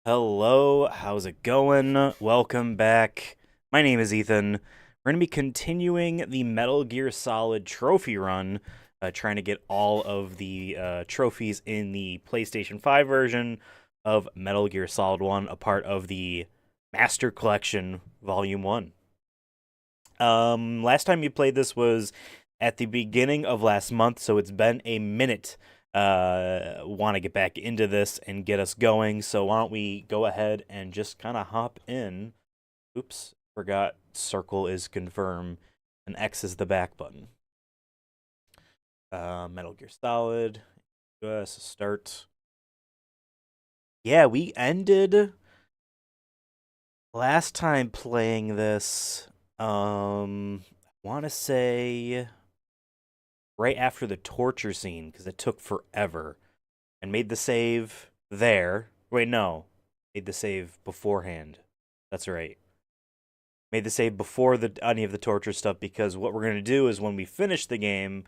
Hello, how's it going? Welcome back. My name is Ethan. We're going to be continuing the Metal Gear Solid trophy run, trying to get all of the trophies in the PlayStation 5 version of Metal Gear Solid 1, a part of the Master Collection Volume 1. Last time you played this was at the beginning of last month, so it's been a minute. Want to get back into this and get us going, so why don't we go ahead and just kind of hop in. Oops, forgot circle is confirm and X is the back button. Metal Gear Solid, US start. Yeah, we ended last time playing this. Want to say right after the torture scene because it took forever, and made the save there. Wait, no, made the save beforehand. That's right. Made the save before any of the torture stuff because what we're gonna do is when we finish the game,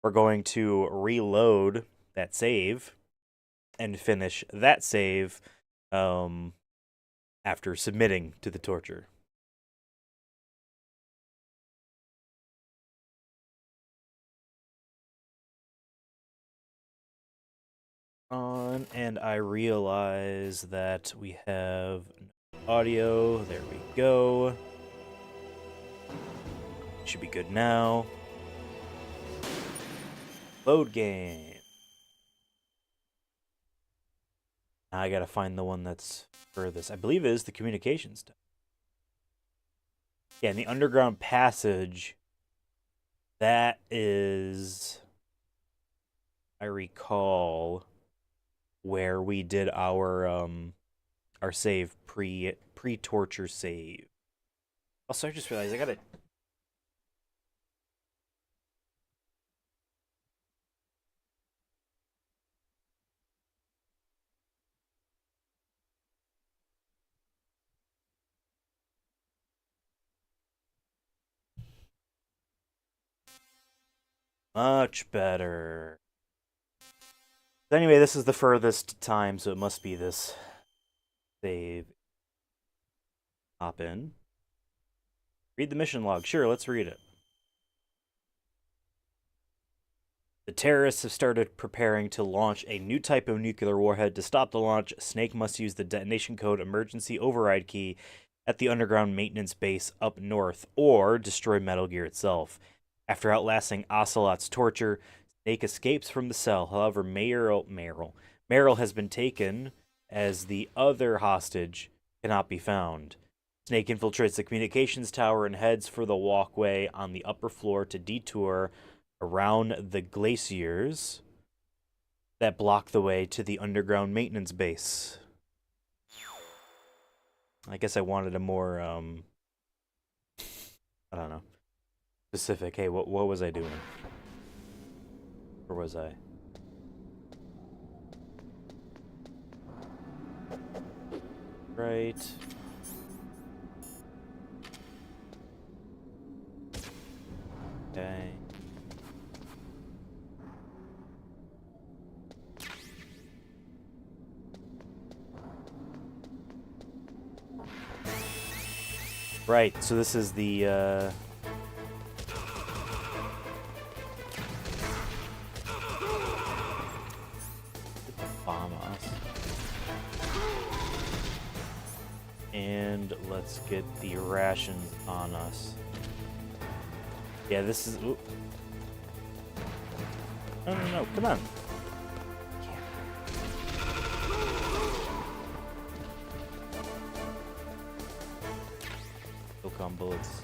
we're going to reload that save and finish that save um, after submitting to the torture. On and I realize that we have audio. There we go. Should be good now. Load game. Now I gotta find the one that's furthest. I believe it is the communications stuff. Yeah, in the underground passage, that is, I recall, where we did our save pre torture save. Also, I just realized I gotta. Much better. But anyway, this is the furthest time, so it must be this save. Hop in. Read the mission log. Sure, let's read it. The terrorists have started preparing to launch a new type of nuclear warhead. To stop the launch, Snake must use the detonation code emergency override key at the underground maintenance base up north, or destroy Metal Gear itself. After outlasting Ocelot's torture, Snake escapes from the cell. However, Meryl has been taken as the other hostage cannot be found. Snake infiltrates the communications tower and heads for the walkway on the upper floor to detour around the glaciers that block the way to the underground maintenance base. I guess I wanted a more, I don't know, specific. Hey, what was I doing? Where was I? Right. Okay. Right, so this is the, bomb us. And let's get the rations on us. Yeah, this is... Ooh. No, come on. Silicon bullets.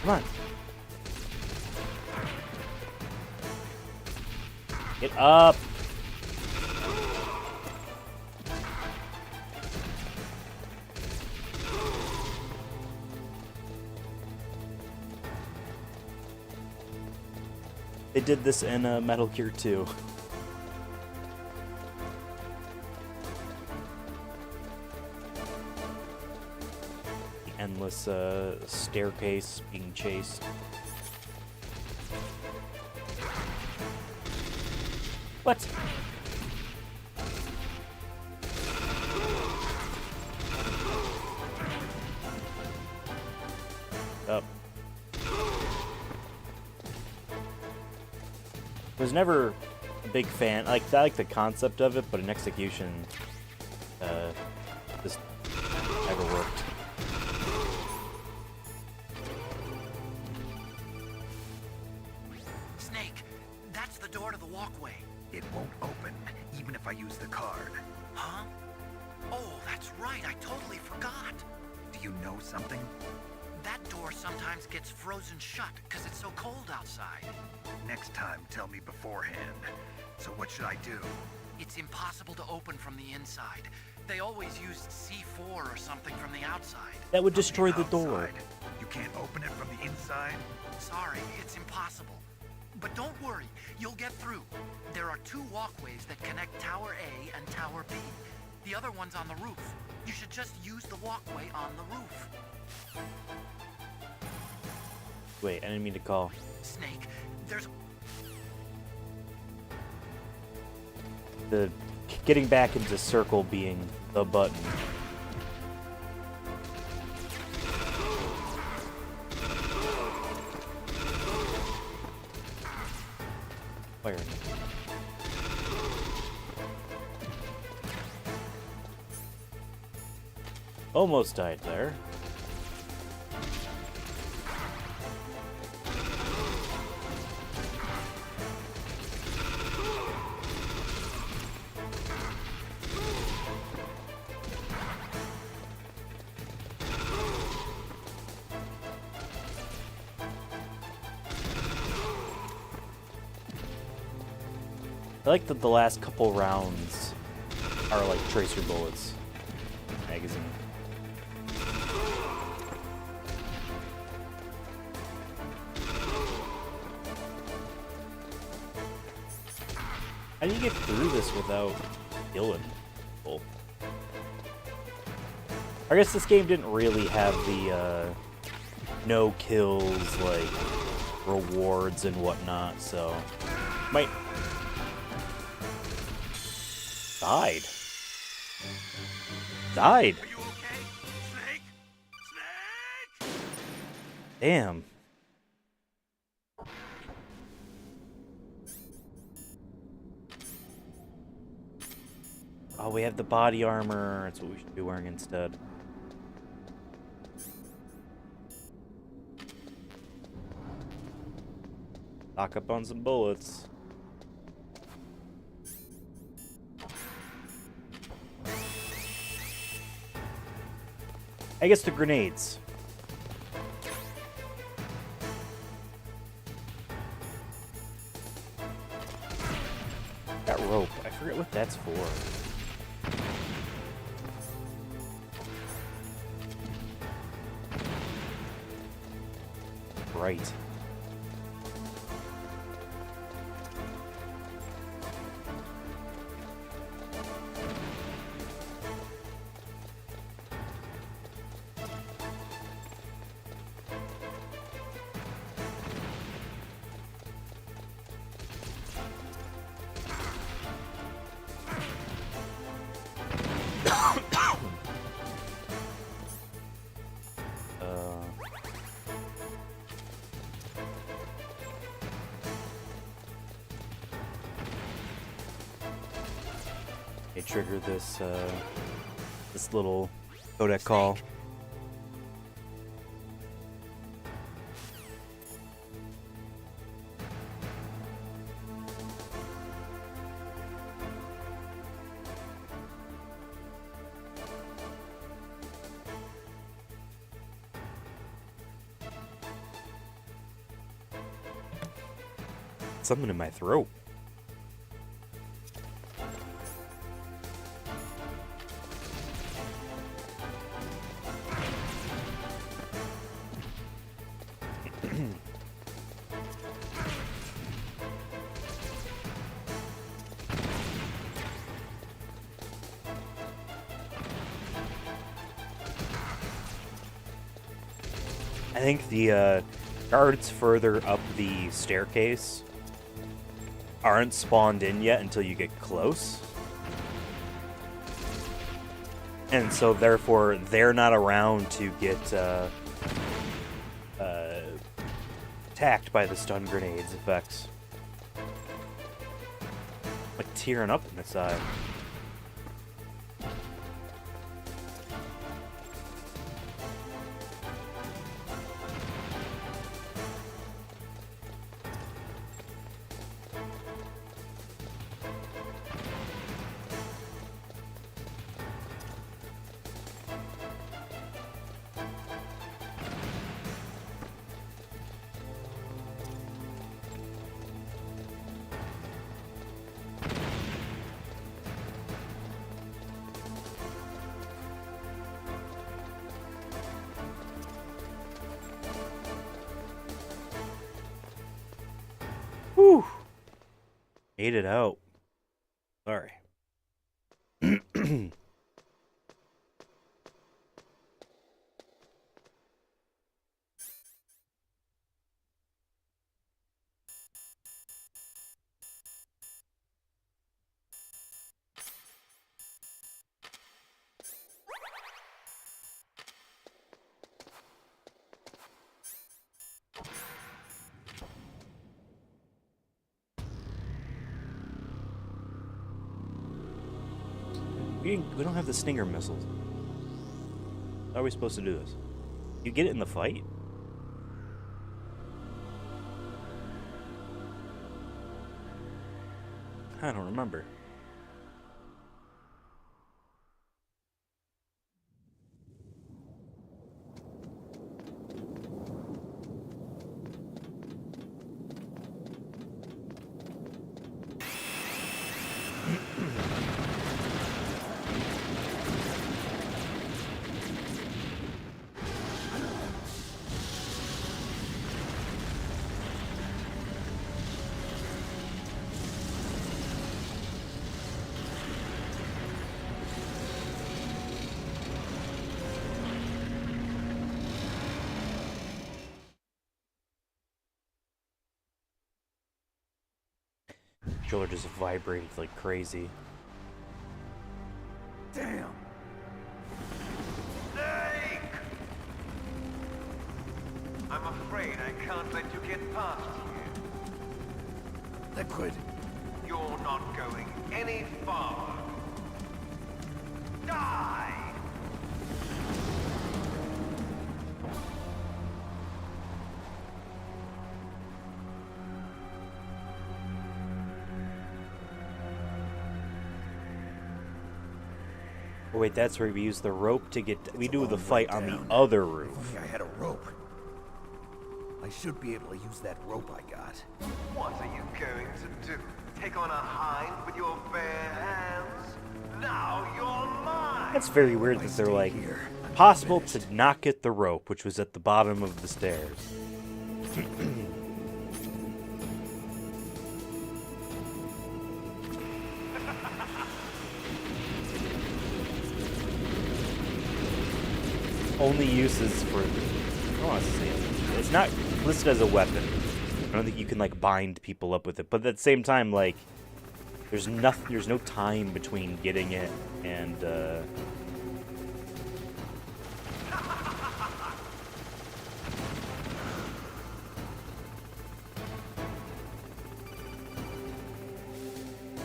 Come on. Get up. They did this in Metal Gear 2. endless staircase being chased. What? Up. Was never a big fan. I like the concept of it, but in execution, just never worked. Snake, that's the door to the walkway. It won't open, even if I use the card. Huh? Oh, that's right. I totally forgot. Do you know something? That door sometimes gets frozen shut because it's so cold outside. Next time, tell me beforehand. So what should I do? It's impossible to open from the inside. They always used C4 or something from the outside. That would destroy the door. Outside? You can't open it from the inside? Sorry, it's impossible. But don't worry, you'll get through. There are 2 walkways that connect Tower A and Tower B. The other one's on the roof. You should just use the walkway on the roof. Wait, I didn't mean to call. Snake, there's... The getting back into circle being the button. Fire. Almost died there. I like that the last couple rounds are like tracer bullets. Magazine. How do you get through this without killing people? I guess this game didn't really have the no kills like rewards and whatnot, so might died. Are you okay? Snake? Snake! Damn. Oh, we have the body armor. That's what we should be wearing instead. Stock up on some bullets. I guess the grenades. That rope. I forget what that's for. Right. Trigger this this little codec call. Something in my throat. I think the guards further up the staircase aren't spawned in yet until you get close. And so, therefore, they're not around to get attacked by the stun grenades effects. Like tearing up in the side. Whew. Made it out. Sorry. We don't have the Stinger missiles. How are we supposed to do this? You get it in the fight? I don't remember. Controller just vibrated like crazy. Damn! Snake! I'm afraid I can't let you get past here. Liquid. You're not going any farther. Die! Oh wait, that's where we use the rope to get... We do the fight on the other roof. If only I had a rope. I should be able to use that rope I got. What are you going to do? Take on a hind with your bare hands? Now you're mine! That's very weird that they're like, possible to not get the rope, which was at the bottom of the stairs. Only uses for... I don't want to say it. It's not listed as a weapon. I don't think you can, like, bind people up with it. But at the same time, like, there's no time between getting it and,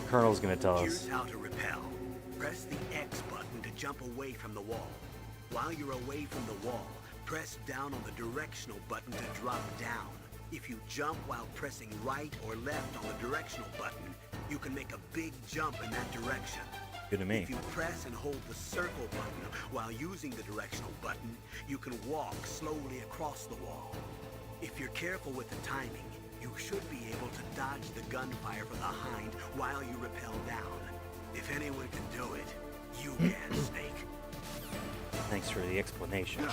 Colonel's gonna tell us. Here's how to repel. Press the X button to jump away from the wall. While you're away from the wall, press down on the directional button to drop down. If you jump while pressing right or left on the directional button, you can make a big jump in that direction. Good to me. If you press and hold the circle button while using the directional button, you can walk slowly across the wall. If you're careful with the timing, you should be able to dodge the gunfire from behind while you rappel down. If anyone can do it, you can, Snake. Thanks for the explanation.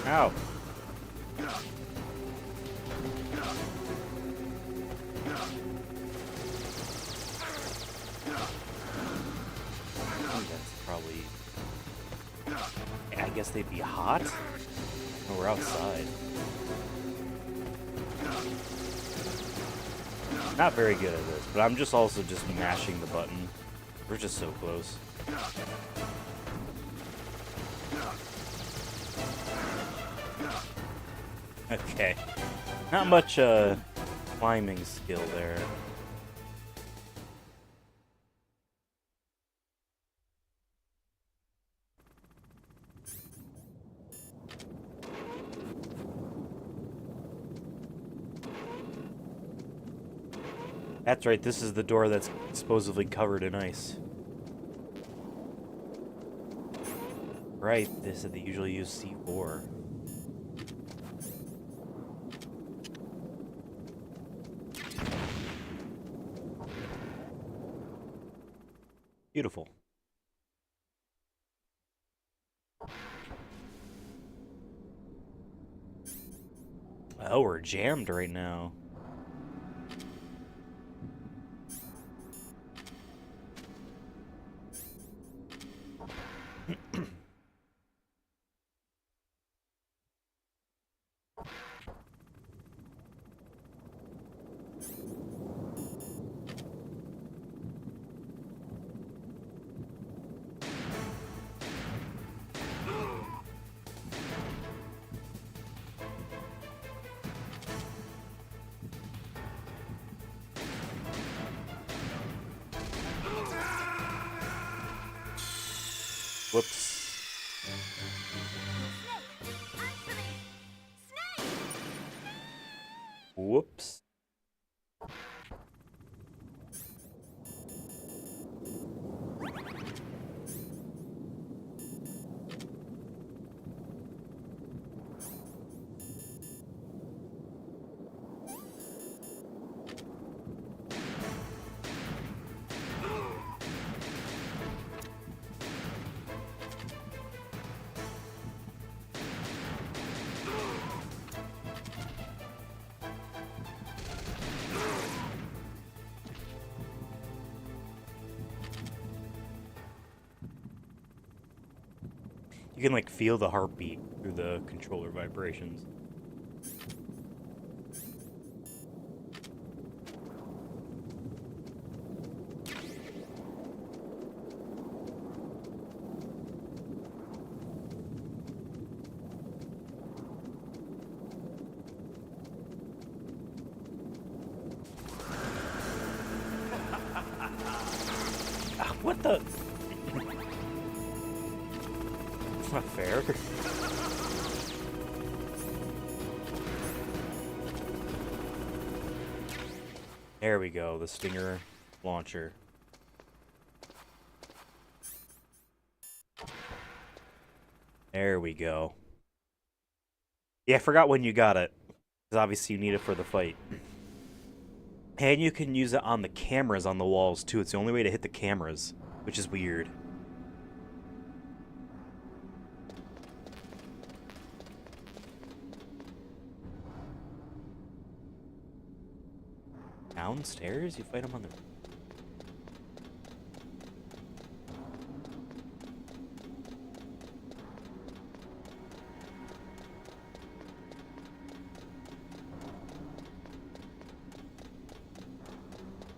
Ow. I think that's probably guess they'd be hot? Oh, we're outside. Not very good at this, but I'm just also just mashing the button. We're just so close. Okay. Not much climbing skill there. That's right, this is the door that's supposedly covered in ice. Right, they said they usually use C4. Beautiful. Oh, we're jammed right now. Whoops. Whoops. You can like feel the heartbeat through the controller vibrations. Ah, what the? That's not fair. There we go, the Stinger launcher. There we go. Yeah, I forgot when you got it. Because obviously you need it for the fight. And you can use it on the cameras on the walls too. It's the only way to hit the cameras, which is weird. Downstairs? You fight them on the...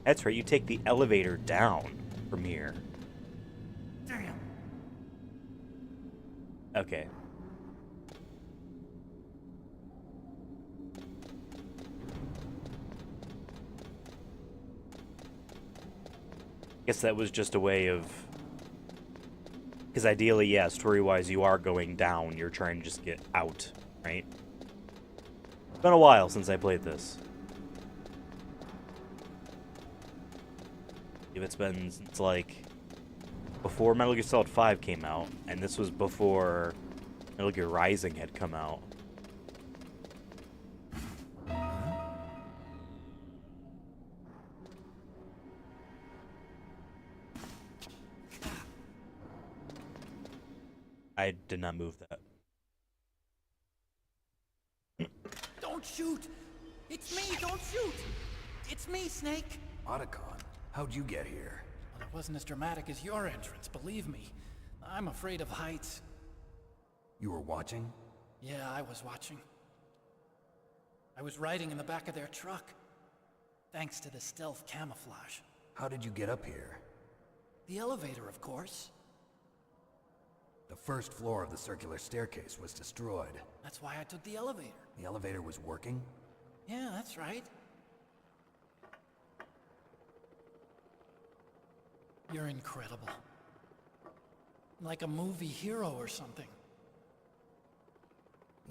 That's right, you take the elevator down from here. Damn. Okay. Guess that was just a way of... Because ideally, yeah, story-wise, you are going down. You're trying to just get out, right? It's been a while since I played this. If it's been since, like, before Metal Gear Solid 5 came out, and this was before Metal Gear Rising had come out. I did not move that. Don't shoot! It's me, don't shoot! It's me, Snake! Otacon, how'd you get here? Well, it wasn't as dramatic as your entrance, believe me. I'm afraid of heights. You were watching? Yeah, I was watching. I was riding in the back of their truck. Thanks to the stealth camouflage. How did you get up here? The elevator, of course. The first floor of the circular staircase was destroyed. That's why I took the elevator. The elevator was working? Yeah, that's right. You're incredible. Like a movie hero or something.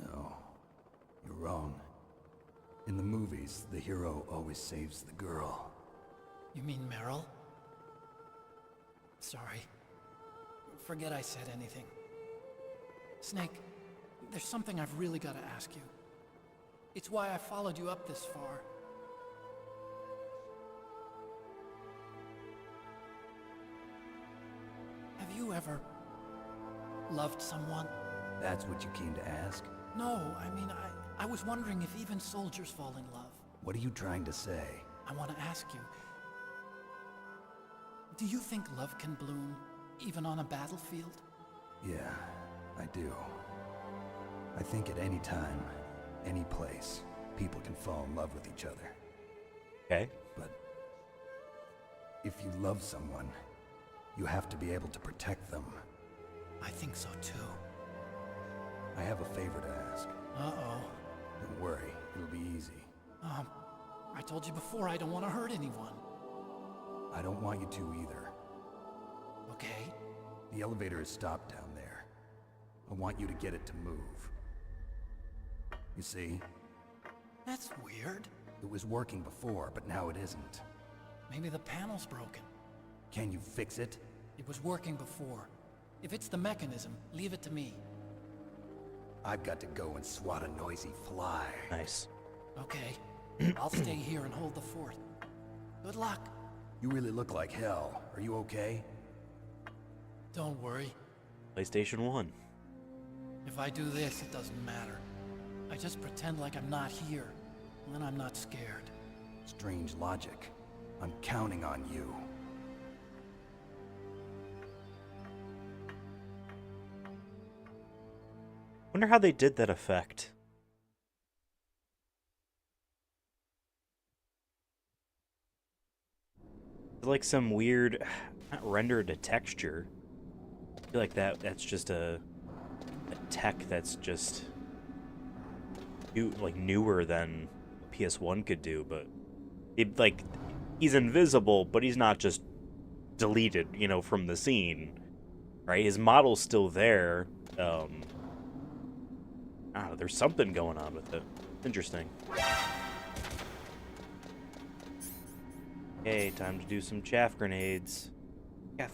No, you're wrong. In the movies, the hero always saves the girl. You mean Meryl? Sorry. Forget I said anything. Snake, there's something I've really got to ask you. It's why I followed you up this far. Have you ever loved someone? That's what you came to ask? No, I mean, I was wondering if even soldiers fall in love. What are you trying to say? I want to ask you, do you think love can bloom even on a battlefield? Yeah, I do. I think at any time, any place, people can fall in love with each other. Okay. But if you love someone, you have to be able to protect them. I think so too. I have a favor to ask. Uh-oh. Don't worry, it'll be easy. I told you before I don't want to hurt anyone. I don't want you to either. Okay? The elevator is stopped down there. I want you to get it to move. You see, That's weird. it was working before, but now it isn't. Maybe the panel's broken. Can you fix it? It was working before. If it's the mechanism, leave it to me. I've got to go and swat a noisy fly. Nice. Okay. I'll stay here and hold the fort. Good luck. You really look like hell. Are you okay? Don't worry. PlayStation 1. If I do this, it doesn't matter. I just pretend like I'm not here, and then I'm not scared. Strange logic. I'm counting on you. Wonder how they did that effect. Like some weird, not render to texture. I feel like that's just a tech that's just newer than PS1 could do, but he's invisible, but he's not just deleted, from the scene, right? His model's still there. I don't know, there's something going on with it. Interesting. Okay, time to do some chaff grenades. Chaff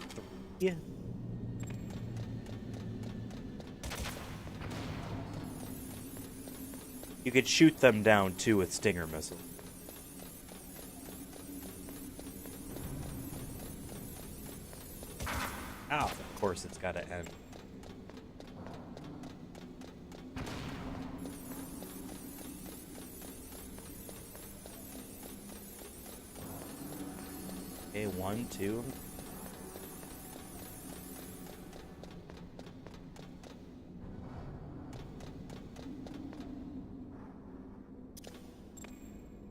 3. You could shoot them down too with Stinger missiles. Ow, of course it's gotta end. Okay, 1, 2.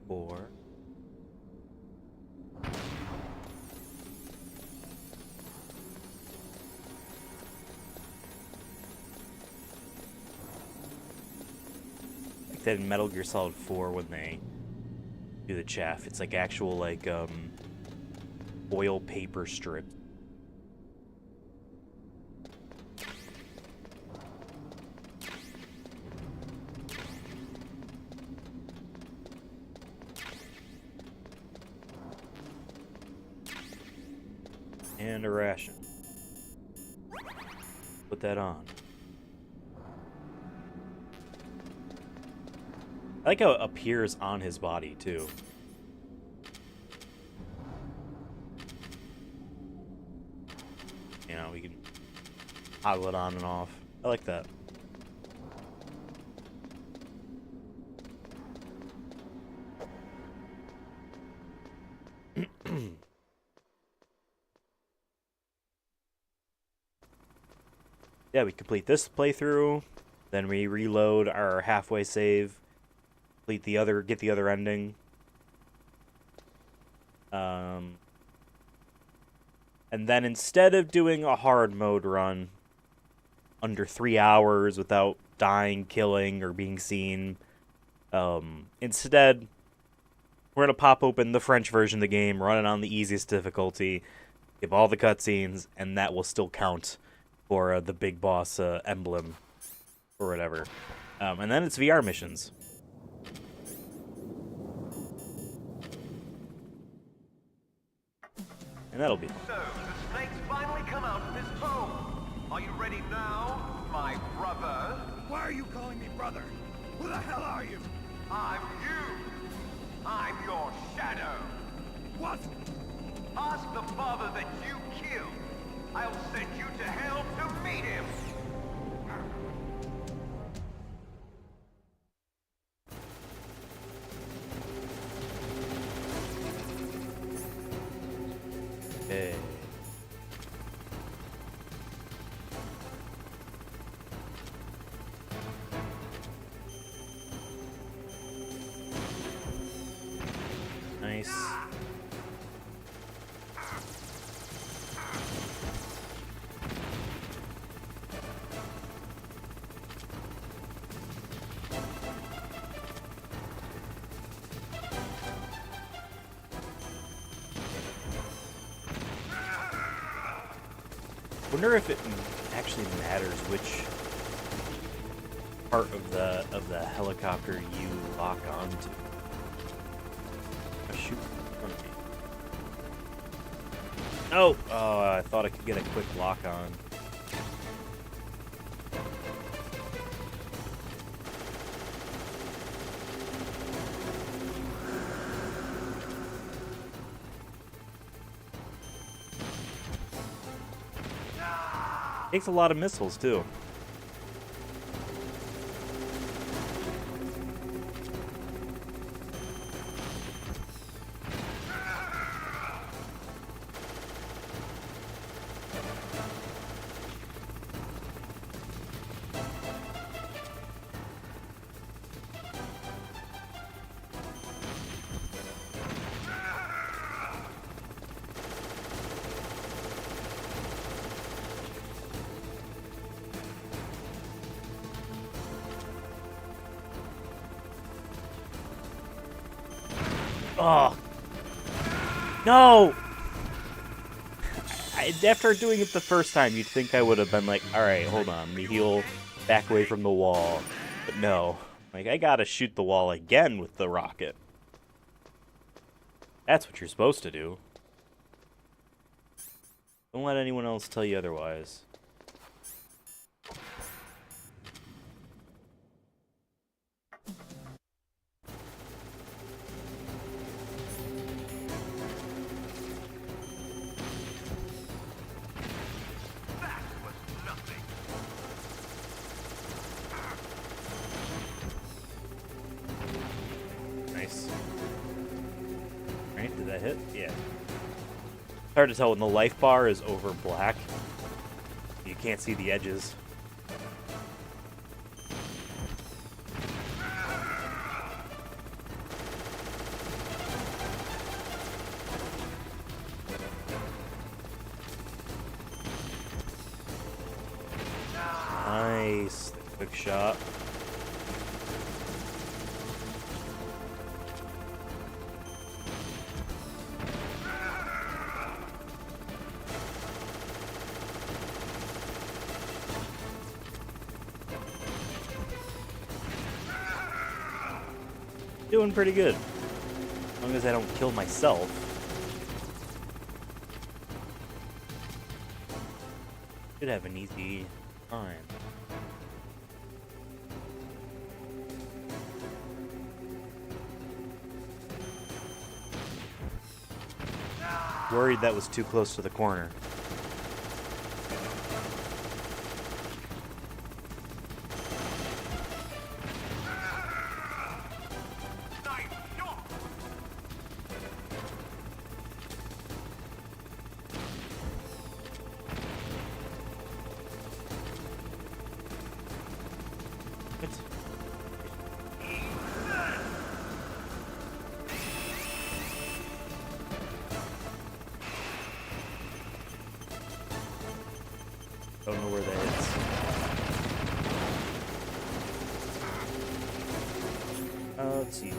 Four. Like that in Metal Gear Solid 4 when they do the chaff. It's like actual oil paper strip. And a ration. Put that on. I like how it appears on his body too. We can toggle it on and off. I like that. yeah, we complete this playthrough, then we reload our halfway save, get the other ending. And then instead of doing a hard mode run under 3 hours without dying, killing, or being seen, instead we're gonna pop open the French version of the game, run it on the easiest difficulty, give all the cutscenes, and that will still count for the big boss emblem or whatever. And then it's VR missions. And that'll be fun. So, the snakes finally come out of this home. Are you ready now, my brother? Why are you calling me brother? Who the hell are you? I'm you. I'm your shadow. What? Ask the father that you killed. I'll send you to hell to meet him. Okay. Nice. Wonder if it actually matters which part of the helicopter you lock onto. Oh, shoot in front of me. Oh, I thought I could get a quick lock on. Takes a lot of missiles, too. Oh. No! After doing it the first time, you'd think I would have been like, alright, hold on, let me heal, back away from the wall. But no. Like, I gotta shoot the wall again with the rocket. That's what you're supposed to do. Don't let anyone else tell you otherwise. Nice. Right, did that hit? Yeah. Hard to tell when the life bar is over black. You can't see the edges. Nice. Quick shot. Doing pretty good. As long as I don't kill myself. Should have an easy time. Worried that was too close to the corner. Don't know where that is. Let's see.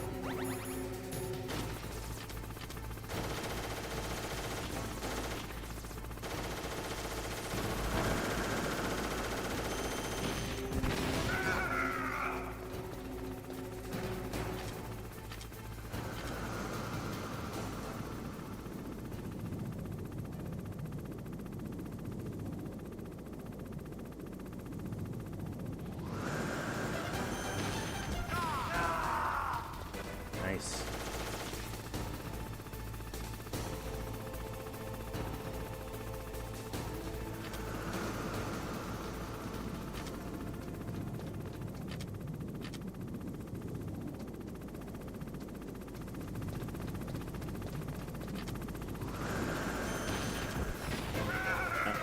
Nice.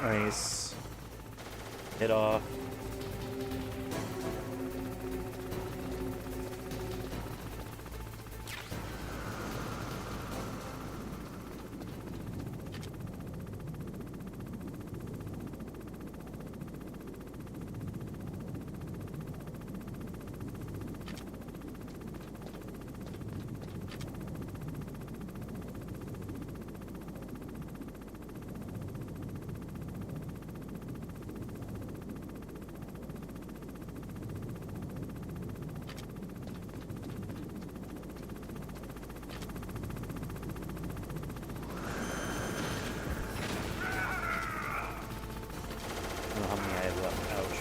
Nice. Hit off. I don't know how many I have left. Ouch.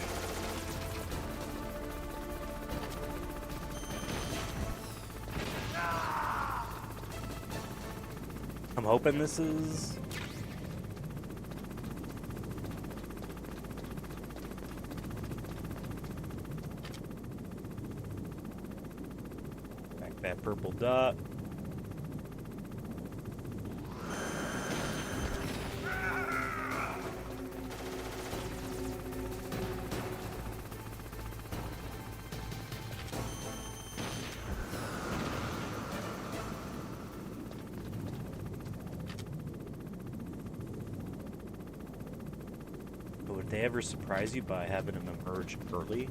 I'm hoping this is... Back that purple dot. Would they ever surprise you by having them emerge early?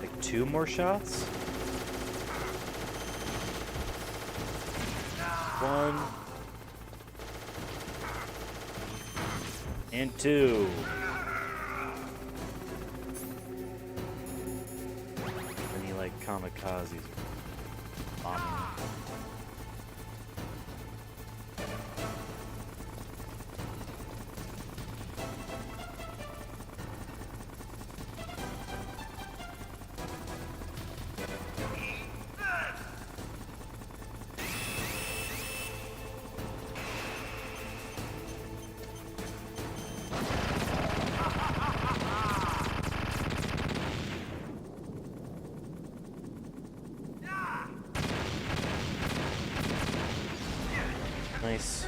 Like 2 more shots? 1 and 2. Any like kamikazes bombing. Nice.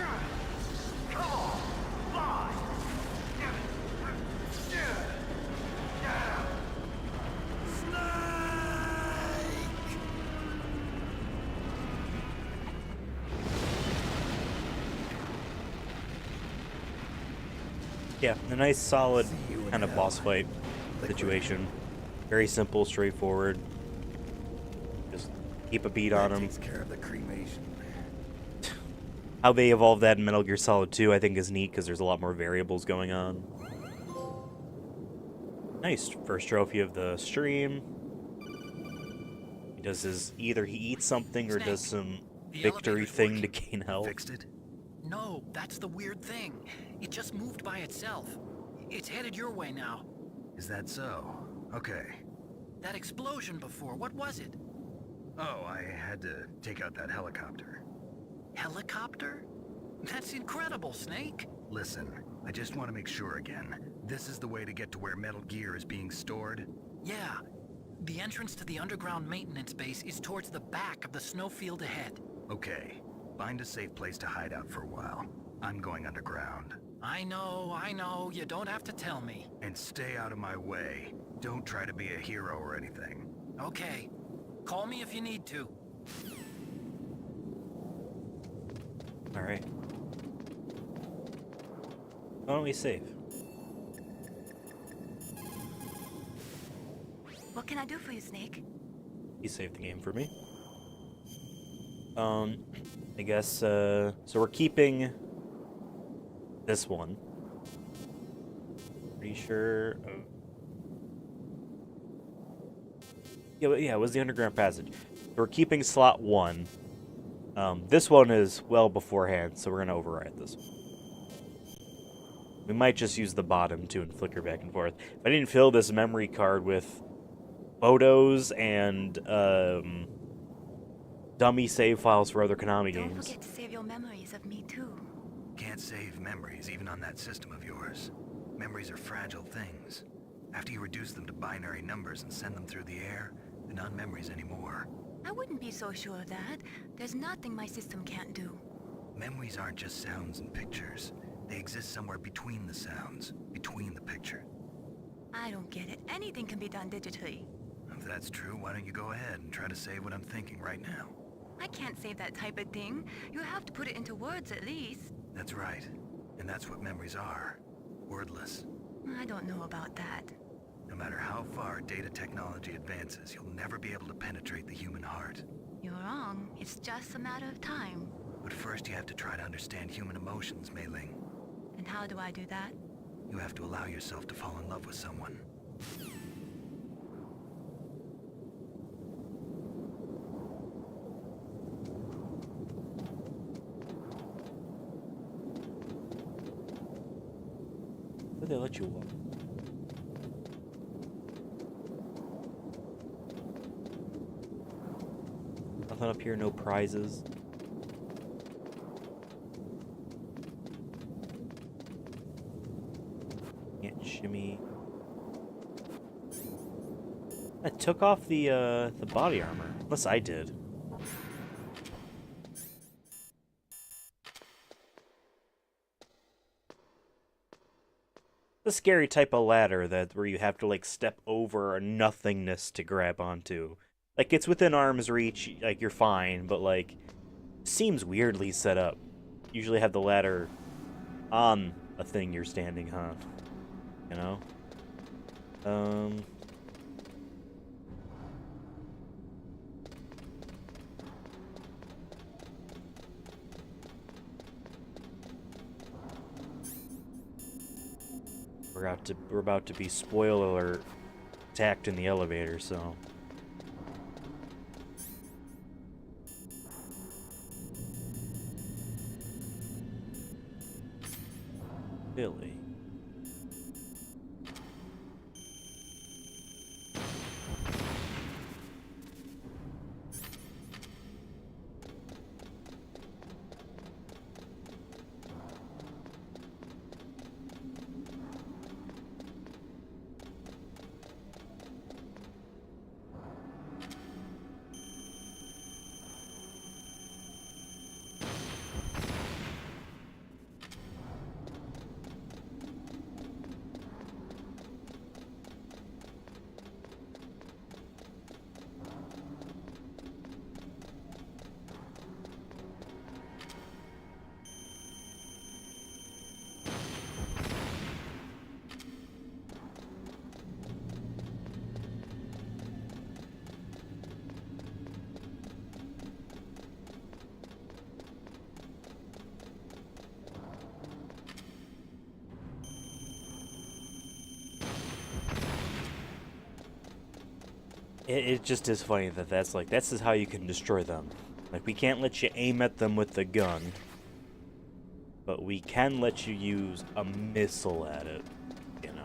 Yeah, a nice solid kind of boss fight situation. Very simple, straightforward. Just keep a beat on them. Takes care of the cremation. How they evolved that in Metal Gear Solid 2 I think is neat because there's a lot more variables going on. Nice. First trophy of the stream. He does his... Either he eats something or does some the victory elevator's thing to working. gain health. Fixed it? No, that's the weird thing. It just moved by itself. It's headed your way now. Is that so? Okay. That explosion before, what was it? Oh, I had to take out that helicopter. Helicopter? That's incredible, Snake. Listen, I just want to make sure again. This is the way to get to where Metal Gear is being stored? Yeah, The entrance to the underground maintenance base is towards the back of the snowfield ahead. Okay. Find a safe place to hide out for a while. I'm going underground. I know, you don't have to tell me. And stay out of my way. Don't try to be a hero or anything. Okay. Call me if you need to. Alright. Why don't we save? What can I do for you, Snake? He saved the game for me. I guess, so we're keeping this one. Pretty sure. Yeah, it was the underground passage. We're keeping slot 1. This one is well beforehand, so we're gonna override this one. We might just use the bottom too and flicker back and forth. If I didn't fill this memory card with photos and dummy save files for other Konami Don't games. forget to save your memories of me, too. Can't save memories even on that system of yours. Memories are fragile things. After you reduce them to binary numbers and send them through the air, they're not memories anymore. I wouldn't be so sure of that. There's nothing my system can't do. Memories aren't just sounds and pictures. They exist somewhere between the sounds, between the picture. I don't get it. Anything can be done digitally. If that's true, why don't you go ahead and try to say what I'm thinking right now? I can't save that type of thing. You have to put it into words at least. That's right. And that's what memories are. Wordless. I don't know about that. No matter how far data technology advances, you'll never be able to penetrate the human heart. You're wrong. It's just a matter of time. But first you have to try to understand human emotions, Mei Ling. And how do I do that? You have to allow yourself to fall in love with someone. Where'd they let you walk? Nothing up here, no prizes. Can't shimmy. I took off the body armor. Unless I did. The scary type of ladder where you have to like step over a nothingness to grab onto. Like it's within arm's reach, like you're fine, but like seems weirdly set up. Usually have the ladder on a thing you're standing on. You know? We're about to be, spoiler alert, attacked in the elevator, so. Really? It just is funny that that's just how you can destroy them. Like, we can't let you aim at them with the gun, but we can let you use a missile at it, you know.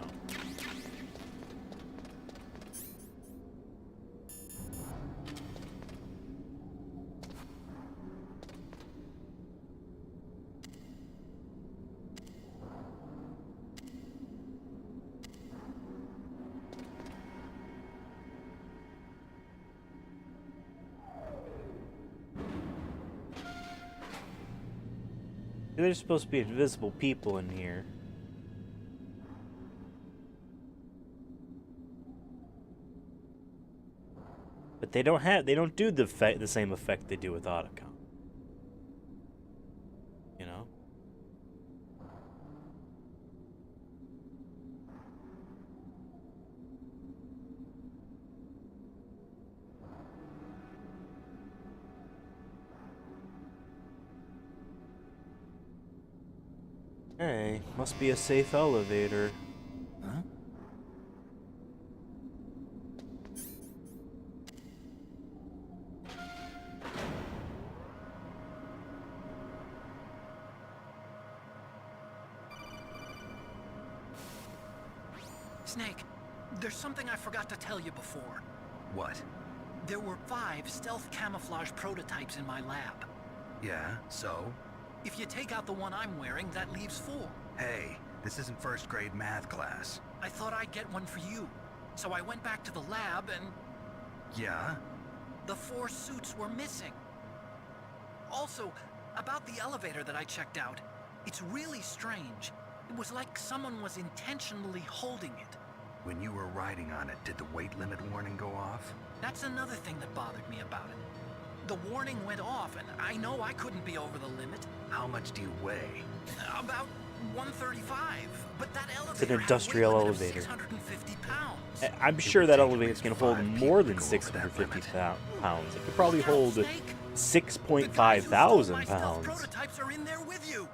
There's supposed to be invisible people in here. But they don't do the same effect they do with Otacon. You know? Hey, must be a safe elevator. Huh? Snake, there's something I forgot to tell you before. What? There were 5 stealth camouflage prototypes in my lab. Yeah, so? If you take out the one I'm wearing, that leaves 4. Hey, this isn't first grade math class. I thought I'd get one for you. So I went back to the lab and Yeah? the 4 suits were missing. Also, about the elevator that I checked out, it's really strange. It was like someone was intentionally holding it. When you were riding on it, did the weight limit warning go off? That's another thing that bothered me about it. The warning went off, and I know I couldn't be over the limit. How much do you weigh? About 135, but that elevator It's an industrial had a weight limit of elevator. 650 pounds. I'm sure that elevator can hold more than 650 pounds. It could probably hold Snake, 6.5 thousand my stealth pounds. prototypes are in there with you.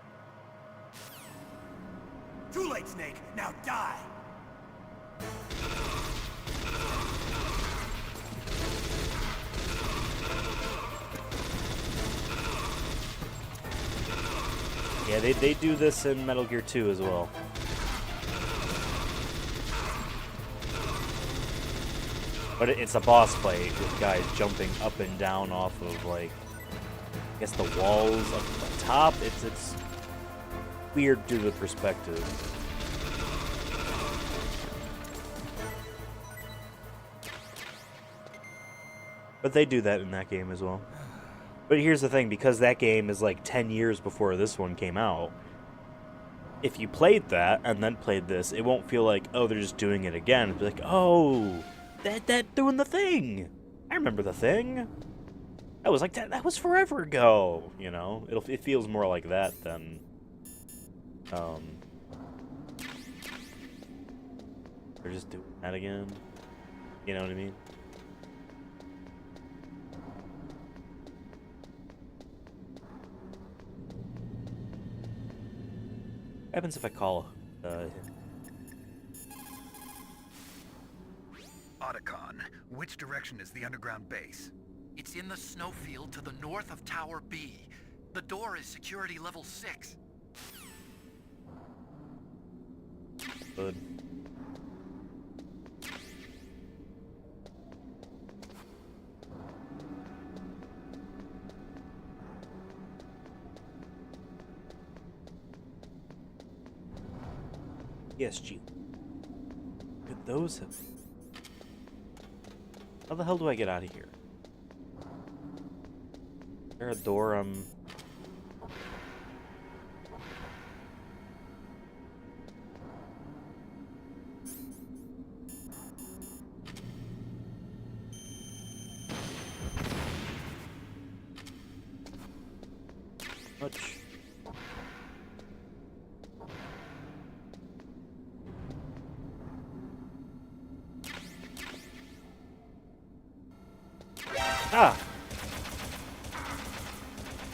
Too late, Snake. Now die. Yeah, they do this in Metal Gear 2 as well. But it's a boss fight with guys jumping up and down off of, like, I guess the walls up the top. It's weird due to the perspective. But they do that in that game as well. But here's the thing, because that game is like 10 years before this one came out, if you played that and then played this, it won't feel like, oh, they're just doing it again. It'll be like, oh, that doing the thing. I remember the thing. That was like that was forever ago, you know? It feels more like that than they're just doing that again. You know what I mean? What happens if I call Otacon, which direction is the underground base? It's in the snowfield to the north of Tower B. The door is security level 6. Good. Yes, G. Could those have... How the hell do I get out of here? Is there a door, Much. Ah!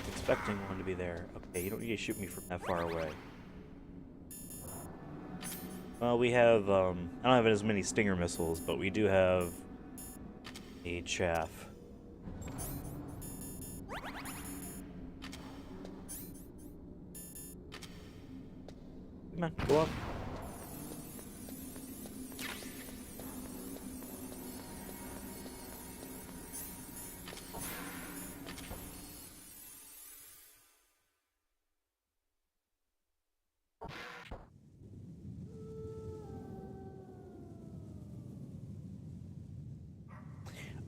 Expecting one to be there. Okay, you don't need to shoot me from that far away. Well, we have, I don't have as many Stinger missiles, but we do have a chaff. Come on, go up.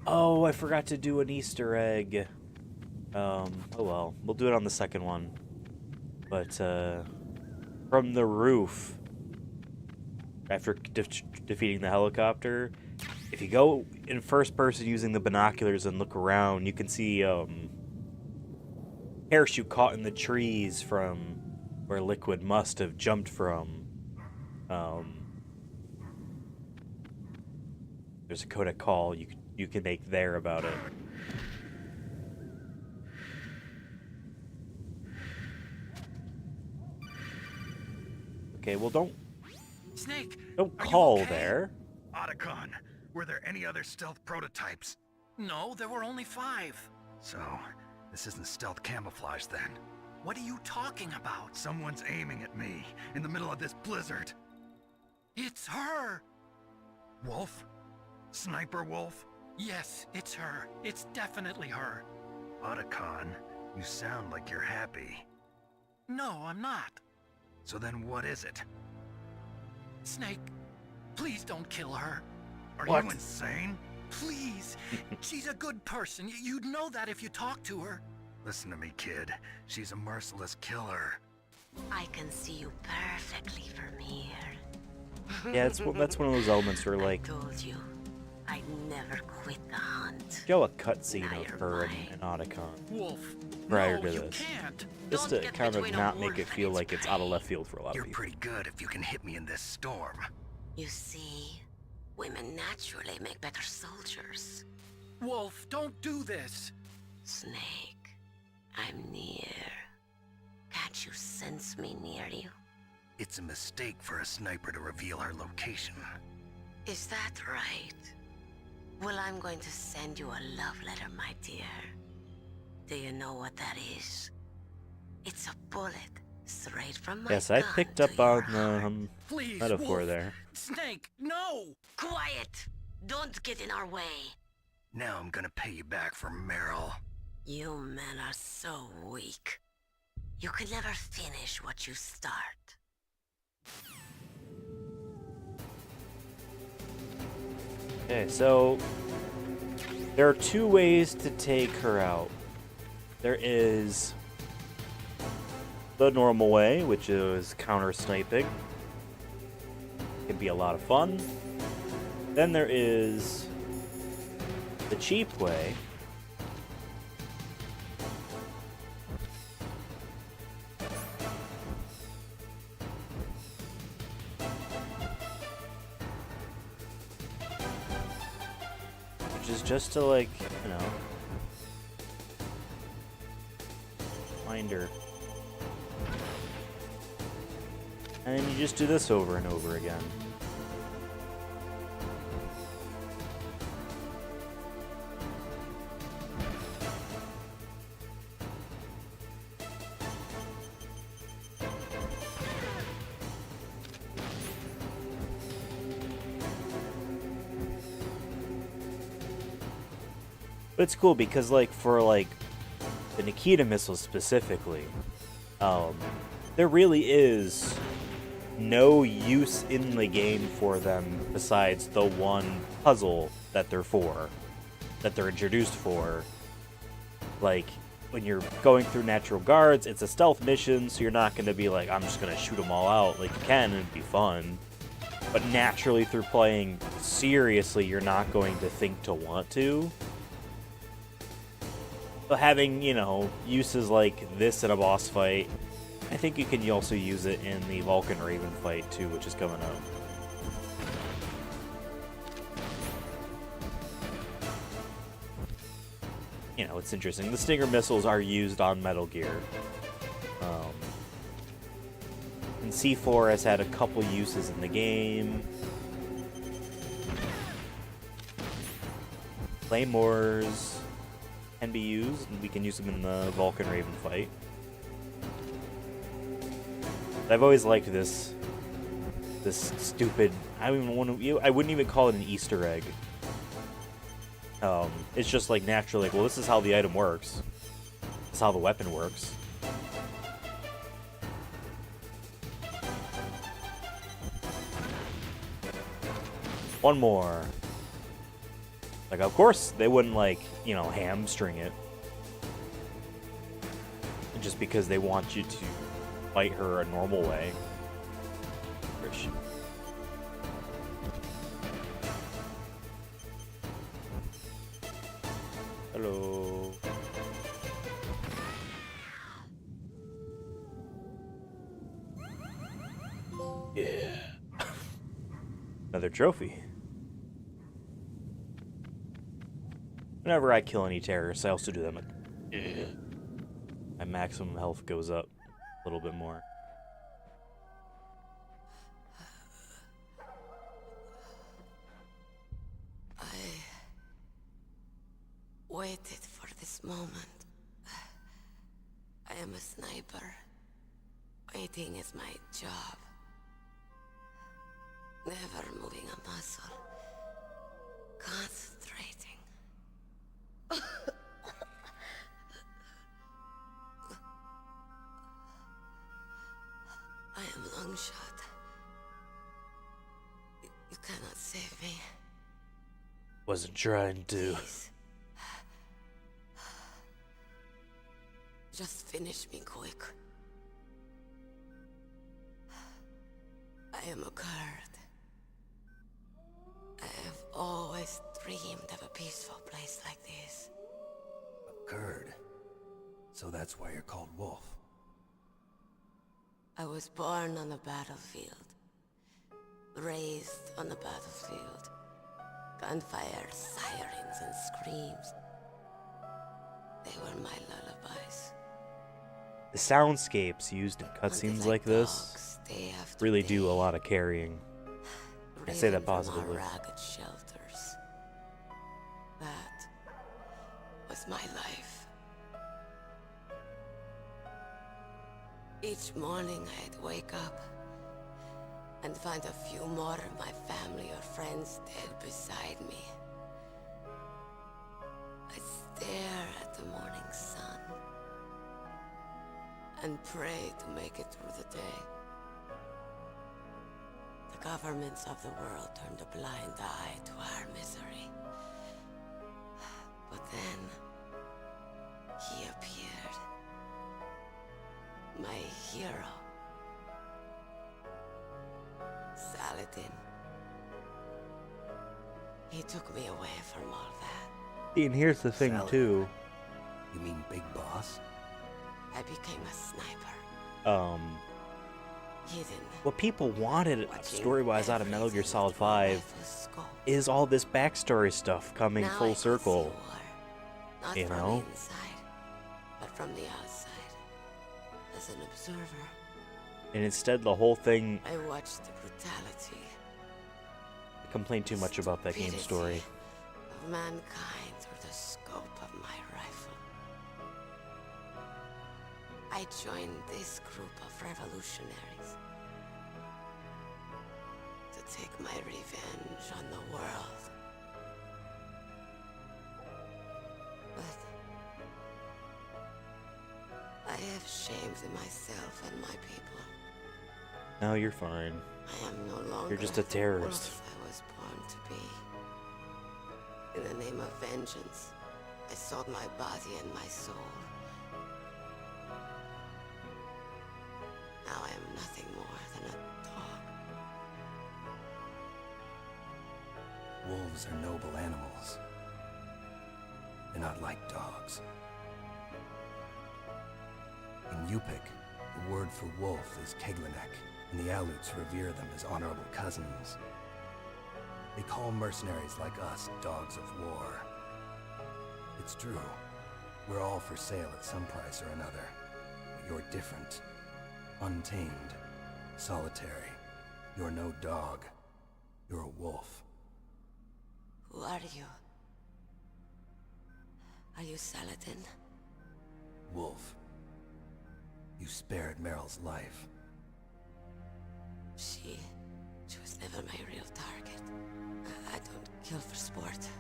Oh, I forgot to do an Easter egg. Oh well. We'll do it on the second one. But from the roof, after defeating the helicopter, if you go in first person using the binoculars and look around, you can see parachute caught in the trees from where Liquid must have jumped from. There's a codec call you can make there about it. Okay, well Snake, don't are you call okay? there. Otacon, were there any other stealth prototypes? No, there were only 5. So, this isn't stealth camouflage then. What are you talking about? Someone's aiming at me in the middle of this blizzard. It's her! Wolf? Sniper Wolf? Yes, it's her. It's definitely her. Otacon, you sound like you're happy. No, I'm not. So then what is it? Snake, please don't kill her. Are What? you insane? Please. She's a good person. You'd know that if you talked to her. Listen to me, kid. She's a merciless killer. I can see you perfectly from here. Yeah, that's one of those elements where, like, I told you, I'd never quit the hunt. show a cutscene Now of you're her mine. and Otacon Wolf, prior no, to you this, can't. just Don't to get kind of between a not make wolf it and feel its like it's out of prey. left field for a lot You're of people. pretty good if you can hit me in this storm. You see, women naturally make better soldiers. Wolf, don't do this. Snake, I'm near. Can't you sense me near you? It's a mistake for a sniper to reveal her location. Is that right? Well, I'm going to send you a love letter, my dear. Do you know what that is? It's a bullet straight from my Yes, I gun picked to up your on heart. the Please, metaphor Wolf. there. Snake, no! Quiet! Don't get in our way. Now I'm gonna pay you back for Meryl. You men are so weak. You can never finish what you start. Okay, so there are 2 ways to take her out. There is the normal way, which is counter sniping. Can be a lot of fun. Then there is the cheap way, which is just to, like, you know, find her. And then you just do this over and over again. But it's cool because, like, for, like, the Nikita missiles specifically, there really is no use in the game for them besides the one puzzle that they're introduced for. Like, when you're going through natural guards, it's a stealth mission, so you're not going to be like, I'm just going to shoot them all out. Like, you can, and it'd be fun. But naturally, through playing seriously, you're not going to think to want to. But having, you know, uses like this in a boss fight, I think you can also use it in the Vulcan Raven fight too, which is coming up. You know, it's interesting. The Stinger missiles are used on Metal Gear. And C4 has had a couple uses in the game. Claymores can be used, and we can use them in the Vulcan Raven fight. But I've always liked this stupid. I wouldn't even call it an Easter egg. It's just like naturally, like, well, this is how the item works. This is how the weapon works. One more. Like, of course, they wouldn't, like, you know, hamstring it. Just because they want you to fight her a normal way. Where is she? Hello. Yeah. Another trophy. Whenever I kill any terrorists, I also do them. Yeah. My maximum health goes up a little bit more. I waited for this moment. I am a sniper. Waiting is my job. Never moving a muscle. Concentrating. I am long shot. You cannot save me. Wasn't trying to. Please. Just finish me quick. I am a Kurd. I have always dreamed of a peaceful place like this. A Kurd. So that's why you're called Wolf. I was born on the battlefield. Raised on the battlefield. Gunfire, sirens, and screams. They were my lullabies. The soundscapes used in cutscenes like this really do a lot of carrying. I say that positively. Ragged shelters. That was my life. Each morning I'd wake up and find a few more of my family or friends dead beside me. I'd stare at the morning sun and pray to make it through the day. The governments of the world turned a blind eye to our misery. But then, he appeared. My hero. Saladin. He took me away from all that. And here's the thing, Salad. too. You mean Big Boss? I became a sniper. Hidden. What people wanted Watching story-wise out of Metal Gear everything Solid through a 5 rifle's scope. is all this backstory stuff coming Now I full can see circle. war, not you from know? the inside, but from the outside, as an observer. And instead, the whole thing I watched the brutality, complained too much about that game stupidity story. of mankind through the scope of my rifle. I joined this group of revolutionaries to take my revenge on the world. But I have shamed myself and my people. No, you're fine. I am no longer You're just a the terrorist. wolf I was born to be. In the name of vengeance, I sold my body and my soul. Now I am nothing more than a dog. Wolves are noble animals. They're not like dogs. In Yupik, the word for wolf is Keglanek, and the Aleuts revere them as honorable cousins. They call mercenaries like us dogs of war. It's true. We're all for sale at some price or another. But you're different. Untamed. Solitary. You're no dog. You're a wolf. Who are you? Are you Saladin? Wolf. You spared Meryl's life. She was never my real target. I don't kill for sport.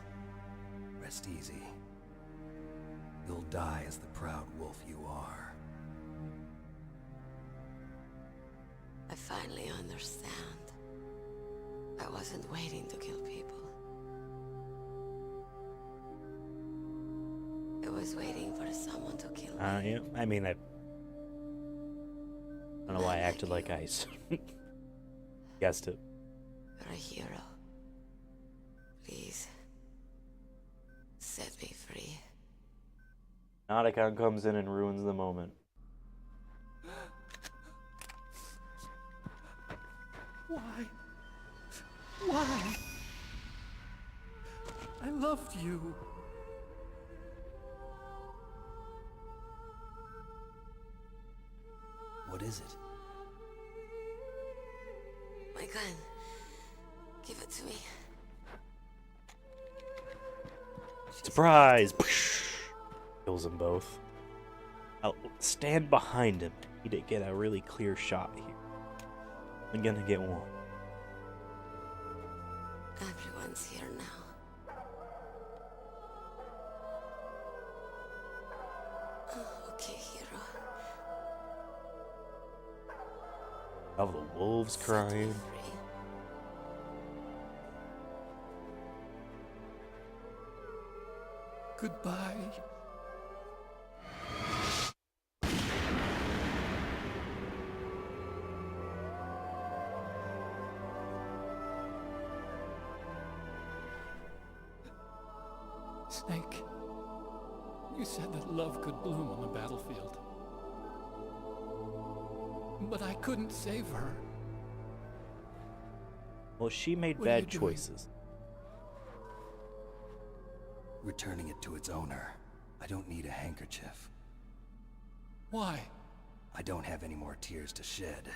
Rest easy. You'll die as the proud wolf you are. I finally understand. I wasn't waiting to kill people. I was waiting for someone to kill me. Yeah, I mean, I don't acted like I guessed it. You're a hero. Please, set me free. Nauticon comes in and ruins the moment. Why? Why? I loved you. What is it? My gun. Give it to me. Surprise! Kills them both. I'll stand behind him. He did get a really clear shot here. I'm gonna get one. Everyone's here now. Oh, okay, hero. Of the wolves Set me crying. free. Goodbye. Snake, you said that love could bloom on the battlefield. But I couldn't save her. Well, she made What are you bad doing? choices. Returning it to its owner. I don't need a handkerchief. Why? I don't have any more tears to shed.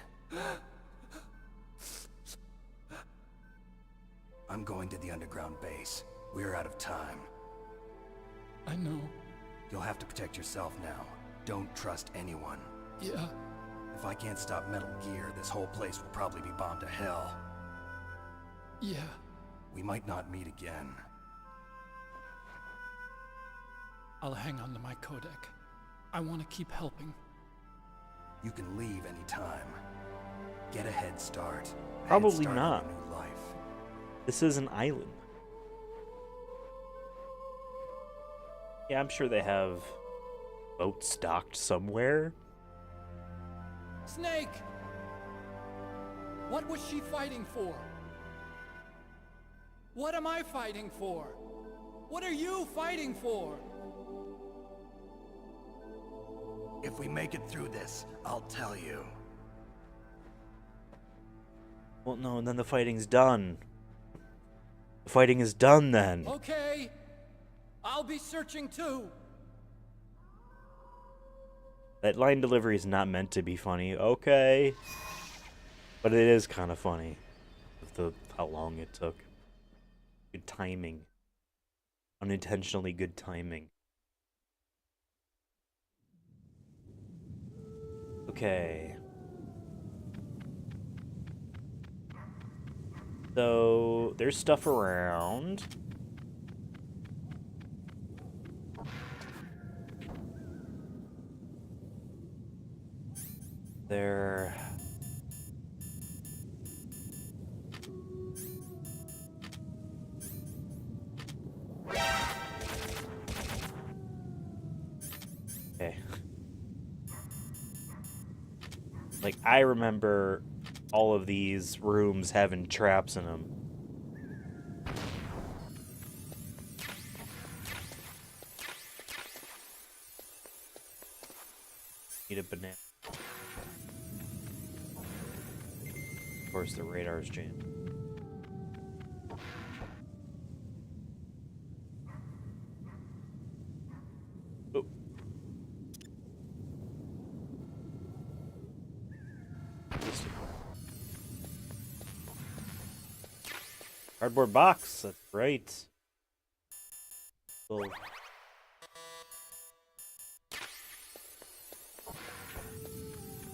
I'm going to the underground base. We're out of time. I know. You'll have to protect yourself now. Don't trust anyone. Yeah. If I can't stop Metal Gear, this whole place will probably be bombed to hell. Yeah. We might not meet again. I'll hang on to my codec. I want to keep helping. You can leave anytime. Get a head start. A Probably head start on not. a new life. This is an island. Yeah, I'm sure they have boats docked somewhere. Snake! What was she fighting for? What am I fighting for? What are you fighting for? If we make it through this, I'll tell you. Well, no, and then the fighting's done. The fighting is done then. Okay. I'll be searching too. That line delivery is not meant to be funny, okay. But it is kind of funny. With how long it took. Good timing. Unintentionally good timing. Okay. So, there's stuff around. There... Okay. Like, I remember all of these rooms having traps in them. Need a banana. Of course, the radar's jammed. Oh. Cardboard box, that's right. Little...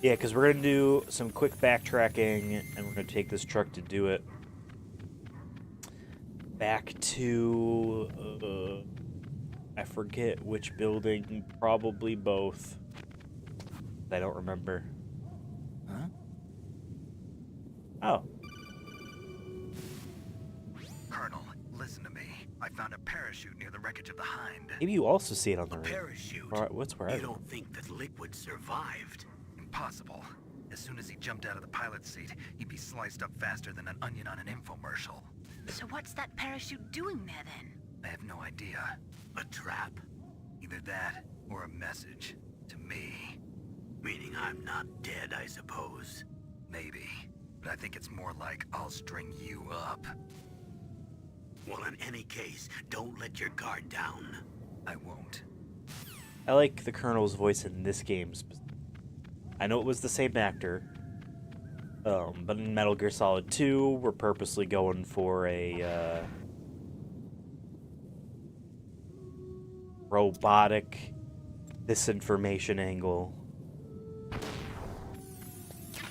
Yeah, because we're going to do some quick backtracking, and we're going to take this truck to do it. Back to... I forget which building, probably both. I don't remember. Huh? Oh. Colonel, listen to me. I found a parachute near the wreckage of the Hind. Maybe you also see it on the A ring. parachute. Alright, what's where You don't think that Liquid survived? Impossible. As soon as he jumped out of the pilot's seat, he'd be sliced up faster than an onion on an infomercial. So what's that parachute doing there then? I have no idea. A trap? Either that, or a message. To me. Meaning I'm not dead, I suppose. Maybe. But I think it's more like, I'll string you up. Well, in any case, don't let your guard down. I won't. I like the Colonel's voice in this game. I know it was the same actor, but in Metal Gear Solid 2, we're purposely going for a robotic disinformation angle.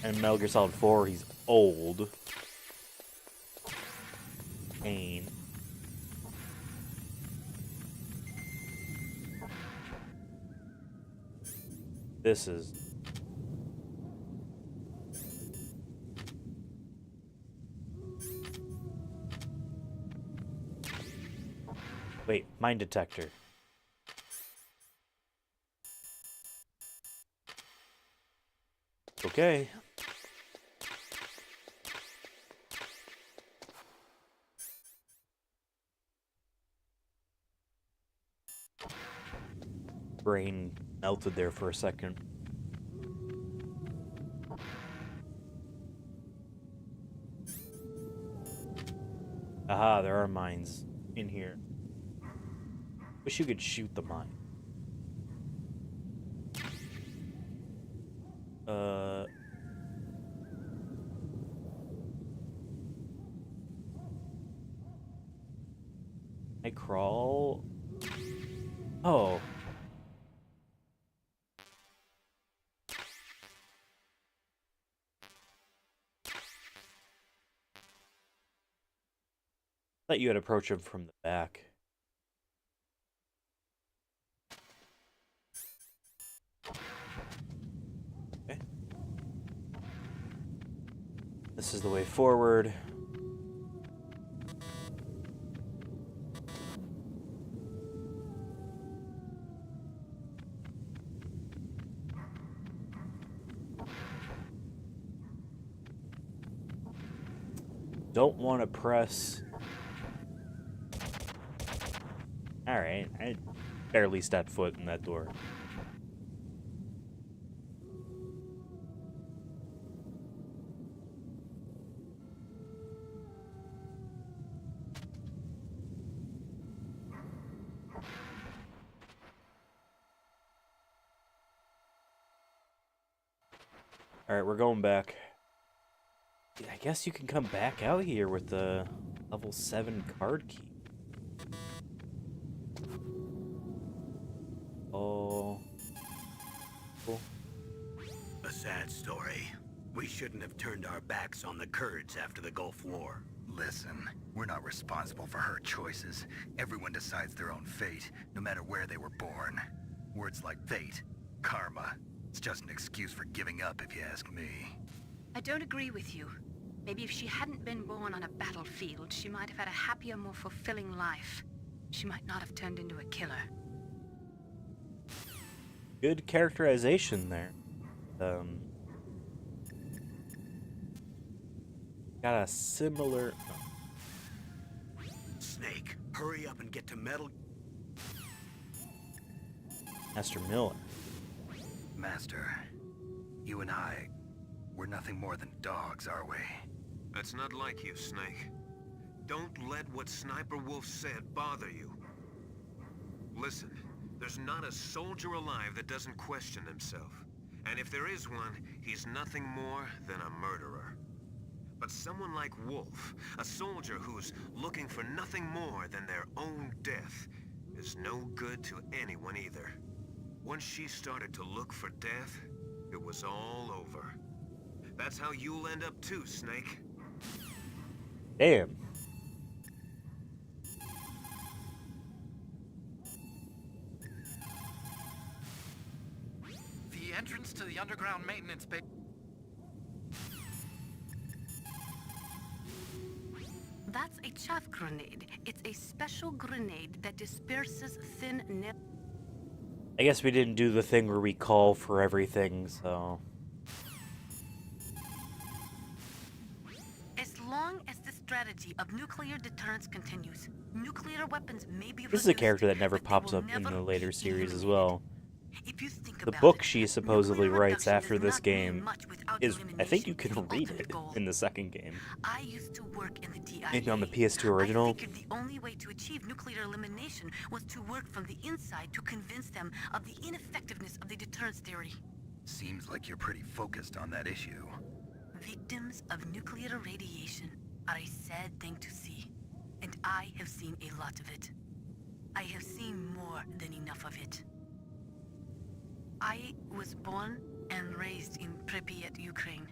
And Metal Gear Solid 4, he's old. Pain. This is... Wait, mine detector. Okay. Brain melted there for a second. Aha, there are mines in here. Wish you could shoot the mine. I crawl. Oh. Thought you had approached him from the back. Okay. This is the way forward. Don't want to press. Alright, I barely stepped foot in that door. Alright, we're going back. I guess you can come back out here with the level 7 card key. Oh. Cool. A sad story. We shouldn't have turned our backs on the Kurds after the Gulf War. Listen, we're not responsible for her choices. Everyone decides their own fate, no matter where they were born. Words like fate, karma, it's just an excuse for giving up if you ask me. I don't agree with you. Maybe if she hadn't been born on a battlefield, she might have had a happier, more fulfilling life. She might not have turned into a killer. Good characterization there. Got a similar... Snake, hurry up and get to Metal... Master Miller. Master, you and I, we're nothing more than dogs, are we? That's not like you, Snake. Don't let what Sniper Wolf said bother you. Listen, there's not a soldier alive that doesn't question himself. And if there is one, he's nothing more than a murderer. But someone like Wolf, a soldier who's looking for nothing more than their own death, is no good to anyone either. Once she started to look for death, it was all over. That's how you'll end up too, Snake. Damn. The entrance to the underground maintenance bay. That's a chaff grenade. It's a special grenade that disperses thin nail. I guess we didn't do the thing where we call for everything, so... strategy of nuclear deterrence continues. Nuclear weapons may be This is a reduced, character that never but they pops will up in never the later be series as eliminated. well. If you think The about book it, she supposedly nuclear writes reduction after does this not mean game much without is, I think you elimination, can the read ultimate it goal. in the second game. I used to work in the DIA. Maybe on the PS2 original. I figured the only way to achieve nuclear elimination was to work from the inside to convince them of the ineffectiveness of the deterrence theory. Seems like you're pretty focused on that issue. Victims of nuclear radiation are a sad thing to see, and I have seen a lot of it. I have seen more than enough of it. I was born and raised in Pripyat, Ukraine.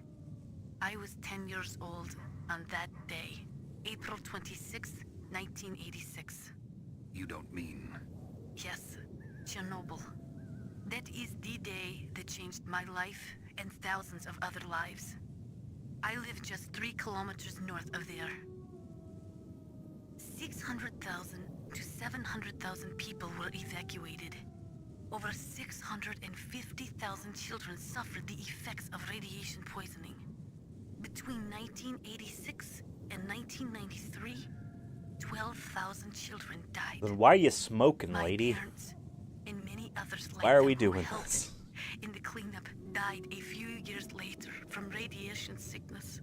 I was 10 years old on that day, April 26th, 1986. You don't mean... Yes, Chernobyl. That is the day that changed my life and thousands of other lives. I live just 3 kilometers north of there. 600,000 to 700,000 people were evacuated. Over 650,000 children suffered the effects of radiation poisoning. Between 1986 and 1993, 12,000 children died. Then why are you smoking, My lady? parents and many others like Why are them we who doing helped this? in the cleanup died a few years later from radiation sickness.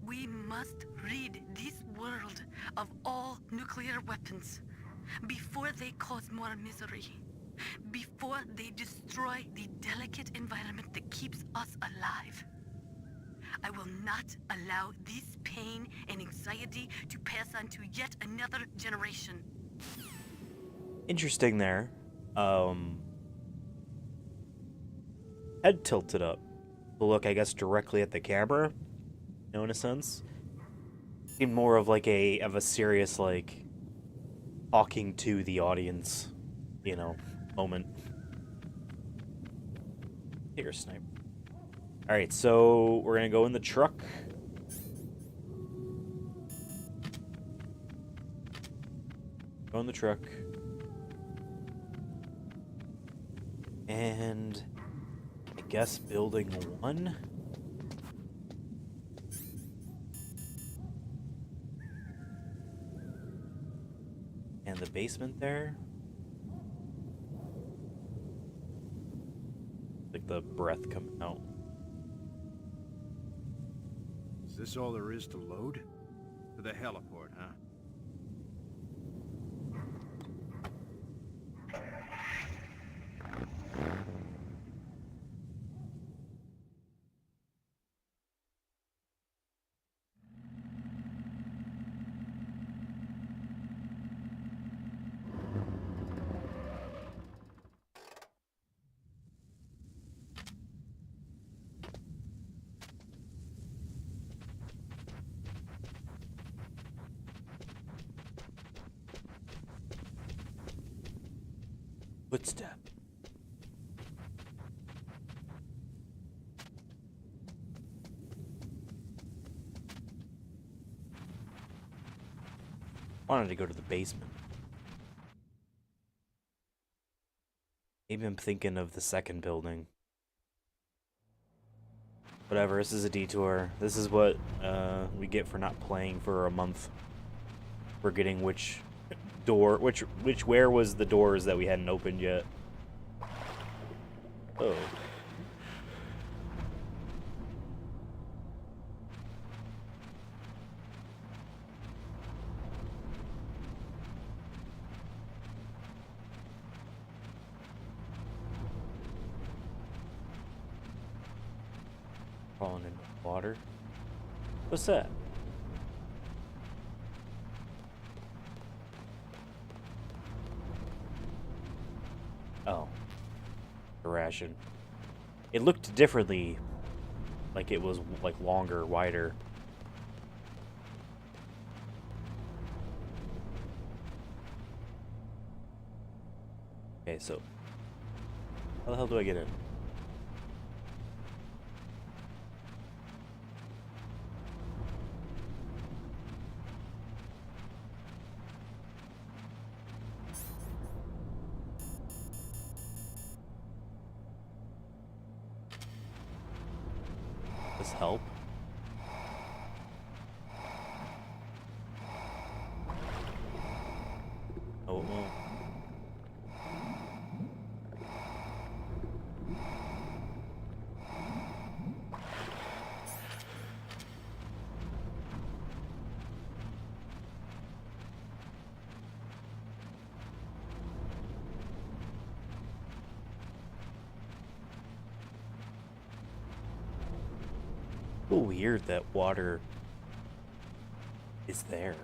We must rid this world of all nuclear weapons before they cause more misery, before they destroy the delicate environment that keeps us alive. I will not allow this pain and anxiety to pass on to yet another generation. Interesting there. Head tilted up to look, I guess, directly at the camera. You know, in a sense. Seemed more of like a serious, like, talking to the audience, you know, moment. Here, snipe. Alright, so we're gonna go in the truck. Go in the truck. And I guess building 1. And the basement there. Like the breath coming out. Is this all there is to load? To the heliport, huh? Footstep. Wanted to go to the basement. Maybe I'm thinking of the second building. Whatever, this is a detour. This is what we get for not playing for a month. Forgetting which door, where was the doors that we hadn't opened yet. Oh. Falling into water. What's that? Oh. A ration. It looked differently. Like it was like longer, wider. Okay, so how the hell do I get in? Help? Oh, well. So weird that water is there.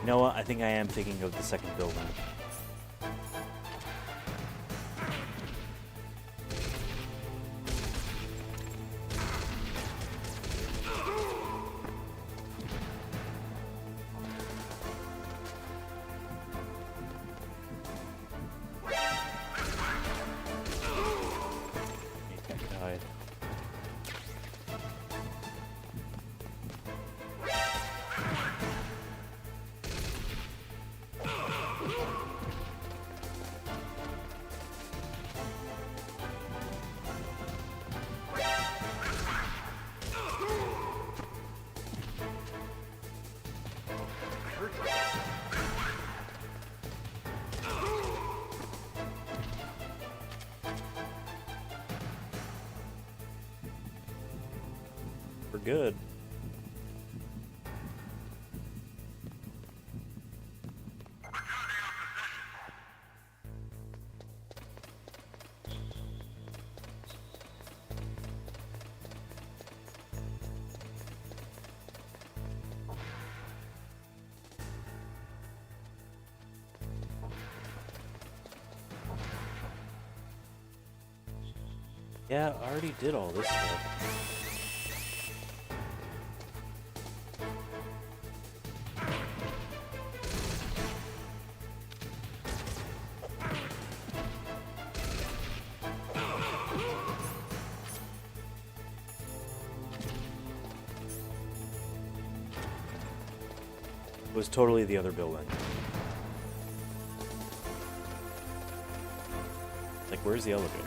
You know what? I think I am thinking of the second building. That died. We're good. Yeah, I already did all this stuff. It was totally the other building. Like, where's the elevator?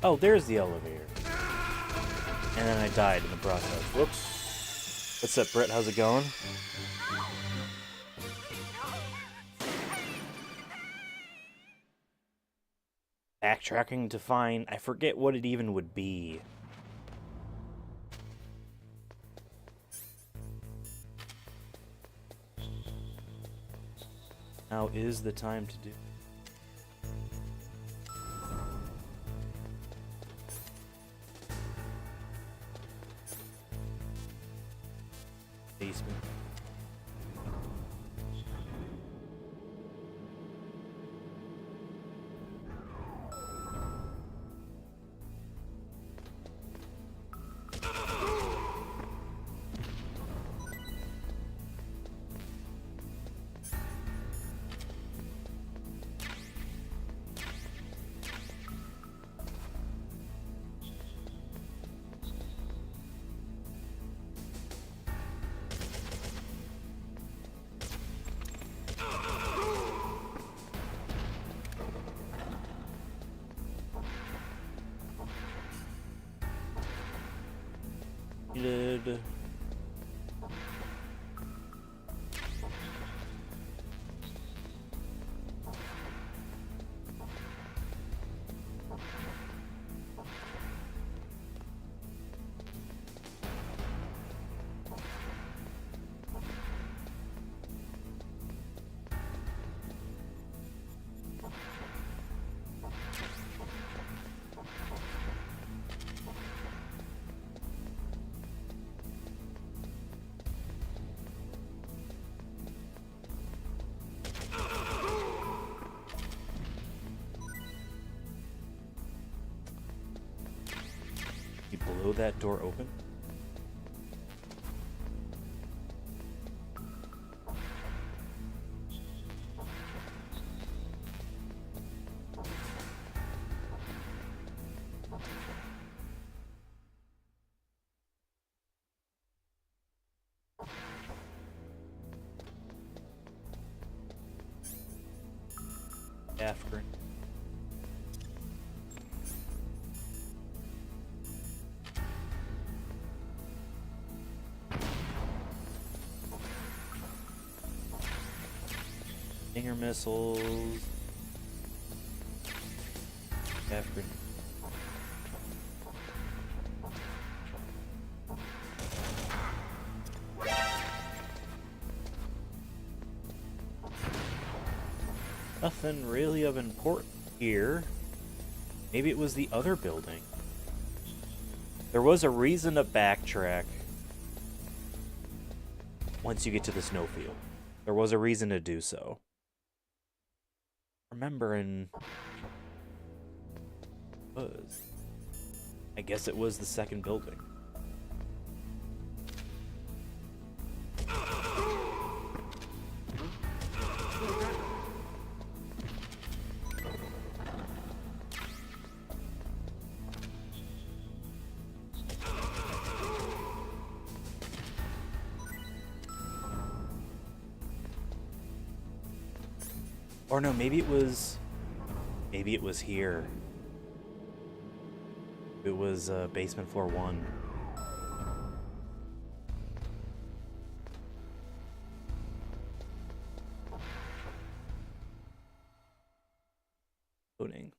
Oh, there's the elevator. And then I died in the process. Whoops. What's up, Brett? How's it going? Backtracking to find... I forget what it even would be. Now is the time to do... basement. Did... blow that door open? After. Stinger missiles. After. Nothing really of import here. Maybe it was the other building. There was a reason to backtrack once you get to the snowfield. There was a reason to do so. Remembering I guess it was the second building. Or no, maybe it was here. It was basement floor 1. Loading.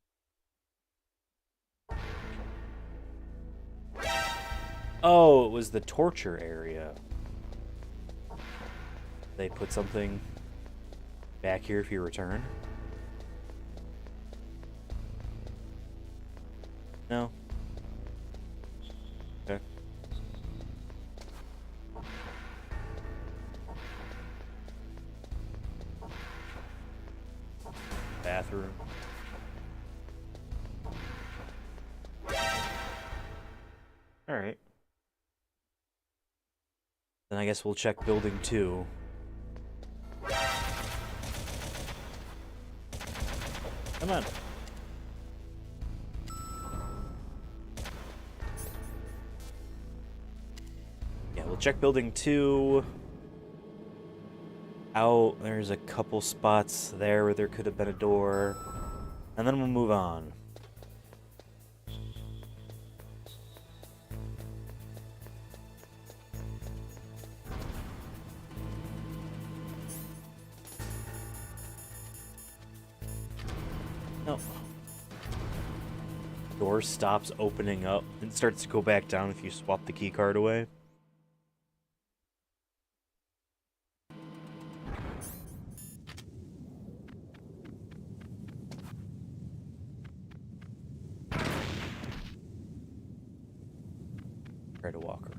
Oh, it was the torture area. They put something back here if you return? No? Okay. Bathroom. Alright. Then I guess we'll check building 2. Come on. Yeah, we'll check building 2. Out, there's a couple spots there where there could have been a door. And then we'll move on. No. Door stops opening up and starts to go back down if you swap the key card away. Try to walk her.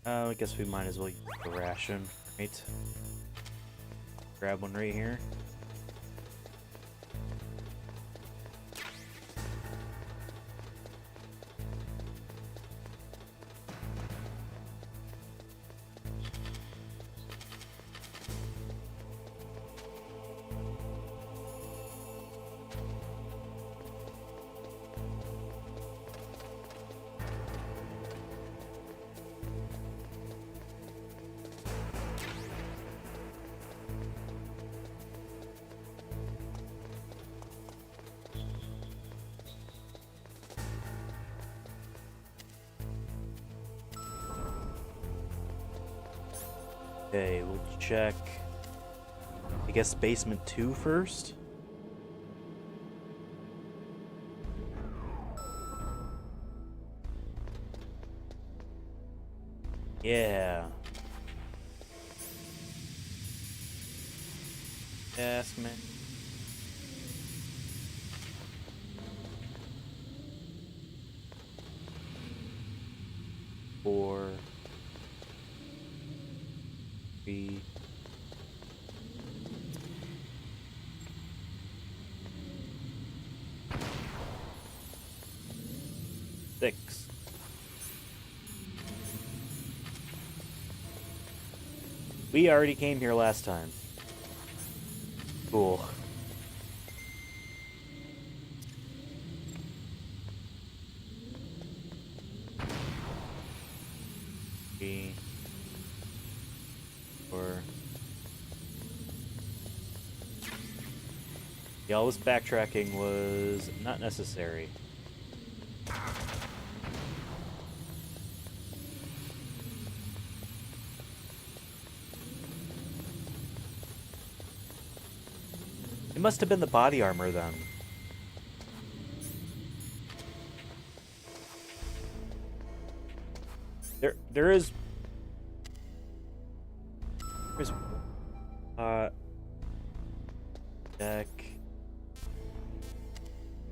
I guess we might as well use the ration, right? Grab one right here. Okay, we'll check, I guess, basement 2 first. Yeah. Yes, man. Four. 3. 6. We already came here last time. Cool. Three. 4. Yeah, all this backtracking was not necessary. It must have been the body armor then. There's deck.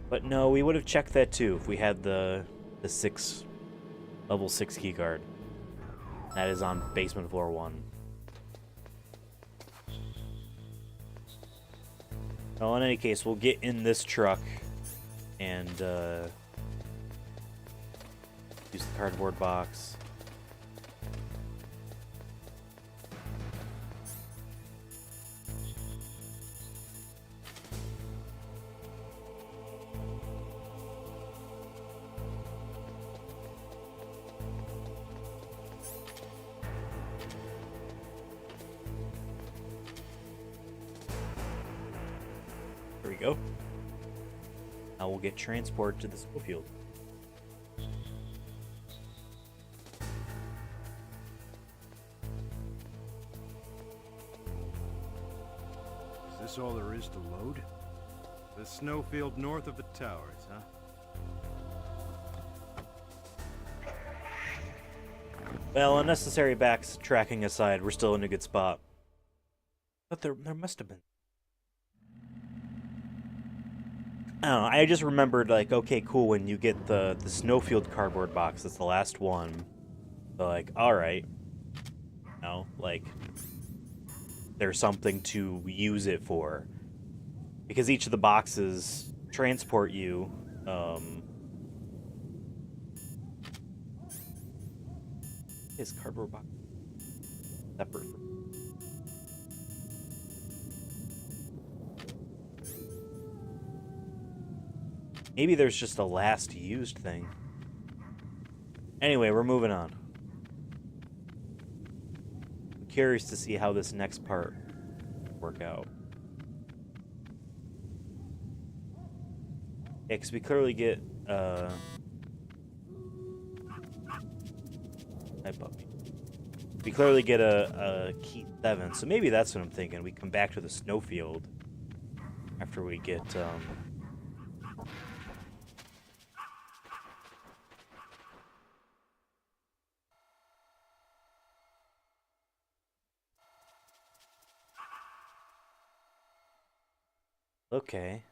But no, we would have checked that too if we had the level 6 key card. That is on basement floor 1. Well, in any case, we'll get in this truck and use the cardboard box. There we go. Now we'll get transport to the school field. Is this all there is to load? The snowfield north of the towers, huh? Well, unnecessary backtracking aside, we're still in a good spot. But there must have been. I don't know, I just remembered, like, okay, cool, when you get the snowfield cardboard box, that's the last one. So, like, alright. You know, like, there's something to use it for. Because each of the boxes transport you, is cardboard box separate from... Maybe there's just a last used thing. Anyway, we're moving on. I'm curious to see how this next part work out. Yeah, because we clearly get hi, puppy. We clearly get a key 7, so maybe that's what I'm thinking. We come back to the snowfield after we get okay.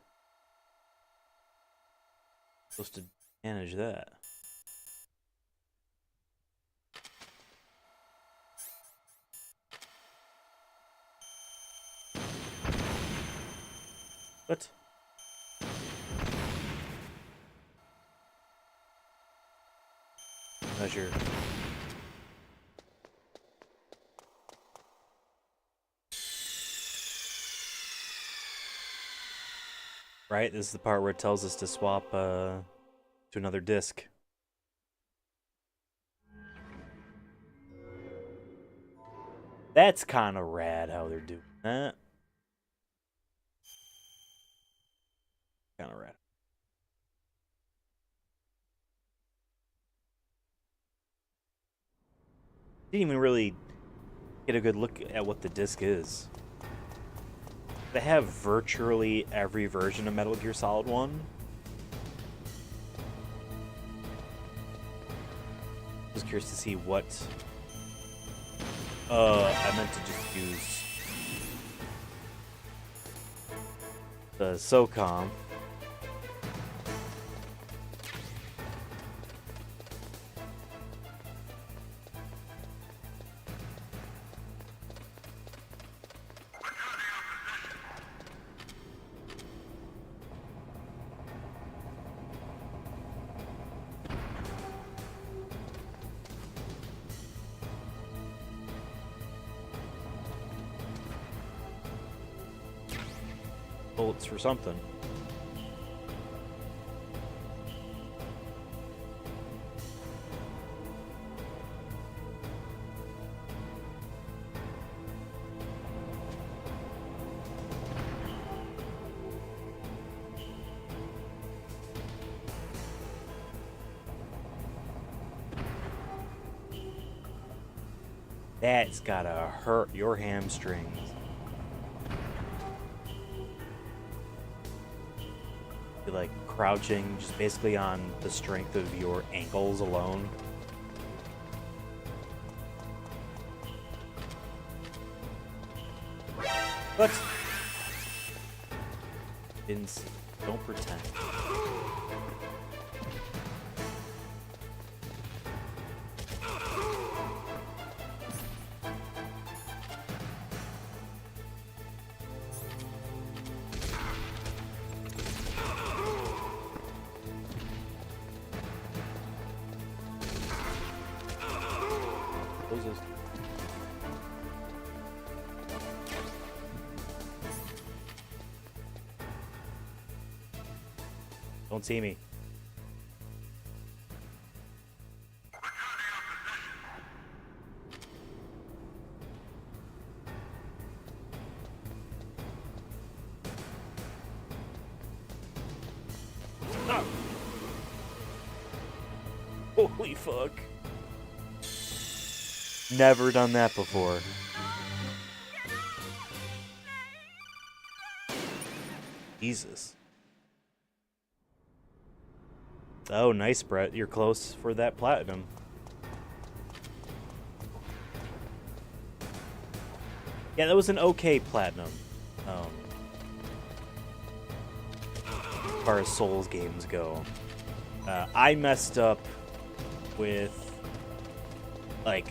Supposed to manage that. What? Measure. Right, this is the part where it tells us to swap to another disc. That's kind of rad how they're doing that. Kind of rad. Didn't even really get a good look at what the disc is. They have virtually every version of Metal Gear Solid 1. I was curious to see what I meant to just use The SOCOM. Bullets for something. That's gotta hurt your hamstrings. You're like crouching just basically on the strength of your ankles alone. What? Didn't see. Don't pretend. Don't see me. Ah. Holy fuck. Never done that before. Jesus. Oh, nice, Brett. You're close for that platinum. Yeah, that was an okay platinum. As far as Souls games go. I messed up with, like,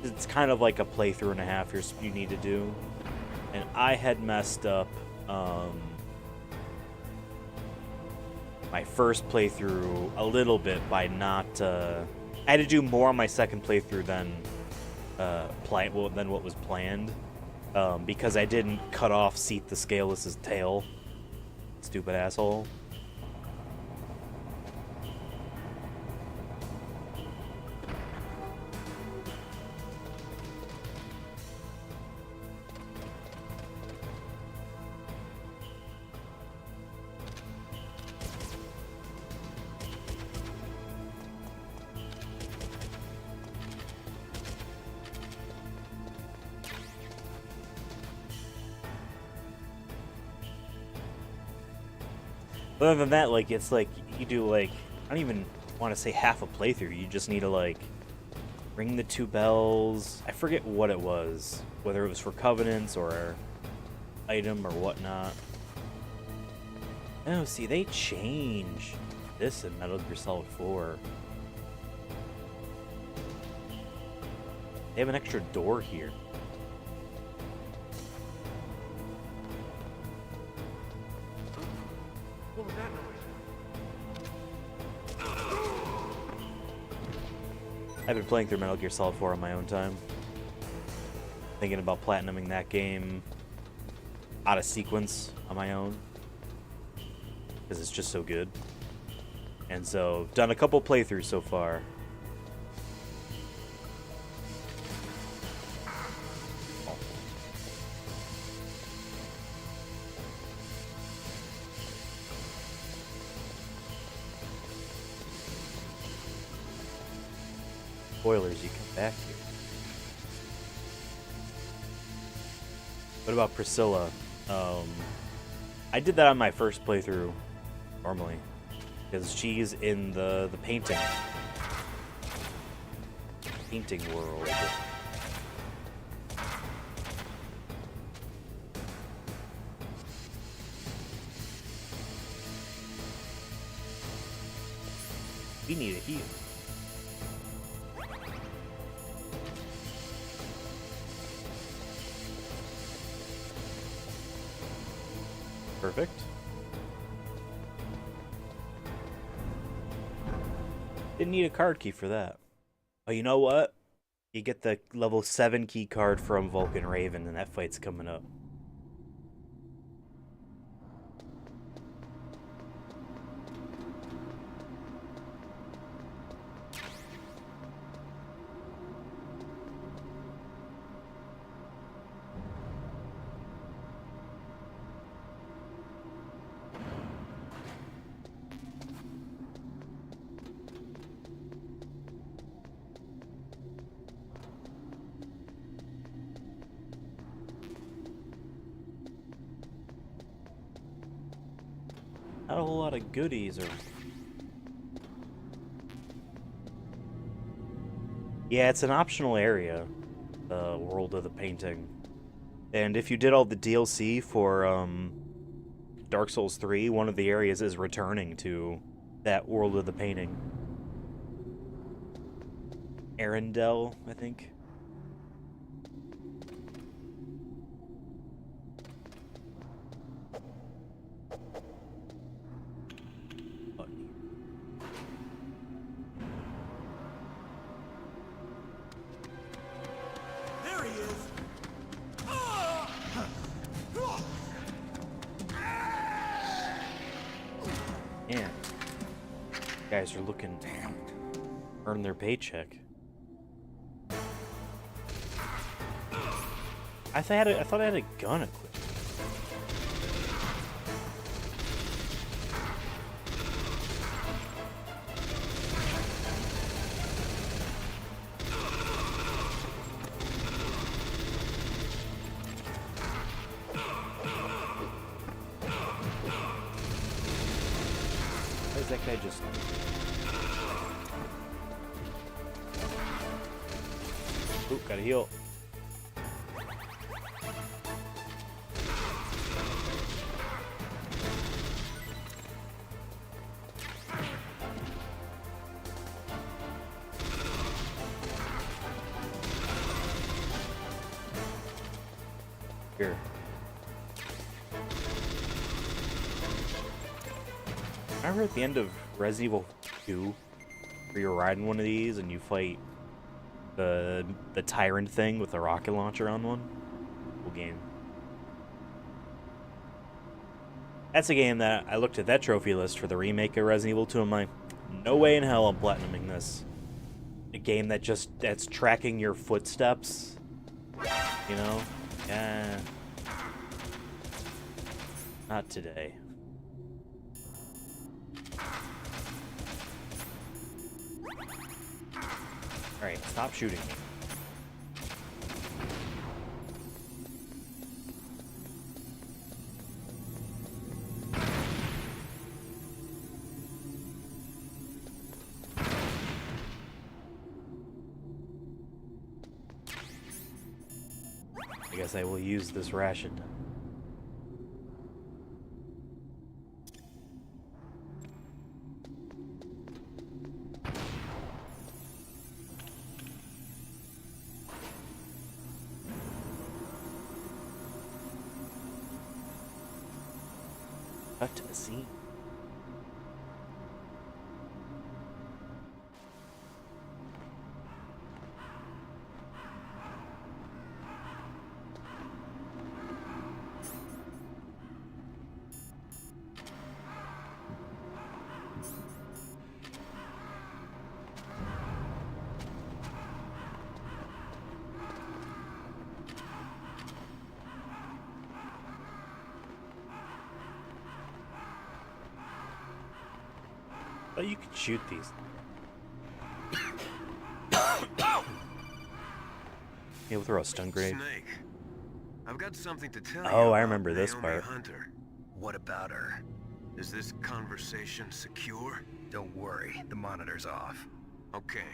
it's kind of like a playthrough and a half you need to do. And I had messed up, my first playthrough a little bit by not, I had to do more on my second playthrough than what was planned, because I didn't cut off Seat the Scaleless's tail. Stupid asshole. But other than that, like, it's like, you do, like, I don't even want to say half a playthrough. You just need to, like, ring the 2 bells. I forget what it was. Whether it was for Covenants or item or whatnot. Oh, see, they change this in Metal Gear Solid 4. They have an extra door here. What was that noise? I've been playing through Metal Gear Solid 4 on my own time. Thinking about platinuming that game out of sequence on my own. Because it's just so good. And so, I've done a couple playthroughs so far. Spoilers, you come back here. What about Priscilla? I did that on my first playthrough, normally, because she's in the painting world. We need a heal. Perfect. Didn't need a card key for that. Oh, you know what? You get the level 7 key card from Vulcan Raven, and that fight's coming up. Not a whole lot of goodies or... Yeah, it's an optional area, the World of the Painting. And if you did all the DLC for Dark Souls 3, one of the areas is returning to that World of the Painting. Arendelle, I think. Guys are looking to earn their paycheck. I thought I had a gun equipped. Why is that guy just... Ooh, gotta heal. Here. Remember at the end of Resident Evil 2, where you're riding one of these and you fight the tyrant thing with the rocket launcher on one? Cool game. That's a game that I looked at that trophy list for the remake of Resident Evil 2. I'm like, no way in hell I'm platinuming this. A game that's tracking your footsteps. You know? Yeah. Not today. Alright, stop shooting me. I guess I will use this ration. Cut to the scene. Oh, you could shoot these. Yeah, we'll throw a stun grenade. Snake, I've got something to tell you. Oh, I about remember this Naomi part. Hunter. What about her? Is this conversation secure? Don't worry, the monitor's off. Okay.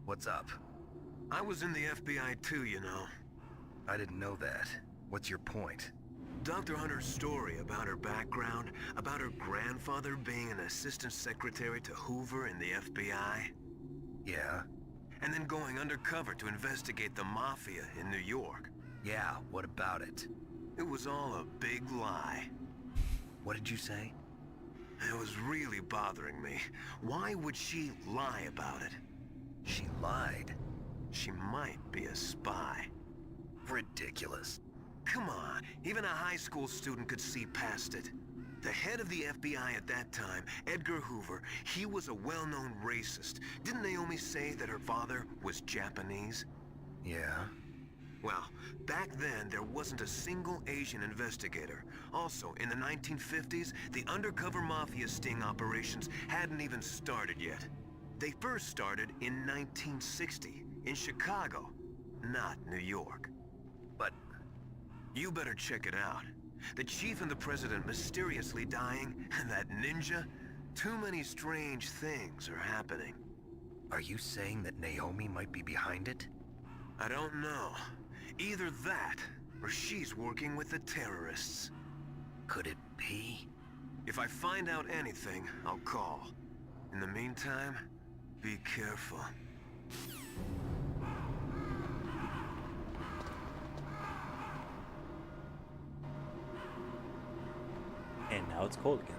What's up? I was in the FBI too, you know. I didn't know that. What's your point? Dr. Hunter's story about her background, about her grandfather being an assistant secretary to Hoover in the FBI, Yeah? and then going undercover to investigate the mafia in New York. Yeah, what about it? It was all a big lie. What did you say? It was really bothering me. Why would she lie about it? She lied. She might be a spy. Ridiculous. Come on, even a high school student could see past it. The head of the FBI at that time, Edgar Hoover, he was a well-known racist. Didn't Naomi say that her father was Japanese? Yeah? Well, back then, there wasn't a single Asian investigator. Also, in the 1950s, the undercover mafia sting operations hadn't even started yet. They first started in 1960, in Chicago, not New York. But you better check it out. The chief and the president mysteriously dying, and that ninja? Too many strange things are happening. are you saying that Naomi might be behind it? I don't know. Either that, or she's working with the terrorists. Could it be? If I find out anything, I'll call. In the meantime, be careful. And now it's cold again.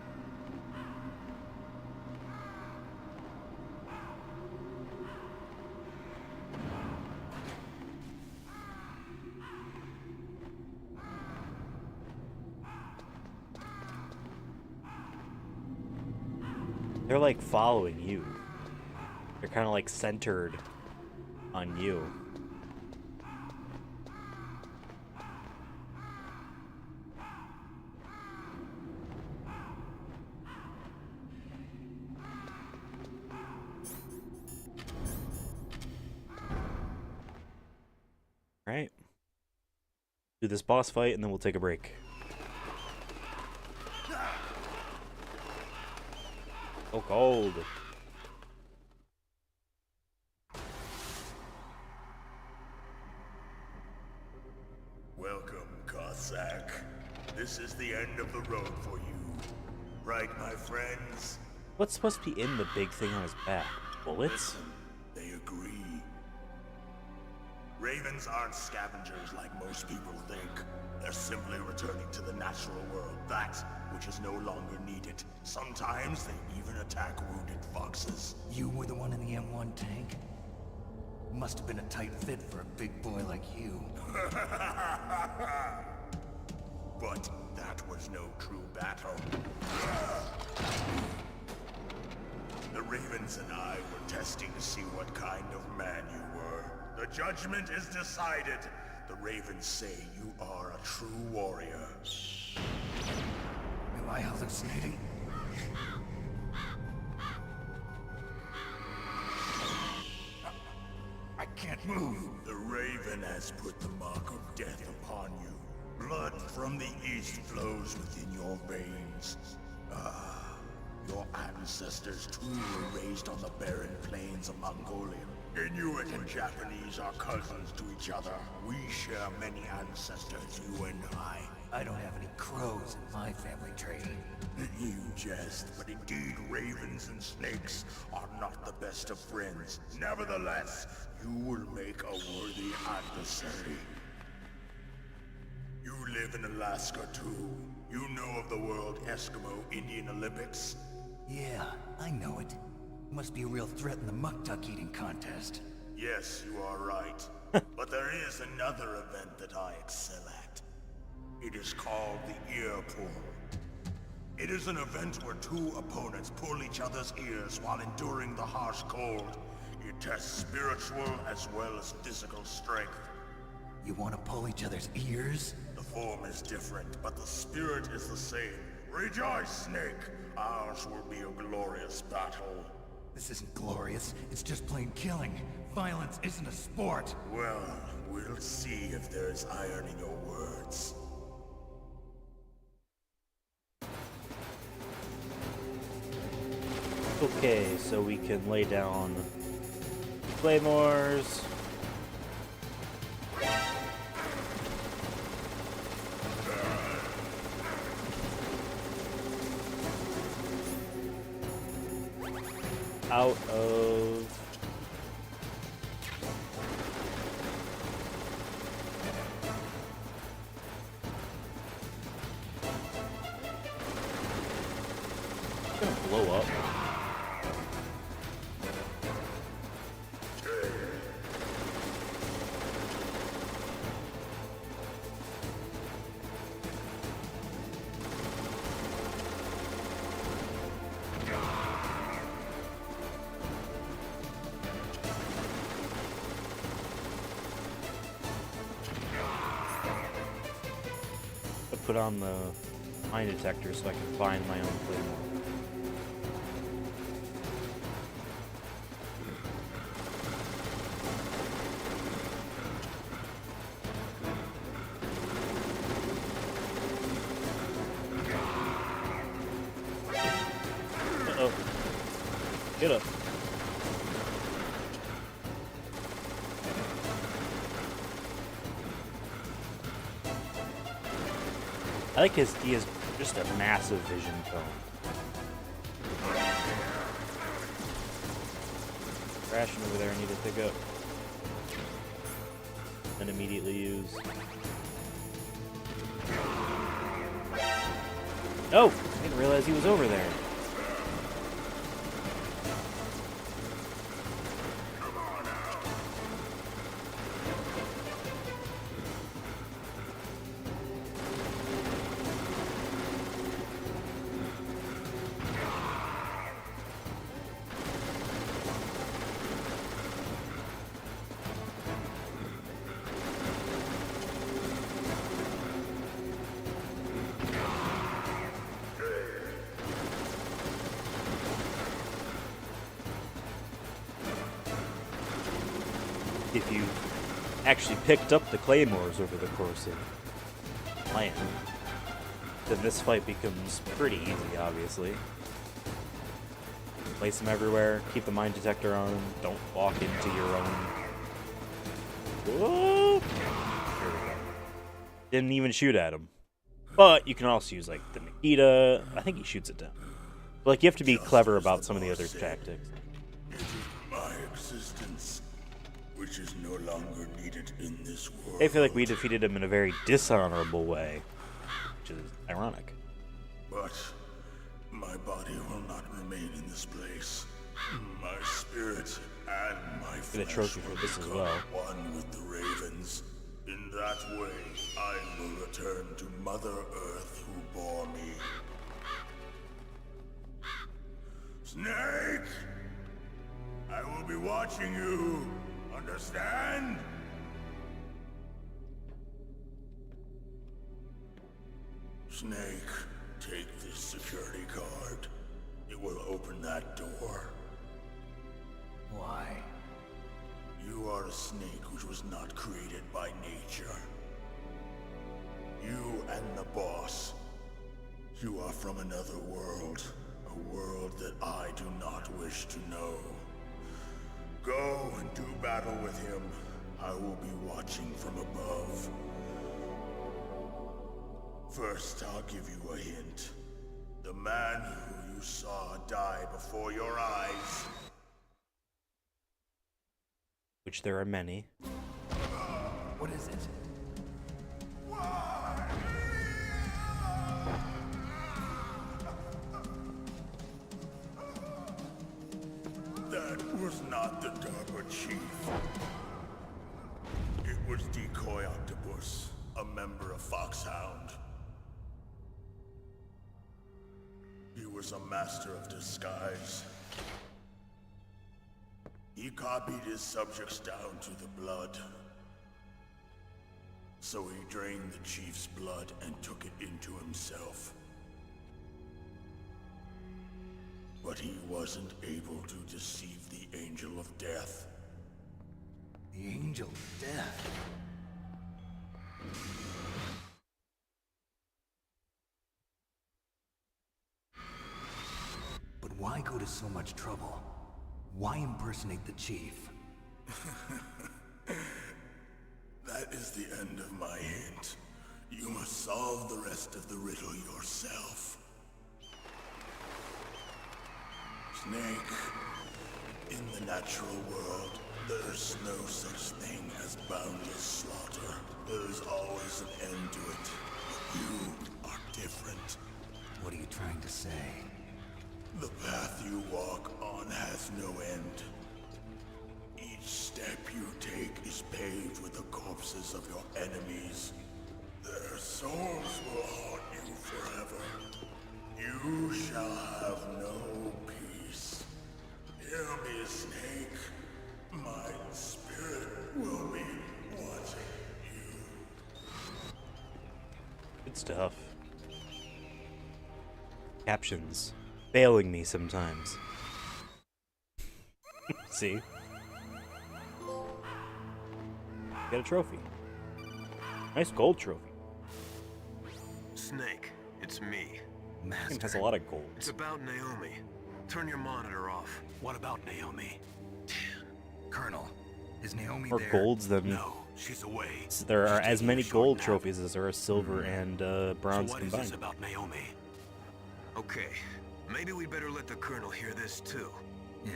They're like following you. They're kind of like centered on you. Right. Do this boss fight and then we'll take a break. Oh, cold. Welcome, Cossack. This is the end of the road for you. Right, my friends? What's supposed to be in the big thing on his back? Bullets? Listen, they agree. Ravens aren't scavengers like most people think. They're simply returning to the natural world, that which is no longer needed. Sometimes they even attack wounded foxes. You were the one in the M1 tank? Must have been a tight fit for a big boy like you. But that was no true battle. The Ravens and I were testing to see what kind of man you were. The judgment is decided. The Ravens say you are a true warrior. Am I hallucinating? I can't move. The Raven has put the mark of death upon you. Blood from the east flows within your veins. Your ancestors too were raised on the barren plains of Mongolia. Inuit and Japanese are cousins to each other. We share many ancestors, you and I. I don't have any crows in my family tree. You jest, but indeed ravens and snakes are not the best of friends. Nevertheless, you will make a worthy adversary. You live in Alaska too. You know of the World Eskimo Indian Olympics? Yeah, I know it. Must be a real threat in the muck-duck eating contest. Yes, you are right. But there is another event that I excel at. It is called the Ear Pull. It is an event where two opponents pull each other's ears while enduring the harsh cold. It tests spiritual as well as physical strength. You want to pull each other's ears? The form is different, but the spirit is the same. Rejoice, Snake! Ours will be a glorious battle. This isn't glorious. It's just plain killing. Violence isn't a sport. Well, we'll see if there's iron in your words. Okay, so we can lay down claymores. out of... It's gonna blow up. Put on the mine detector so I can find my own claymore. Uh-oh. Get up. I like he has just a massive vision cone. Crashing over there, I need to pick up. And immediately use. Oh! I didn't realize he was over there. If you actually picked up the claymores over the course of playing, then this fight becomes pretty easy, obviously. Place them everywhere, keep the mine detector on, don't walk into your own... Whoa! There we go. Didn't even shoot at him. But you can also use, like, the Nikita. I think he shoots it down. But, like, you have to be clever about some of the other tactics. It is my existence which is no longer needed in this world. I feel like we defeated him in a very dishonorable way, which is ironic. But my body will not remain in this place. My spirit and my Get a trophy for this as well. One with the ravens. In that way, I will return to Mother Earth who bore me. Snake! I will be watching you. Understand? Snake, take this security card. It will open that door. Why? You are a snake which was not created by nature. You and the boss. You are from another world. A world that I do not wish to know. Go and do battle with him. I will be watching from above. First, I'll give you a hint. The man who you saw die before your eyes. Which there are many. What is it? That was not the DARPA chief. It was Decoy Octopus, a member of Foxhound. He was a master of disguise. He copied his subjects down to the blood. So he drained the chief's blood and took it into himself. But he wasn't able to deceive the Angel of Death. The Angel of Death? But why go to so much trouble? Why impersonate the chief? That is the end of my hint. You must solve the rest of the riddle yourself. Snake, the natural world, there's no such thing as boundless slaughter. There's always an end to it. But you are different. What are you trying to say? The path you walk on has no end. Each step you take is paved with the corpses of your enemies. Their souls will haunt you forever. You shall have no peace. Hear me, Snake. My spirit will be watching you. Good stuff. Captions failing me sometimes. See? Get a trophy. Nice gold trophy. Snake, it's me. It has a lot of gold. It's about Naomi. Turn your monitor off. What about Naomi? Colonel, is Naomi More there? golds than No, she's away. there are She's as taking many a short gold nap. trophies as there are silver and bronze So what is combined. this about Naomi? Okay, maybe we'd better let the Colonel hear this too. Yeah.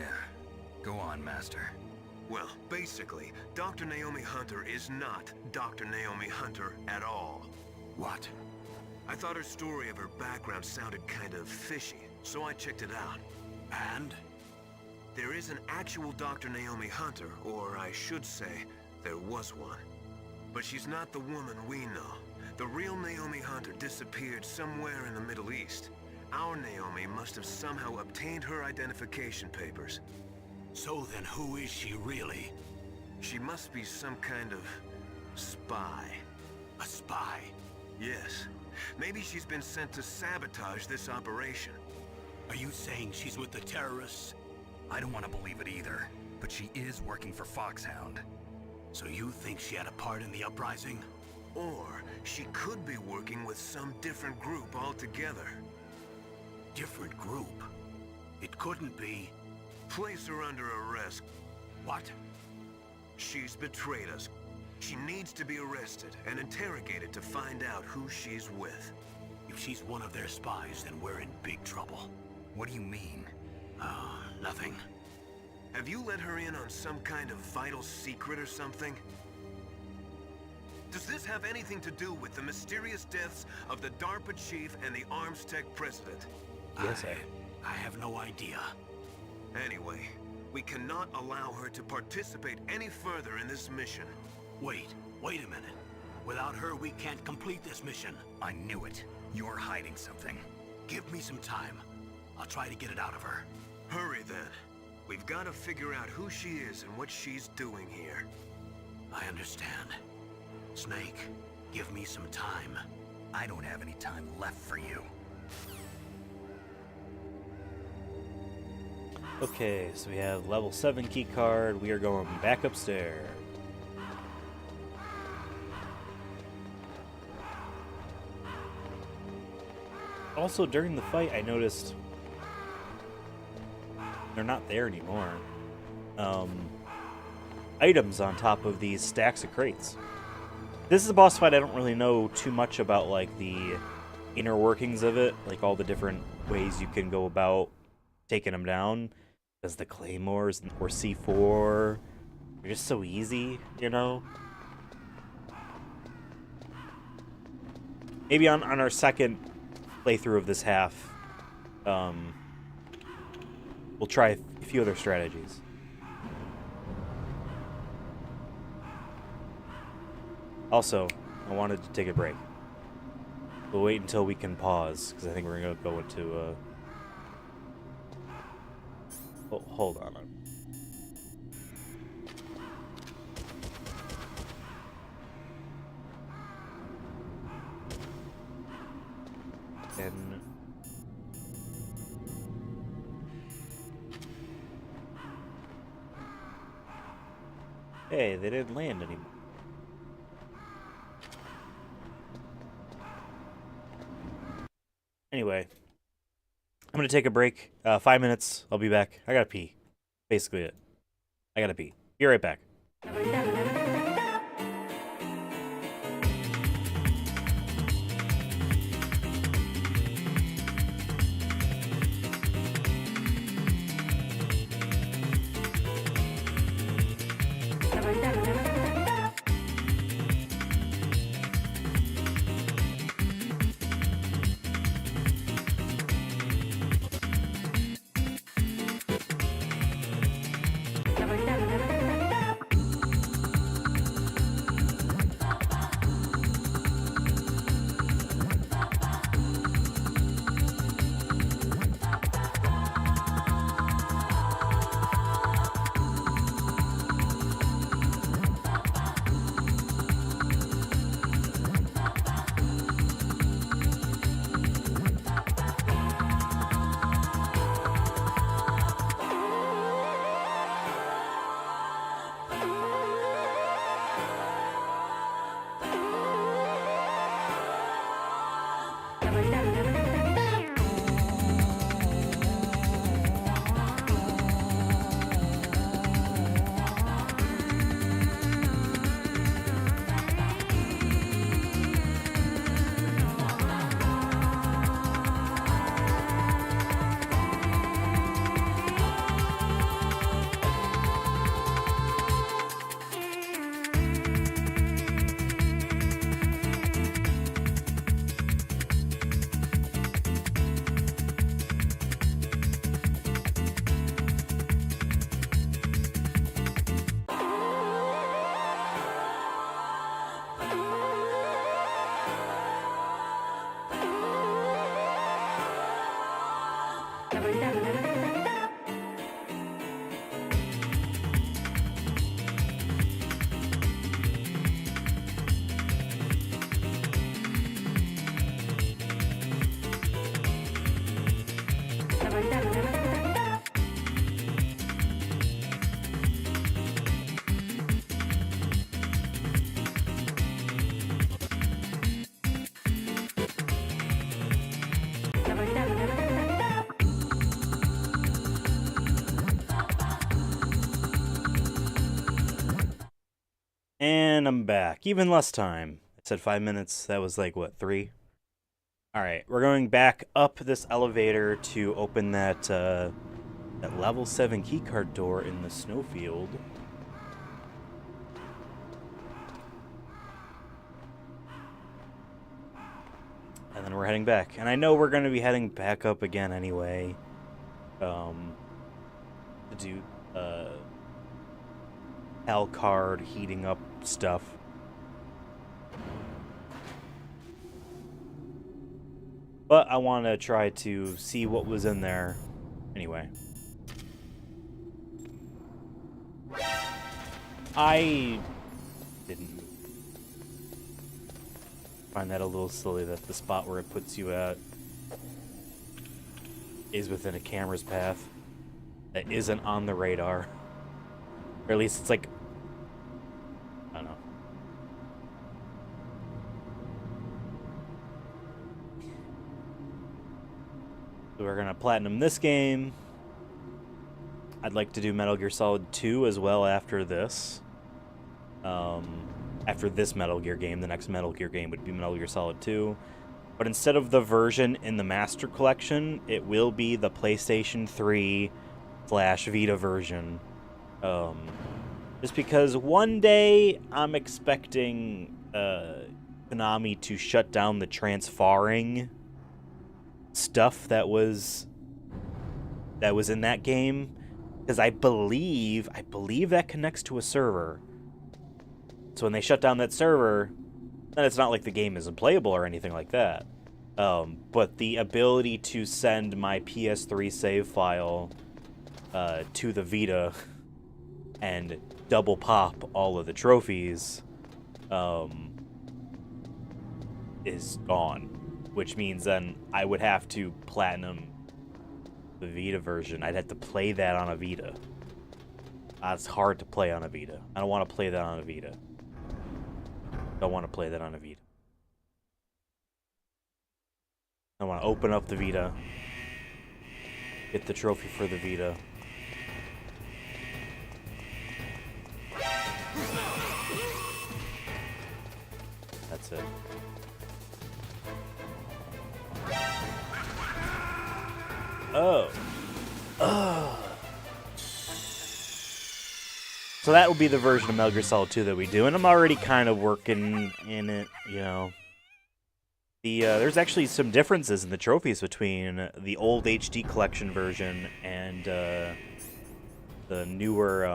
Go on, Master. Well, basically, Dr. Naomi Hunter is not Dr. Naomi Hunter at all. What? I thought her story of her background sounded kind of fishy, so I checked it out. And? There is an actual Dr. Naomi Hunter, or I should say, there was one. But she's not the woman we know. The real Naomi Hunter disappeared somewhere in the Middle East. Our Naomi must have somehow obtained her identification papers. So then who is she really? She must be some kind of spy. A spy? Yes. Maybe she's been sent to sabotage this operation. Are you saying she's with the terrorists? I don't want to believe it either, but she is working for Foxhound. So you think she had a part in the uprising? Or she could be working with some different group altogether. Different group? It couldn't be. Place her under arrest. What? She's betrayed us. She needs to be arrested and interrogated to find out who she's with. If she's one of their spies, then we're in big trouble. What do you mean? Nothing. Have you let her in on some kind of vital secret or something? Does this have anything to do with the mysterious deaths of the DARPA chief and the Arms Tech president? Yes, I have no idea. Anyway, we cannot allow her to participate any further in this mission. Wait a minute. Without her, we can't complete this mission. I knew it. You're hiding something. Give me some time. I'll try to get it out of her. Hurry then. We've got to figure out who she is and what she's doing here. I understand. Snake, give me some time. I don't have any time left for you. Okay, so we have level 7 key card. We are going back upstairs. Also, during the fight, I noticed they're not there anymore. Items on top of these stacks of crates. This is a boss fight I don't really know too much about, like, the inner workings of it, like all the different ways you can go about taking them down. Because the claymores or C4 are just so easy, you know? Maybe on our second playthrough of this half, we'll try a few other strategies. Also, I wanted to take a break. We'll wait until we can pause, because I think we're going to go into... Oh, hold on. And... Hey, they didn't land anymore. Anyway, I'm gonna take a break. 5 minutes. I'll be back. I gotta pee. Basically it. I gotta pee. Be right back. And I'm back. Even less time. I said 5 minutes. That was like, what, 3? Alright, we're going back up this elevator to open that, that level 7 keycard door in the snowfield. And then we're heading back. And I know we're going to be heading back up again anyway. To do, Card heating up stuff. But I want to try to see what was in there anyway. I didn't find that a little silly that the spot where it puts you at is within a camera's path that isn't on the radar. Or at least it's like, I don't know. So we're gonna platinum this game. I'd like to do Metal Gear Solid 2 as well after this. After this Metal Gear game, the next Metal Gear game would be Metal Gear Solid 2. But instead of the version in the Master Collection, it will be the PlayStation 3/Vita version. Just because one day I'm expecting Konami to shut down the transferring stuff that was in that game, because I believe that connects to a server. So when they shut down that server, then it's not like the game isn't playable or anything like that. But the ability to send my PS3 save file to the Vita and double pop all of the trophies is gone, which means then I would have to platinum the Vita version. I'd have to play that on a Vita. It's hard to play on a Vita. I don't want to play that on a Vita. Don't want to play that on a Vita. I want to open up the Vita, get the trophy for the Vita. That's it. Oh. So that will be the version of Metal Gear Solid 2 that we do, and I'm already kind of working in it, you know. There's actually some differences in the trophies between the old HD collection version and the newer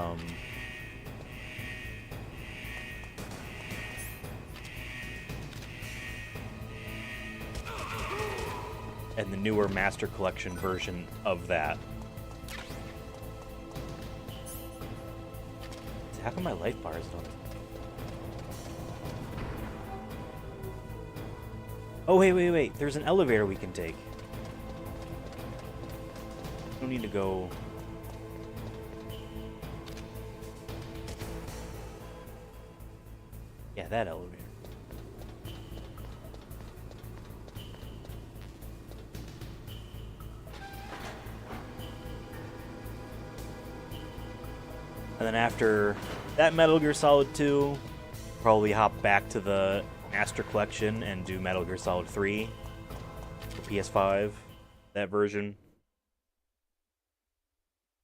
Master Collection version of that. How come my life bar is on? Oh, wait. There's an elevator we can take. Don't need to go. Yeah, that elevator. And then after that Metal Gear Solid 2, probably hop back to the Master Collection and do Metal Gear Solid 3 for PS5, that version.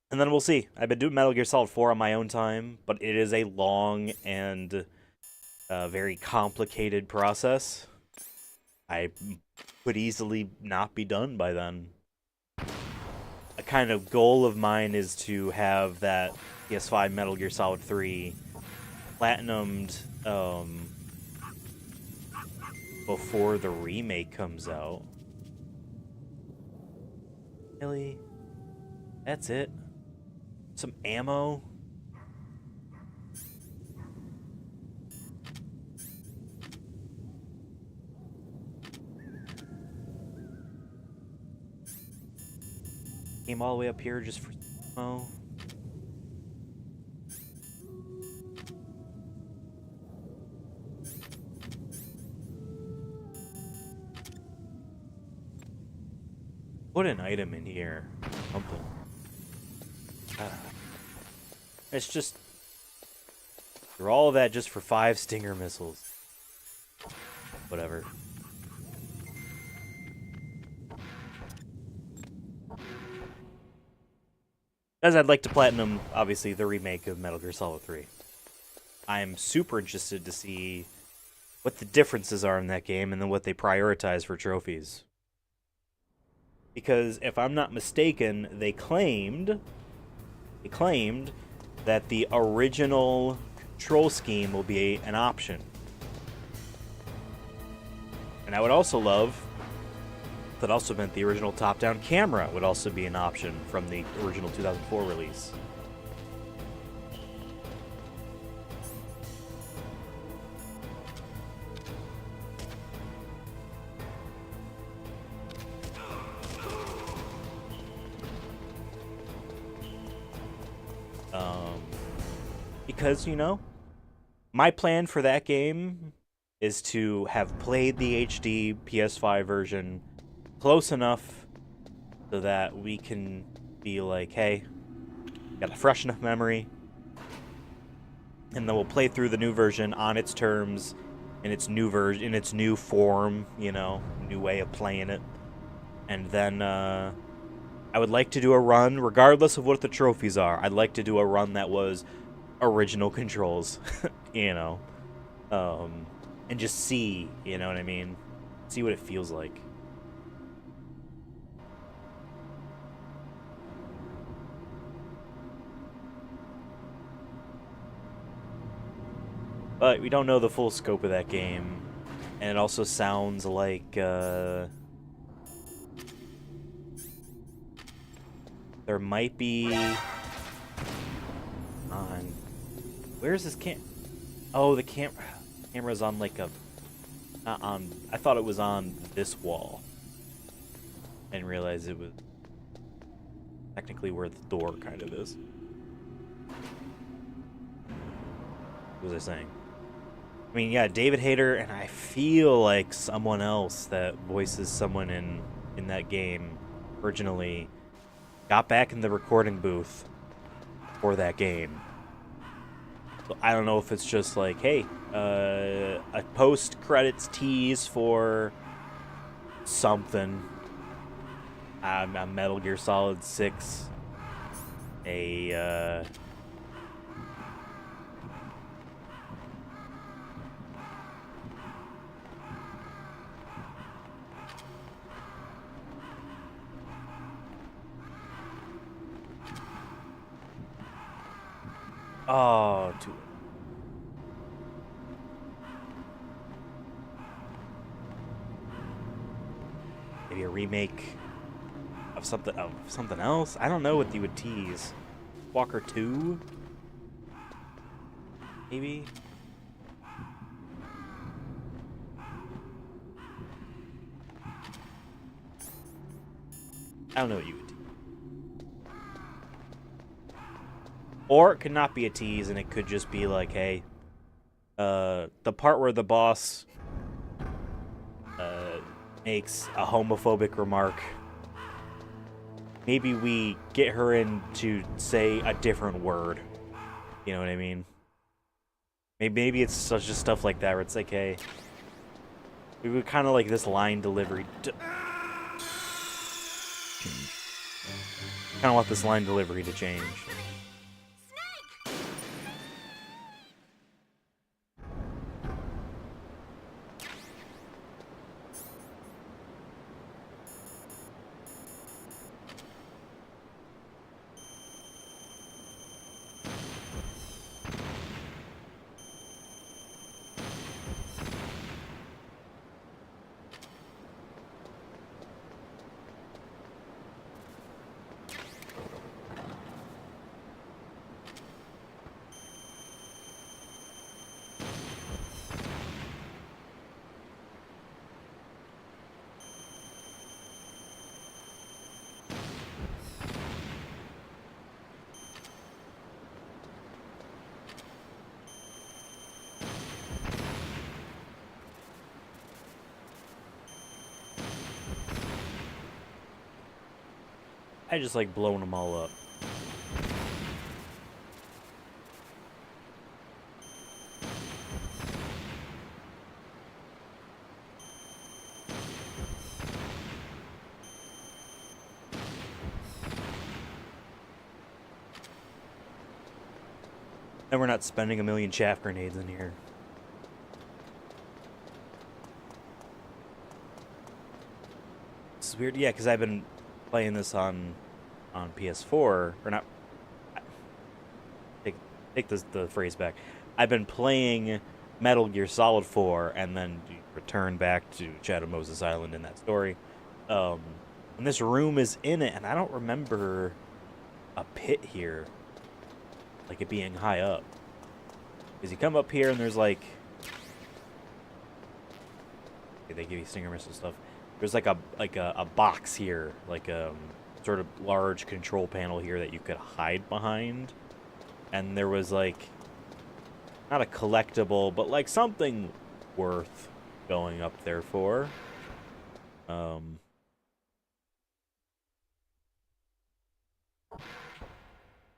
And then we'll see. I've been doing Metal Gear Solid 4 on my own time, but it is a long and very complicated process. I could easily not be done by then. A kind of goal of mine is to have that PS5 Metal Gear Solid 3 platinumed before the remake comes out. Really? That's it. Some ammo. Came all the way up here just for ammo. Put an item in here. Something. It's just... For all of that just for 5 Stinger missiles. Whatever. As I'd like to platinum, obviously, the remake of Metal Gear Solid 3. I'm super interested to see what the differences are in that game and then what they prioritize for trophies. Because if I'm not mistaken, they claimed that the original control scheme will be an option. And I would also love that also meant the original top-down camera would also be an option from the original 2004 release. Because, you know, my plan for that game is to have played the HD PS5 version close enough so that we can be like, hey, got a fresh enough memory, and then we'll play through the new version on its terms, in its new version, in its new form, you know, new way of playing it. And then I would like to do a run, regardless of what the trophies are. I'd like to do a run that was original controls, you know, and just see, you know what I mean? See what it feels like. But we don't know the full scope of that game, and it also sounds like there might be on... Where's this Oh, the camera's on like a... Not on... I thought it was on this wall. I didn't realize it was technically where the door kind of is. What was I saying? I mean, yeah, David Hayter, and I feel like someone else that voices someone in that game originally got back in the recording booth for that game. So I don't know if it's just like, hey, a post-credits tease for something. A Metal Gear Solid 6. Oh, maybe a remake of something else. I don't know what you would tease. Walker 2, maybe. I don't know what you would tease. Or it could not be a tease, and it could just be like, hey, the part where the boss makes a homophobic remark. Maybe we get her in to say a different word. You know what I mean? Maybe it's just stuff like that where it's like, hey, we would kind of like this line delivery. Kind of want this line delivery to change. I just like blowing them all up. And we're not spending a million chaff grenades in here. This is weird. Yeah, because I've been playing this on PS4, or not. Take the phrase back. I've been playing Metal Gear Solid 4, and then return back to Shadow Moses Island in that story. And this room is in it, and I don't remember a pit here, like it being high up. Because you come up here and there's like, okay, they give you stinger missile stuff. There's like a box here, like a sort of large control panel here that you could hide behind. And there was like, not a collectible, but like something worth going up there for.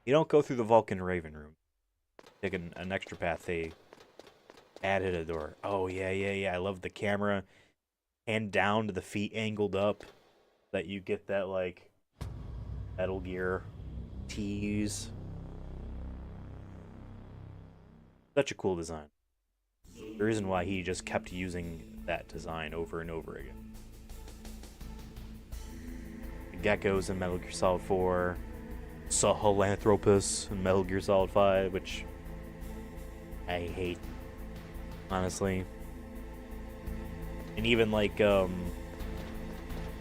You don't go through the Vulcan Raven room. Take an extra path. They added a door. Oh, yeah. I love the camera. Hand down to the feet angled up. That you get that, like, Metal Gear tease. Such a cool design. The reason why he just kept using that design over and over again. The geckos in Metal Gear Solid 4. Sahelanthropus in Metal Gear Solid 5, which I hate, honestly. And even like the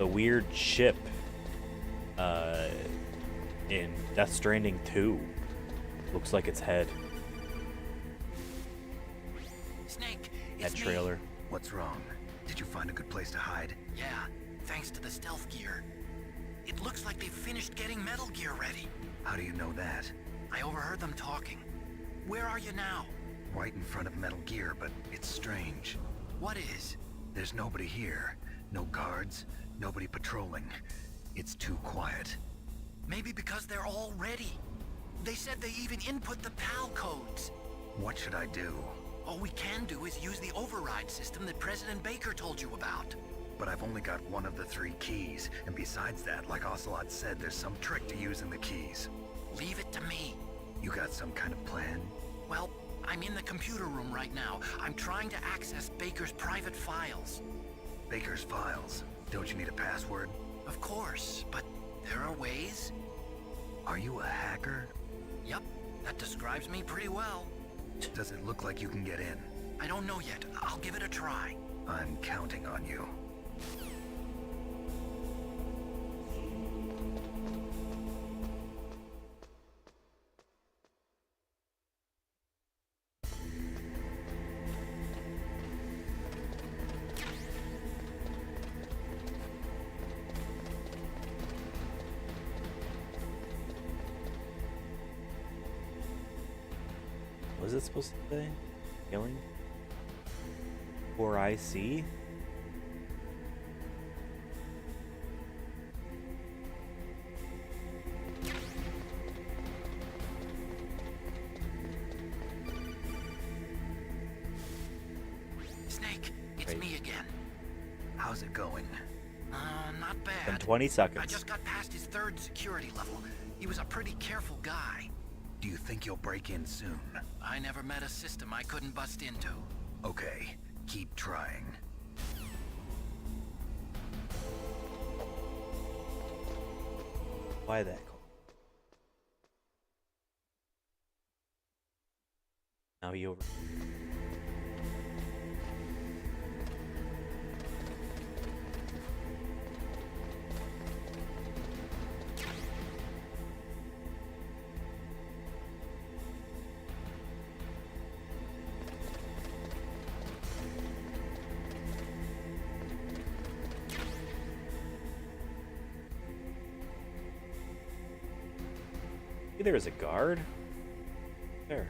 weird ship in Death Stranding 2 looks like its head. Snake, That it's trailer. me. What's wrong? Did you find a good place to hide? Yeah, thanks to the stealth gear. It looks like they've finished getting Metal Gear ready. How do you know that? I overheard them talking. Where are you now? Right in front of Metal Gear, but it's strange. What is? There's nobody here. No guards, nobody patrolling. It's too quiet. Maybe because they're all ready. They said they even input the PAL codes. What should I do? All we can do is use the override system that President Baker told you about. But I've only got one of the 3 keys, and besides that, like Ocelot said, there's some trick to using the keys. Leave it to me. You got some kind of plan? Well, I'm in the computer room right now. I'm trying to access Baker's private files. Baker's files? Don't you need a password? Of course, but there are ways. Are you a hacker? Yep, that describes me pretty well. Does it look like you can get in? I don't know yet. I'll give it a try. I'm counting on you. What is it supposed to say? Killing? Or I see? Snake, it's me again. How's it going? Not In bad. 20 I seconds. just got past his 3rd security level. He was a pretty careful guy. Do you think you'll break in soon? I never met a system I couldn't bust into. Okay, keep trying. Why that call? Now he over. There is a guard. There.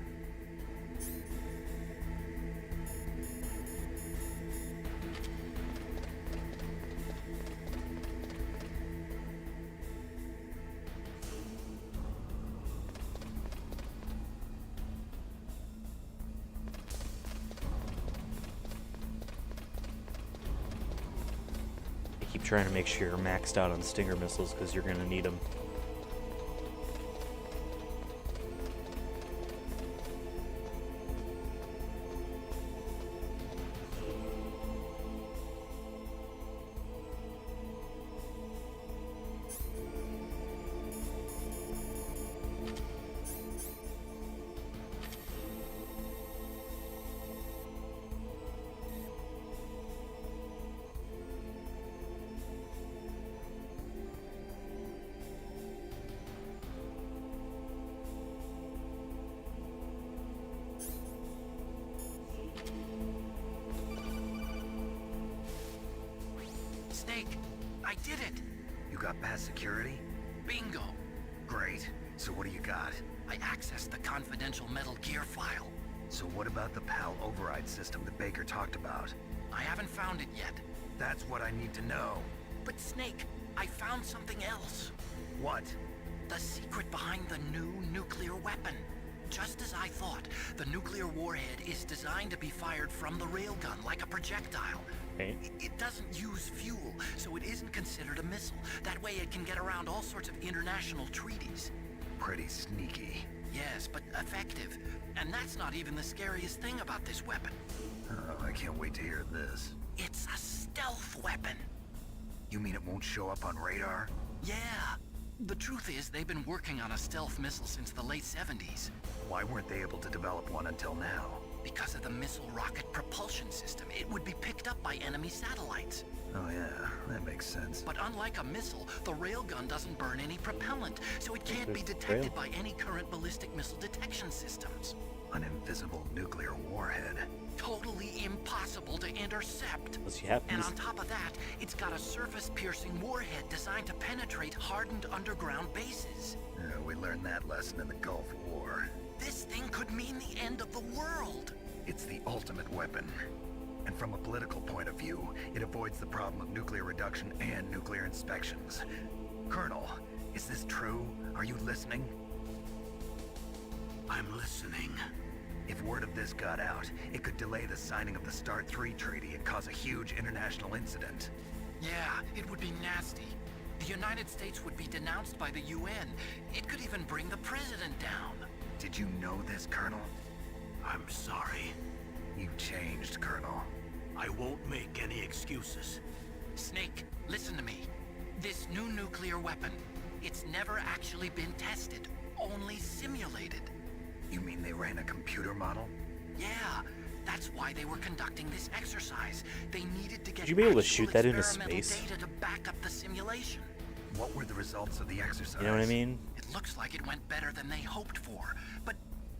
keep trying to make sure you're maxed out on Stinger missiles because you're going to need them. Snake, I did it! You got past security? Bingo! Great. So what do you got? I accessed the confidential Metal Gear file. So what about the PAL override system that Baker talked about? I haven't found it yet. That's what I need to know. But Snake, I found something else. What? The secret behind the new nuclear weapon. Just as I thought, the nuclear warhead is designed to be fired from the railgun like a projectile. Okay. It doesn't use fuel, so it isn't considered a missile. That way it can get around all sorts of international treaties. Pretty sneaky. Yes, but effective. And that's not even the scariest thing about this weapon. Oh, I can't wait to hear this. It's a stealth weapon. You mean it won't show up on radar? Yeah. The truth is, they've been working on a stealth missile since the late 70s. Why weren't they able to develop one until now? Because of the missile rocket propulsion system, it would be picked up by enemy satellites. Oh yeah, that makes sense. But unlike a missile, the railgun doesn't burn any propellant, so it can't be detected by any current ballistic missile detection systems. An invisible nuclear warhead. Totally impossible to intercept. And on top of that, it's got a surface-piercing warhead designed to penetrate hardened underground bases. Yeah, we learned that lesson in the Gulf War. This thing could mean the end of the world. It's the ultimate weapon. And from a political point of view, it avoids the problem of nuclear reduction and nuclear inspections. Colonel, is this true? Are you listening? I'm listening. If word of this got out, it could delay the signing of the START 3 treaty and cause a huge international incident. Yeah, it would be nasty. The United States would be denounced by the UN. It could even bring the president down. Did you know this, Colonel? I'm sorry. You changed, Colonel. I won't make any excuses. Snake, listen to me. This new nuclear weapon, it's never actually been tested, only simulated. You mean they ran a computer model? Yeah, that's why they were conducting this exercise. They needed to get Would you be able to actual shoot that into experimental space? data to back up the simulation. What were the results of the exercise? You know what I mean? It looks like it went better than they hoped for, but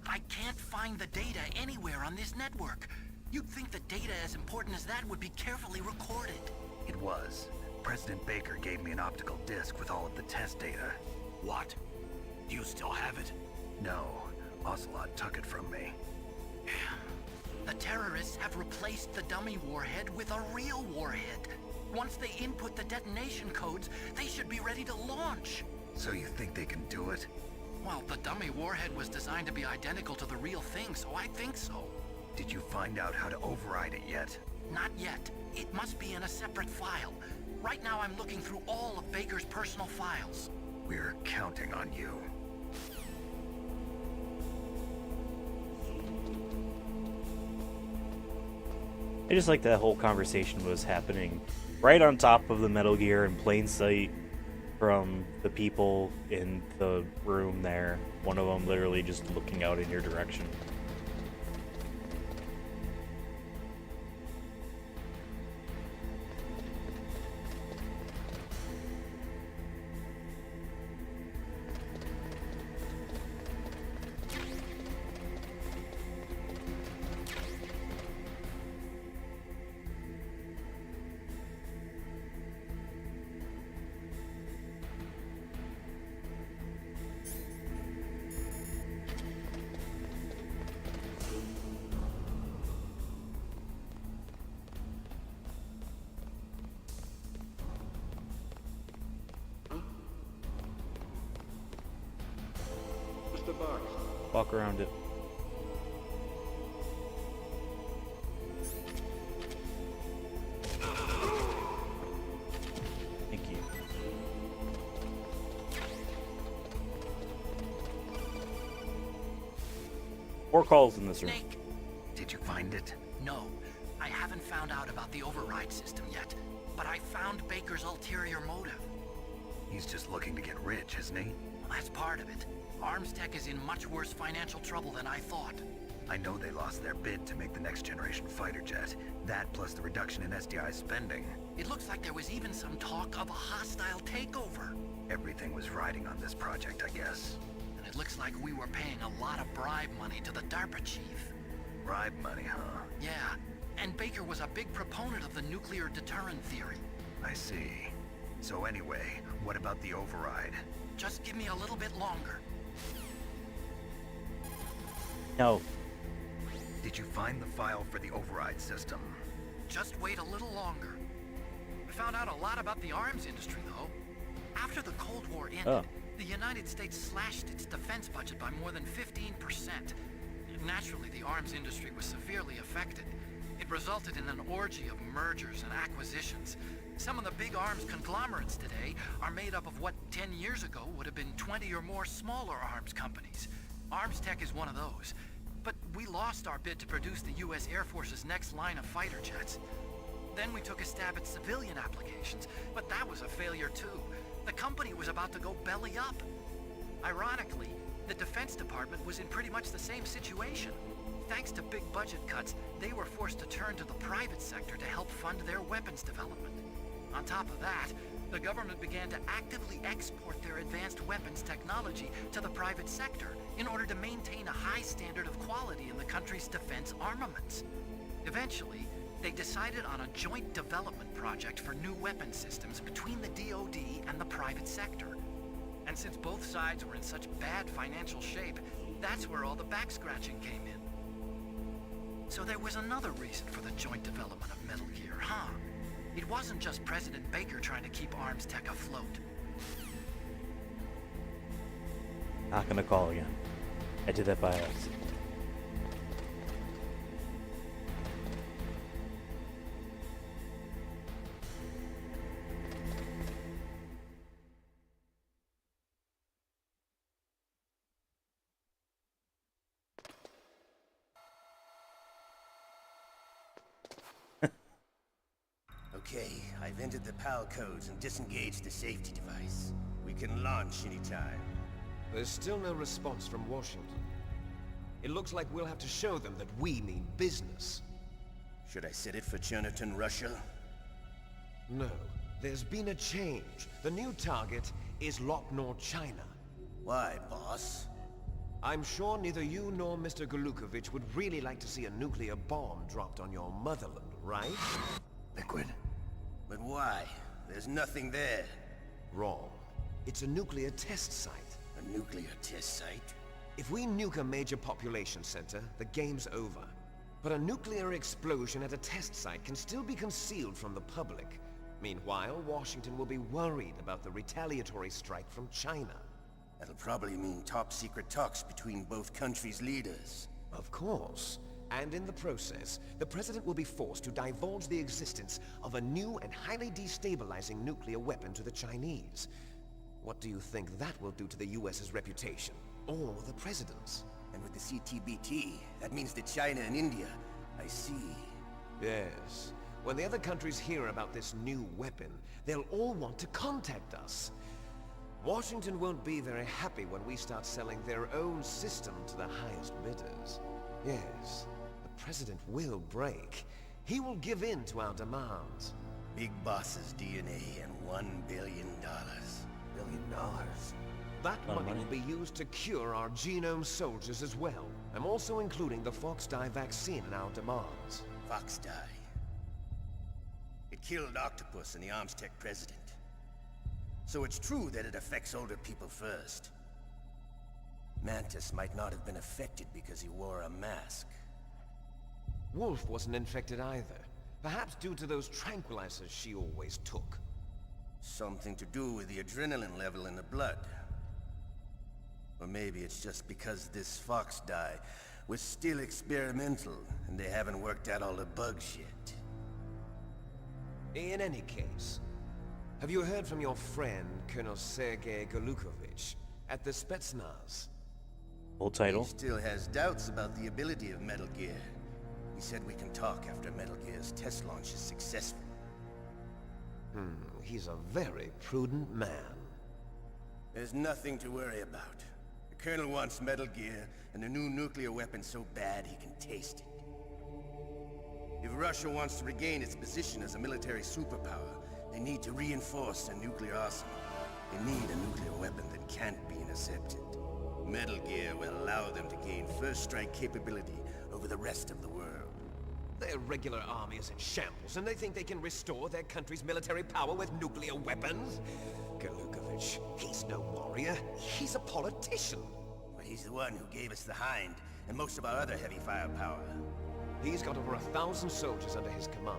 I can't find the data anywhere on this network. You'd think the data as important as that would be carefully recorded. It was. President Baker gave me an optical disc with all of the test data. What? Do you still have it? No. Ocelot took it from me. The terrorists have replaced the dummy warhead with a real warhead. Once they input the detonation codes, they should be ready to launch. So you think they can do it? Well, the dummy warhead was designed to be identical to the real thing, so I think so. Did you find out how to override it yet? Not yet. It must be in a separate file. Right now I'm looking through all of Baker's personal files. We're counting on you. I just like that whole conversation was happening right on top of the Metal Gear in plain sight from the people in the room there. One of them literally just looking out in your direction. Walk around it. 4 calls in this room. Snake! Did you find it? No, I haven't found out about the override system yet, but I found Baker's ulterior motive. He's just looking to get rich, isn't he? Well, that's part of it. Arms Tech is in much worse financial trouble than I thought. I know they lost their bid to make the next generation fighter jet. That plus the reduction in SDI spending. It looks like there was even some talk of a hostile takeover. Everything was riding on this project, I guess. And it looks like we were paying a lot of bribe money to the DARPA chief. Bribe money, huh? Yeah, and Baker was a big proponent of the nuclear deterrent theory. I see. So anyway, what about the override? Just give me a little bit longer. No. Did you find the file for the override system? Just wait a little longer. I found out a lot about the arms industry, though. After the Cold War ended, the United States slashed its defense budget by more than 15%. Naturally, the arms industry was severely affected. It resulted in an orgy of mergers and acquisitions. Some of the big arms conglomerates today are made up of what 10 years ago would have been 20 or more smaller arms companies. Arms Tech is one of those. But we lost our bid to produce the U.S. Air Force's next line of fighter jets. Then we took a stab at civilian applications, but that was a failure too. The company was about to go belly up. Ironically, the Defense Department was in pretty much the same situation. Thanks to big budget cuts, they were forced to turn to the private sector to help fund their weapons development. On top of that, the government began to actively export their advanced weapons technology to the private sector in order to maintain a high standard of quality in the country's defense armaments. Eventually, they decided on a joint development project for new weapon systems between the DoD and the private sector. And since both sides were in such bad financial shape, that's where all the back-scratching came in. So there was another reason for the joint development of Metal Gear, huh? It wasn't just President Baker trying to keep Arms Tech afloat. Not gonna call again. I did that by accident. Okay, I've entered the PAL codes and disengaged the safety device. We can launch anytime. There's still no response from Washington. It looks like we'll have to show them that we mean business. Should I set it for Cherniton, Russia? No, there's been a change. The new target is Locknor, China. Why, boss? I'm sure neither you nor Mr. Golukovich would really like to see a nuclear bomb dropped on your motherland, right? Liquid. But why? There's nothing there. Wrong. It's a nuclear test site. A nuclear test site? If we nuke a major population center, the game's over. But a nuclear explosion at a test site can still be concealed from the public. Meanwhile, Washington will be worried about the retaliatory strike from China. That'll probably mean top-secret talks between both countries' leaders. Of course. And in the process, the President will be forced to divulge the existence of a new and highly destabilizing nuclear weapon to the Chinese. What do you think that will do to the US's reputation? Or the President's? And with the CTBT, that means that China and India... I see. Yes. When the other countries hear about this new weapon, they'll all want to contact us. Washington won't be very happy when we start selling their own system to the highest bidders. Yes, the President will break. He will give in to our demands. Big Boss's DNA and $1 billion. $1 billion? That money will be used to cure our genome soldiers as well. I'm also including the Fox-Die vaccine in our demands. Fox-Die? It killed Octopus and the Arms Tech president. So it's true that it affects older people first. Mantis might not have been affected because he wore a mask. Wolf wasn't infected either. Perhaps due to those tranquilizers she always took. Something to do with the adrenaline level in the blood. Or maybe it's just because this Fox-Die was still experimental and they haven't worked out all the bugs yet. In any case, have you heard from your friend, Colonel Sergei Golukovich, at the Spetsnaz? Full title. He still has doubts about the ability of Metal Gear. He said we can talk after Metal Gear's test launch is successful. He's a very prudent man. There's nothing to worry about. The Colonel wants Metal Gear and a new nuclear weapon so bad he can taste it. If Russia wants to regain its position as a military superpower, they need to reinforce their nuclear arsenal. They need a nuclear weapon that can't be intercepted. Metal Gear will allow them to gain first strike capability over the rest of the world. Their regular army is in shambles, and they think they can restore their country's military power with nuclear weapons? Galukovich, he's no warrior. He's a politician. But he's the one who gave us the Hind and most of our other heavy firepower. He's got over 1,000 soldiers under his command.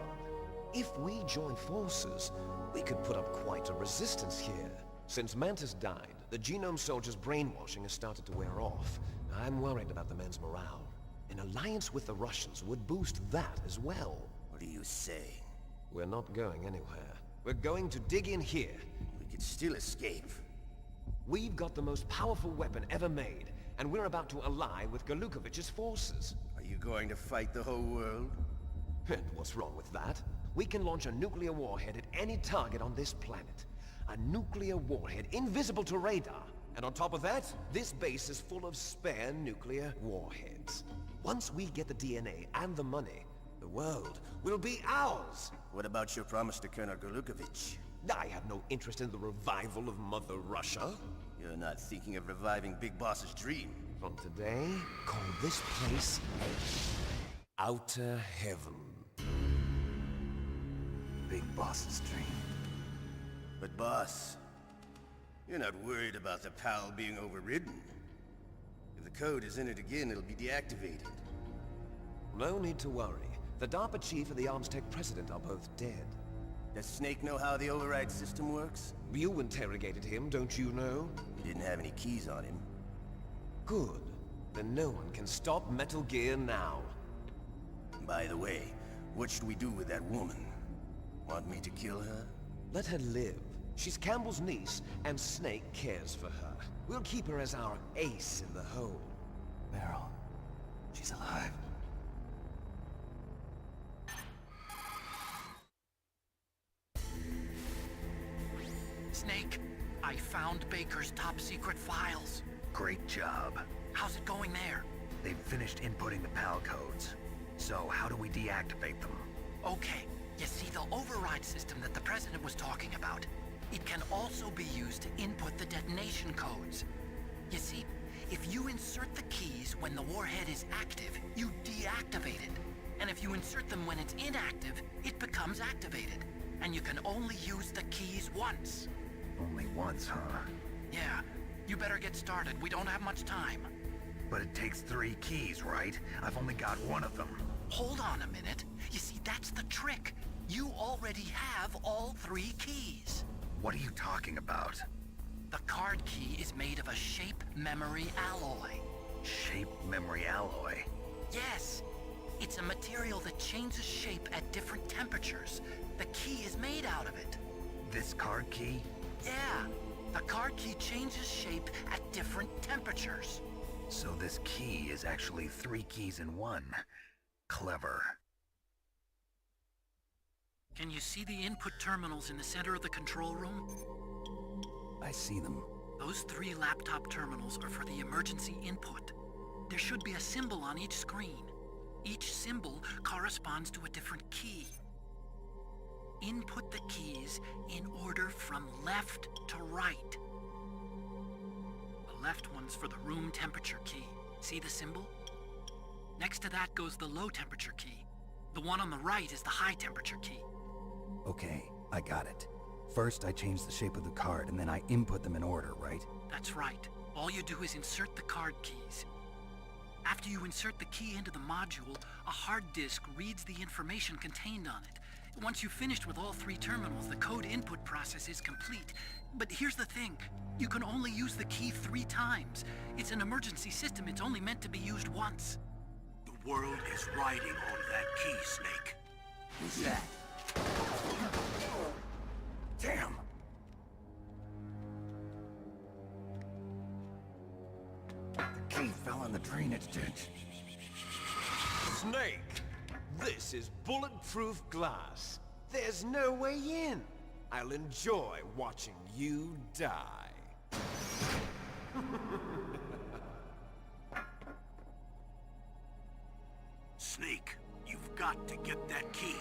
If we join forces, we could put up quite a resistance here. Since Mantis died, the Genome soldiers' brainwashing has started to wear off. I'm worried about the men's morale. An alliance with the Russians would boost that as well. What do you say? We're not going anywhere. We're going to dig in here. We could still escape. We've got the most powerful weapon ever made, and we're about to ally with Galukovich's forces. Are you going to fight the whole world? And what's wrong with that? We can launch a nuclear warhead at any target on this planet. A nuclear warhead invisible to radar. And on top of that, this base is full of spare nuclear warheads. Once we get the DNA and the money, the world will be ours! What about your promise to Colonel Galukovich? I have no interest in the revival of Mother Russia. You're not thinking of reviving Big Boss's dream. From today, call this place Outer Heaven. Big Boss's dream. But boss, you're not worried about the PAL being overridden. If the code is entered again, it'll be deactivated. No need to worry. The DARPA chief and the Arms Tech president are both dead. Does Snake know how the override system works? You interrogated him, don't you know? He didn't have any keys on him. Good. Then no one can stop Metal Gear now. By the way, what should we do with that woman? Want me to kill her? Let her live. She's Campbell's niece, and Snake cares for her. We'll keep her as our ace in the hole. Meryl, she's alive. Snake, I found Baker's top secret files. Great job. How's it going there? They've finished inputting the PAL codes. So how do we deactivate them? Okay, you see the override system that the President was talking about? It can also be used to input the detonation codes. You see, if you insert the keys when the warhead is active, you deactivate it. And if you insert them when it's inactive, it becomes activated. And you can only use the keys once. Only once, huh? Yeah, you better get started. We don't have much time. But it takes 3 keys, right? I've only got one of them. Hold on a minute. You see, that's the trick. You already have all 3 keys. What are you talking about? The card key is made of a shape memory alloy. Shape memory alloy? Yes. It's a material that changes shape at different temperatures. The key is made out of it. This card key? Yeah. The card key changes shape at different temperatures. So this key is actually 3 keys in one. Clever. Can you see the input terminals in the center of the control room? I see them. Those 3 laptop terminals are for the emergency input. There should be a symbol on each screen. Each symbol corresponds to a different key. Input the keys in order from left to right. The left one's for the room temperature key. See the symbol? Next to that goes the low temperature key. The one on the right is the high temperature key. Okay, I got it. First, I change the shape of the card, and then I input them in order, right? That's right. All you do is insert the card keys. After you insert the key into the module, a hard disk reads the information contained on it. Once you've finished with all 3 terminals, the code input process is complete. But here's the thing. You can only use the key 3 times. It's an emergency system. It's only meant to be used once. The world is riding on that key, Snake. Who's that? Damn! The key fell in the drainage ditch. Snake! This is bulletproof glass. There's no way in. I'll enjoy watching you die. Snake, you've got to get that key.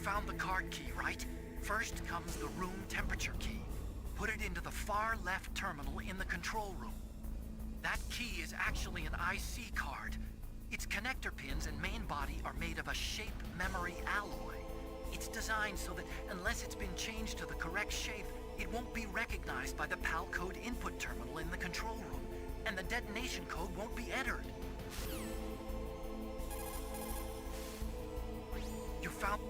Found the card key, right? First comes the room temperature key. Put it into the far left terminal in the control room. That key is actually an IC card. Its connector pins and main body are made of a shape memory alloy. It's designed so that unless it's been changed to the correct shape, it won't be recognized by the PAL code input terminal in the control room, and the detonation code won't be entered. You found...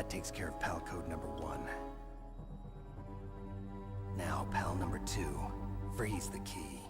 That takes care of pal code number 1. Now, pal number 2. Freeze the key.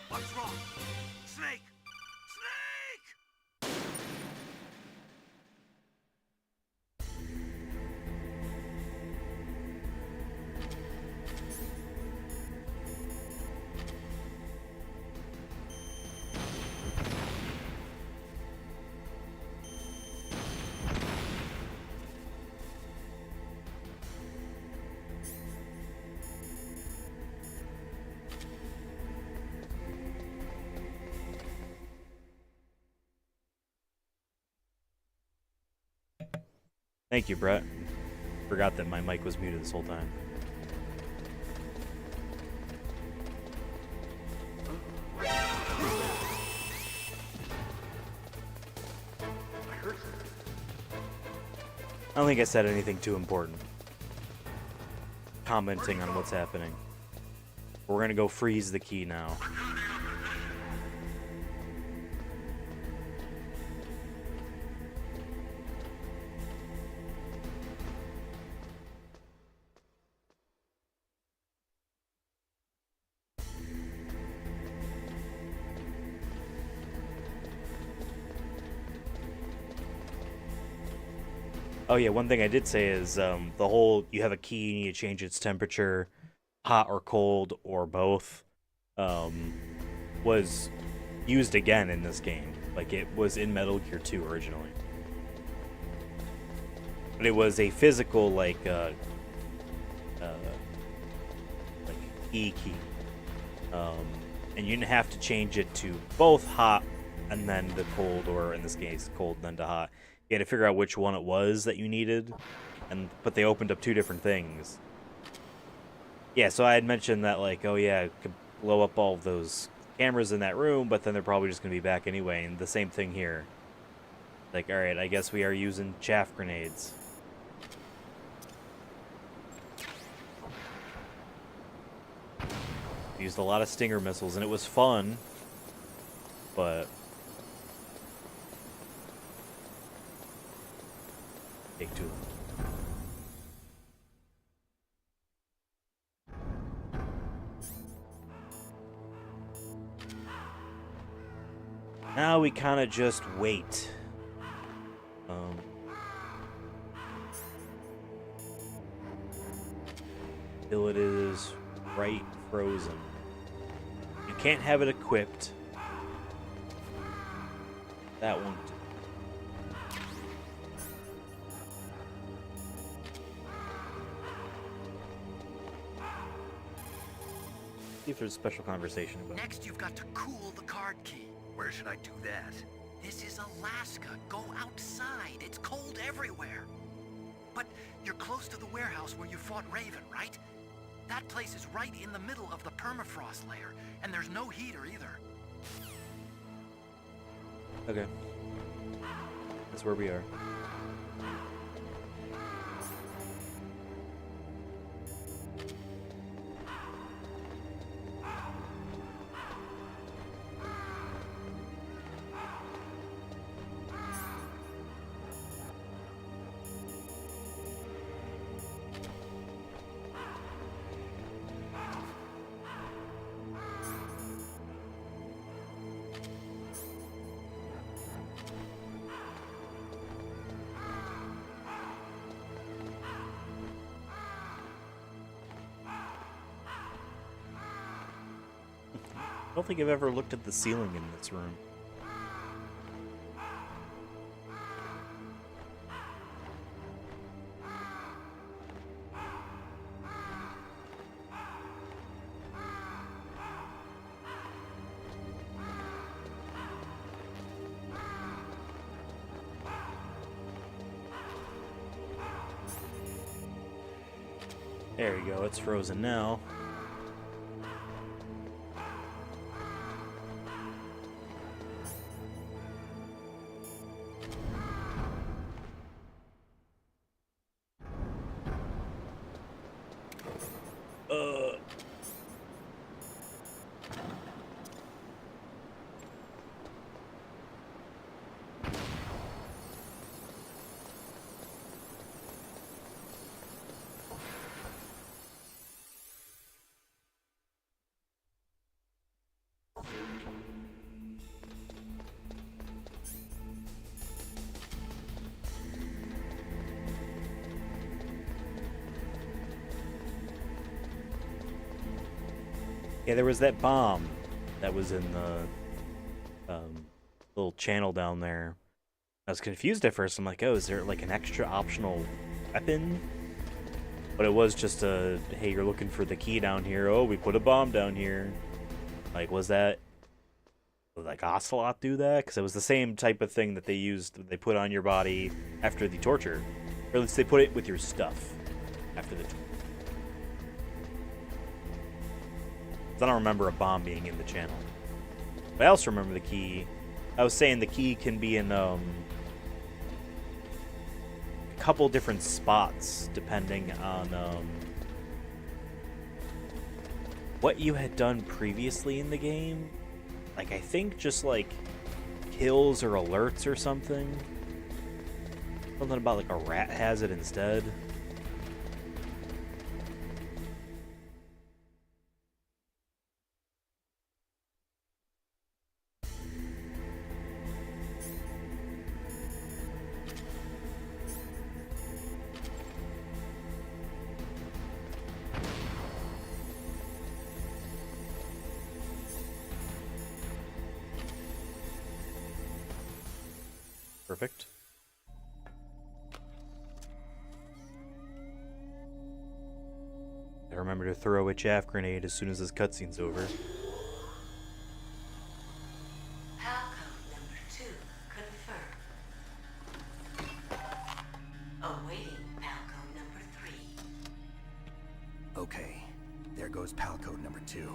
What's wrong? Snake! Snake! Thank you, Brett. Forgot that my mic was muted this whole time. I don't think I said anything too important. Commenting on what's happening. We're gonna go freeze the key now. Oh yeah, one thing I did say is the whole you have a key, you need to change its temperature, hot or cold or both, was used again in this game. Like it was in Metal Gear 2 originally, but it was a physical like E key, and you didn't have to change it to both hot and then the cold, or in this case, cold then to hot. You had to figure out which one it was that you needed, but they opened up two different things. Yeah, so I had mentioned that, like, oh yeah, it could blow up all of those cameras in that room, but then they're probably just going to be back anyway, and the same thing here. Like, alright, I guess we are using chaff grenades. We used a lot of Stinger missiles, and it was fun, but... take too long. Now we kind of just wait. Till it is right frozen. You can't have it equipped. That won't do. See if there's a special conversation about it. Next, you've got to cool the card key. Where should I do that? This is Alaska. Go outside. It's cold everywhere. But you're close to the warehouse where you fought Raven, right? That place is right in the middle of the permafrost layer, and there's no heater either. Okay. That's where we are. I don't think I've ever looked at the ceiling in this room. There we go, it's frozen now. Yeah, there was that bomb that was in the little channel down there. I was confused at first. I'm like, oh, is there like an extra optional weapon? But it was just a, hey, you're looking for the key down here. Oh, we put a bomb down here. Like, was that, would like Ocelot do that? Because it was the same type of thing that they used, they put on your body after the torture. Or at least they put it with your stuff after the torture. I don't remember a bomb being in the channel. But I also remember the key. I was saying the key can be in a couple different spots depending on what you had done previously in the game. Like, I think just like kills or alerts or something. Something about like a rat has it instead. Perfect. I remember to throw a chaff grenade as soon as this cutscene's over. Palcode number 2 confirmed. Awaiting palcode number 3. Okay, there goes pal code number 2.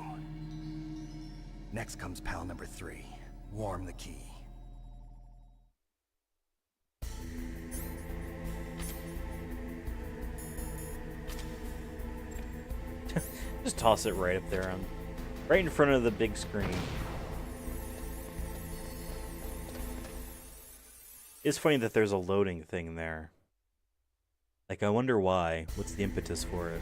Next comes pal number 3. Warm the key. Just toss it right up there, right in front of the big screen. It's funny that there's a loading thing there. Like, I wonder why. What's the impetus for it?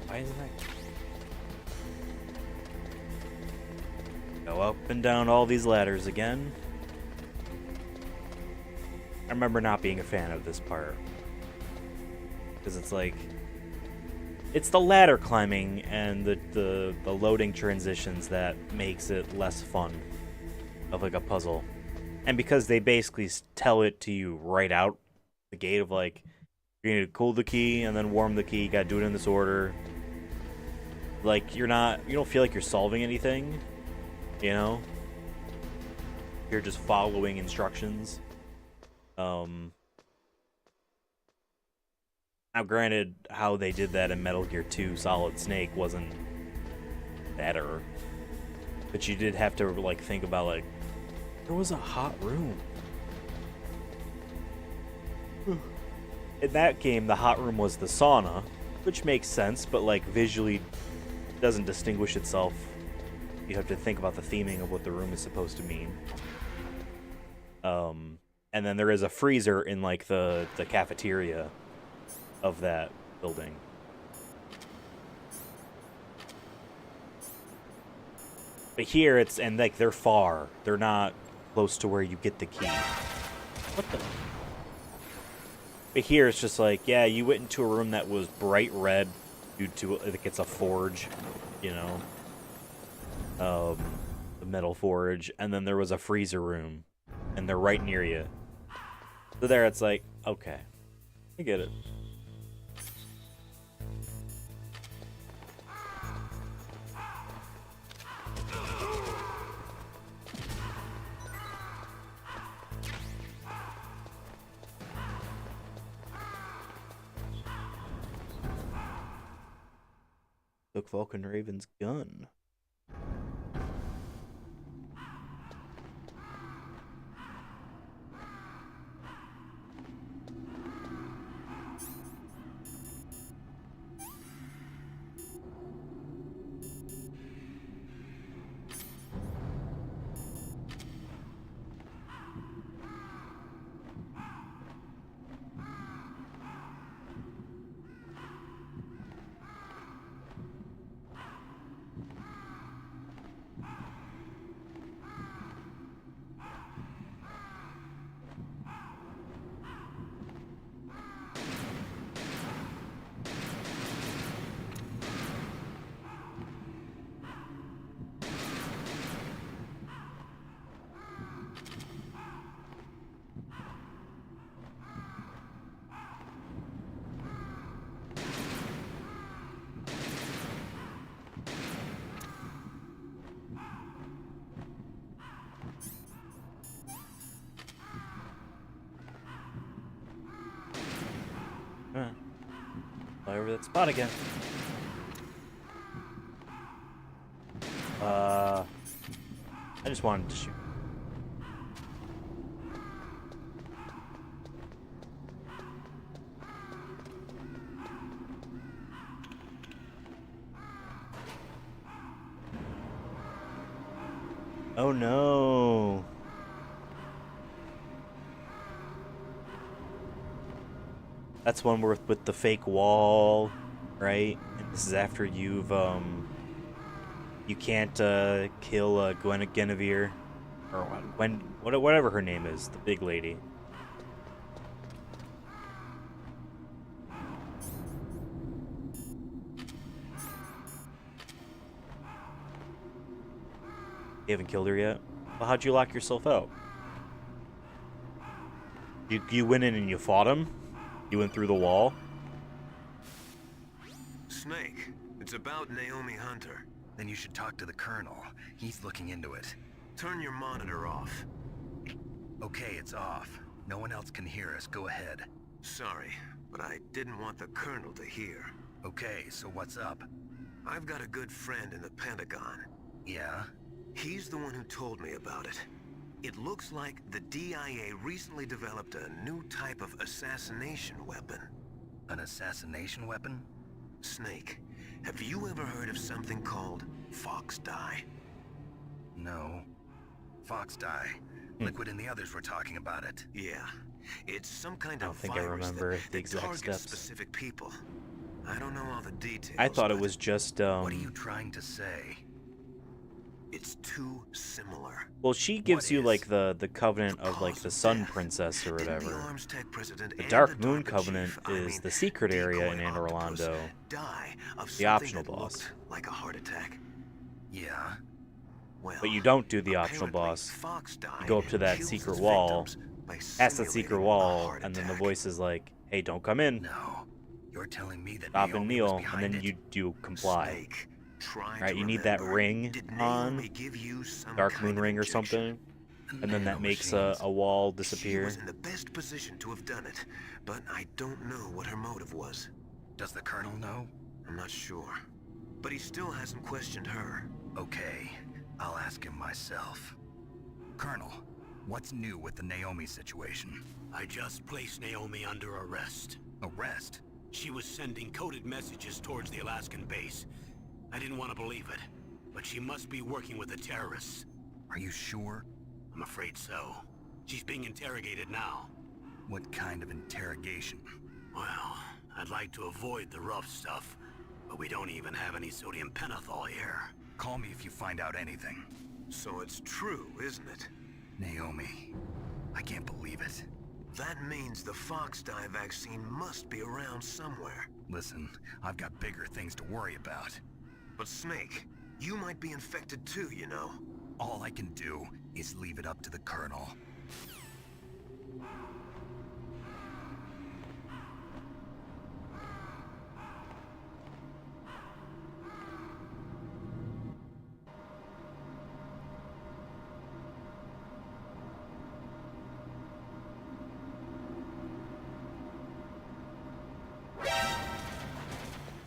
Why isn't that? Go up and down all these ladders again. I remember not being a fan of this part. Because it's like, it's the ladder climbing and the loading transitions that makes it less fun of like a puzzle. And because they basically tell it to you right out the gate of like, you need to cool the key and then warm the key, you gotta do it in this order. Like, you don't feel like you're solving anything. You know? You're just following instructions. Now granted, how they did that in Metal Gear 2 Solid Snake wasn't better. But you did have to, like, think about, like, there was a hot room. In that game, the hot room was the sauna, which makes sense, but, like, visually doesn't distinguish itself. You have to think about the theming of what the room is supposed to mean. And then there is a freezer in like the cafeteria of that building. But here it's, and like they're far. They're not close to where you get the key. What the? But here it's just like, yeah, you went into a room that was bright red due to, like, it's a forge, you know. The metal forge, and then there was a freezer room, and they're right near you. So there it's like, okay, I get it. Took Vulcan Raven's gun. Fly over that spot again. I just wanted to shoot. Oh no. That's one with the fake wall, right? And this is after you've you can't kill Guinevere, or whatever her name is, the big lady. You haven't killed her yet? Well, how'd you lock yourself out? You went in and you fought him? You went through the wall? Snake, it's about Naomi Hunter. Then you should talk to the Colonel. He's looking into it. Turn your monitor off. Okay, it's off. No one else can hear us. Go ahead. Sorry, but I didn't want the Colonel to hear. Okay, so what's up? I've got a good friend in the Pentagon. Yeah? He's the one who told me about it. It looks like the DIA recently developed a new type of assassination weapon. An assassination weapon? Snake, have you ever heard of something called Fox Dye? No. Fox Dye. Liquid and the others were talking about it. Yeah. It's some kind I of don't think I virus remember that the exact targets steps. specific people. I don't know all the details. I thought it but was just What are you trying to say? it's too similar. well, she gives What you is? like the covenant of like Cause the of Sun death. Princess or Didn't the whatever. Arms Tech president The and Dark the Moon DARPA Covenant chief, I is mean, the secret area in decoy Anor octopus, Londo. die of The something optional that boss. looked like a heart attack? Yeah? Well, But you don't do the optional apparently boss. Fox Dye You go up to that kills secret its wall, victims by past that secret simulating a wall, heart and then the attack. voice is like, hey, don't come in. No. You're telling me that Stop Naomi and was kneel, and behind then it? you do comply. Snake, try Right, to you need that remember. ring Did on, Naomi give you some Dark kind Moon of ring or injection? something, and then that makes a Nanomachines. wall She disappear. was in the best position to have done it, but I don't know what her motive was. Does the Colonel know? I'm not sure. But he still hasn't questioned her. Okay, I'll ask him myself. Colonel, what's new with the Naomi situation? I just placed Naomi under arrest. Arrest? She was sending coded messages towards the Alaskan base. I didn't want to believe it, but she must be working with the terrorists. Are you sure? I'm afraid so. She's being interrogated now. What kind of interrogation? Well, I'd like to avoid the rough stuff, but we don't even have any sodium pentothal here. Call me if you find out anything. So it's true, isn't it? Naomi, I can't believe it. That means the Fox-Die vaccine must be around somewhere. Listen, I've got bigger things to worry about. But Snake, you might be infected too, you know. All I can do is leave it up to the Colonel.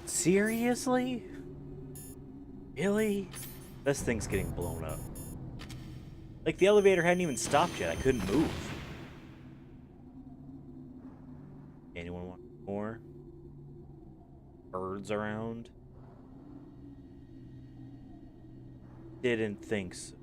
Seriously? Really? This thing's getting blown up. Like, the elevator hadn't even stopped yet. I couldn't move. Anyone want more? Birds around? Didn't think so.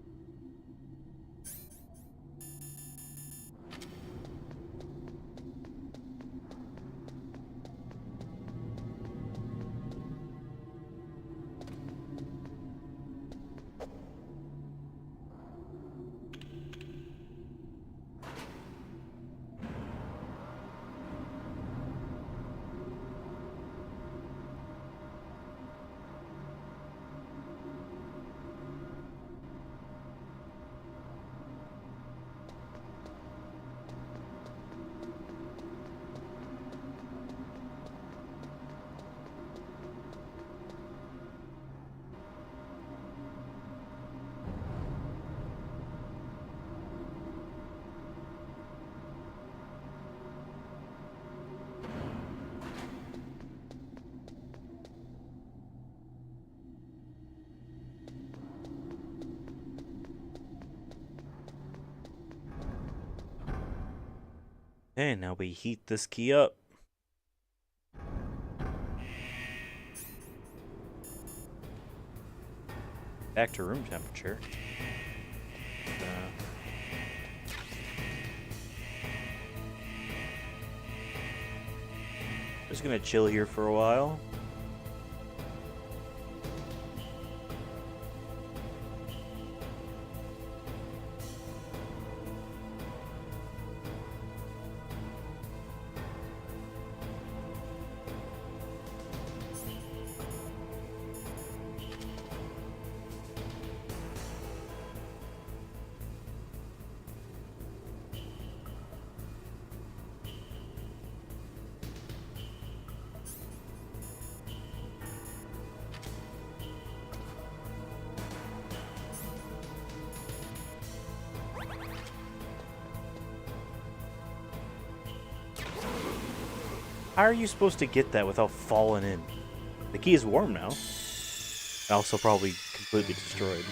Okay, now we heat this key up. Back to room temperature. Just gonna chill here for a while. How are you supposed to get that without falling in? The key is warm now. Also probably completely destroyed.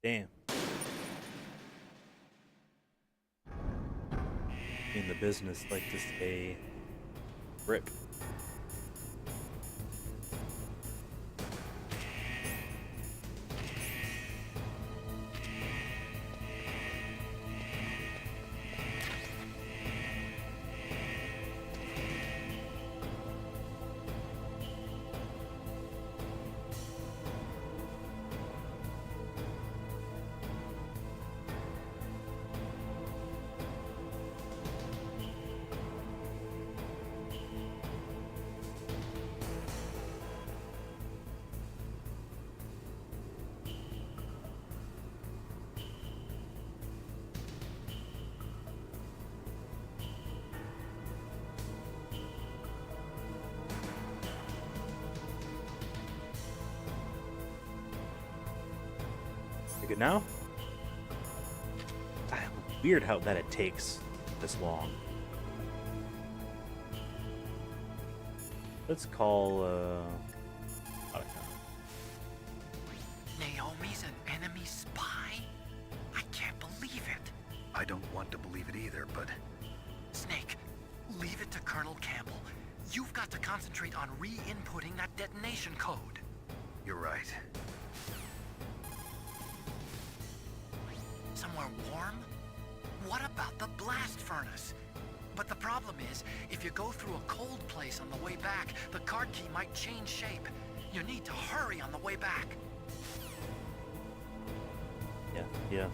Damn. In the business like this, a rip. You good now? Weird how that it takes this long. Let's call Naomi's an enemy spy? I can't believe it. I don't want to believe it either, but... Snake, leave it to Colonel Campbell. You've got to concentrate on re-inputting that detonation code. You're right. Somewhere warm? What about the blast furnace? But the problem is, if you go through a cold place on the way back, the card key might change shape. You need to hurry on the way back. Yeah.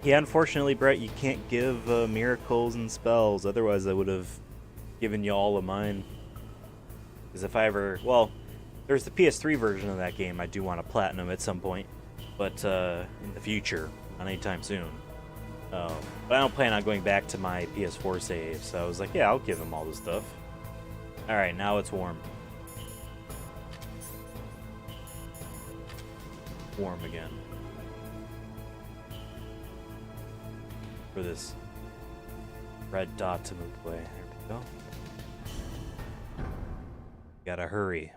Yeah, unfortunately, Brett, you can't give miracles and spells. Otherwise, I would have given you all of mine. Because if I ever... Well, there's the PS3 version of that game I do want to platinum at some point. But in the future, not anytime soon. But I don't plan on going back to my PS4 save. So I was like, yeah, I'll give him all this stuff. Alright, now it's warm. Warm again. For this red dot to move away. There we go. Gotta hurry.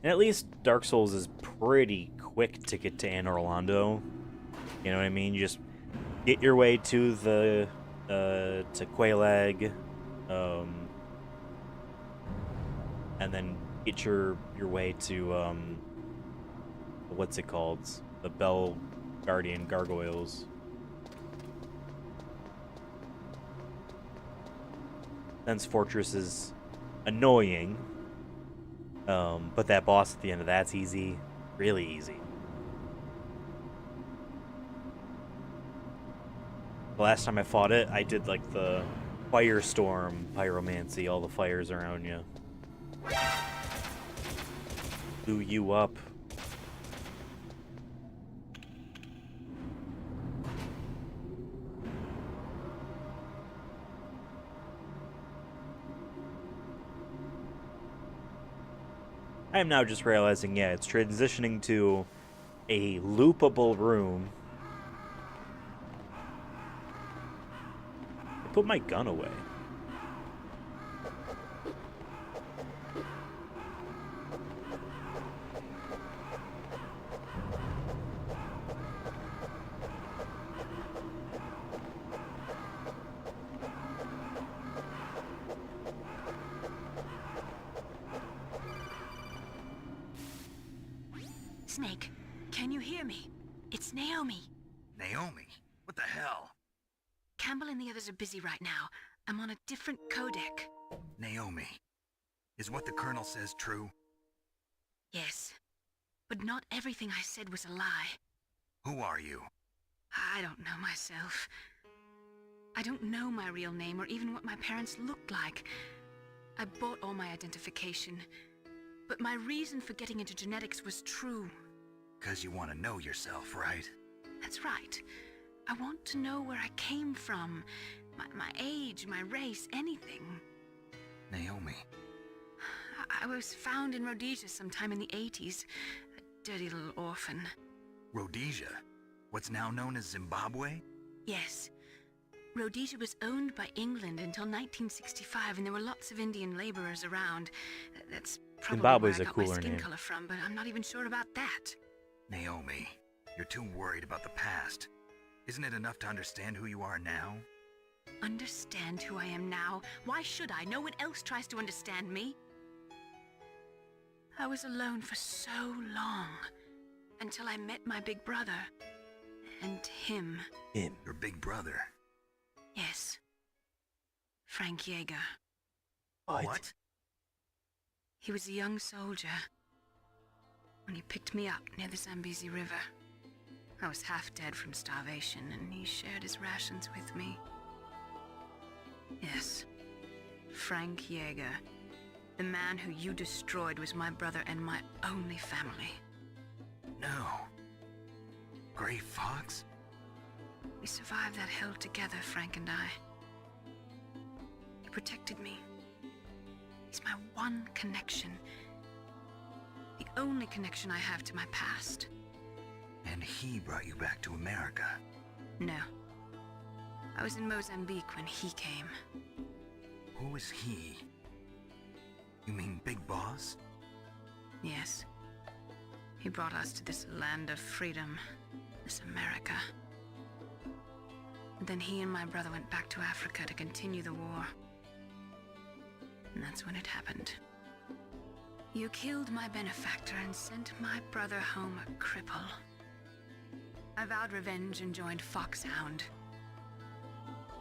And at least Dark Souls is pretty quick to get to Anne Orlando. You know what I mean? You just get your way to the to Quelaag, and then get your way to what's it called? The Bell Guardian Gargoyles. Sense Fortress is annoying, but that boss at the end of that's easy, really easy. The last time I fought it, I did like the Firestorm Pyromancy, all the fires around you. Blew you up. I am now just realizing, yeah, it's transitioning to a loopable room. I put my gun away. Snake, can you hear me? It's Naomi. Naomi? What the hell? Campbell and the others are busy right now. I'm on a different codec. Naomi, is what the Colonel says true? Yes, but not everything I said was a lie. Who are you? I don't know myself. I don't know my real name or even what my parents looked like. I bought all my identification, but my reason for getting into genetics was true. 'Cause you want to know yourself, right? That's right. I want to know where I came from, my age, my race, anything. Naomi. I was found in Rhodesia sometime in the 80s. A dirty little orphan. Rhodesia? What's now known as Zimbabwe? Yes. Rhodesia was owned by England until 1965, and there were lots of Indian laborers around. That's probably Zimbabwe's where I a got my cooler skin name. color from, but I'm not even sure about that. Naomi, you're too worried about the past. Isn't it enough to understand who you are now? Understand who I am now? Why should I? No one else tries to understand me. I was alone for so long, until I met my big brother. And him. Your big brother? Yes. Frank Yeager. What? He was a young soldier when he picked me up near the Zambezi River. I was half dead from starvation, and he shared his rations with me. Yes, Frank Yeager. The man who you destroyed was my brother and my only family. No. Gray Fox? We survived that hell together, Frank and I. He protected me. He's my one connection. The only connection I have to my past. And he brought you back to America? No. I was in Mozambique when he came. Who is he? You mean Big Boss? Yes. He brought us to this land of freedom, this America. And then he and my brother went back to Africa to continue the war. And that's when it happened. You killed my benefactor and sent my brother home a cripple. I vowed revenge and joined Foxhound.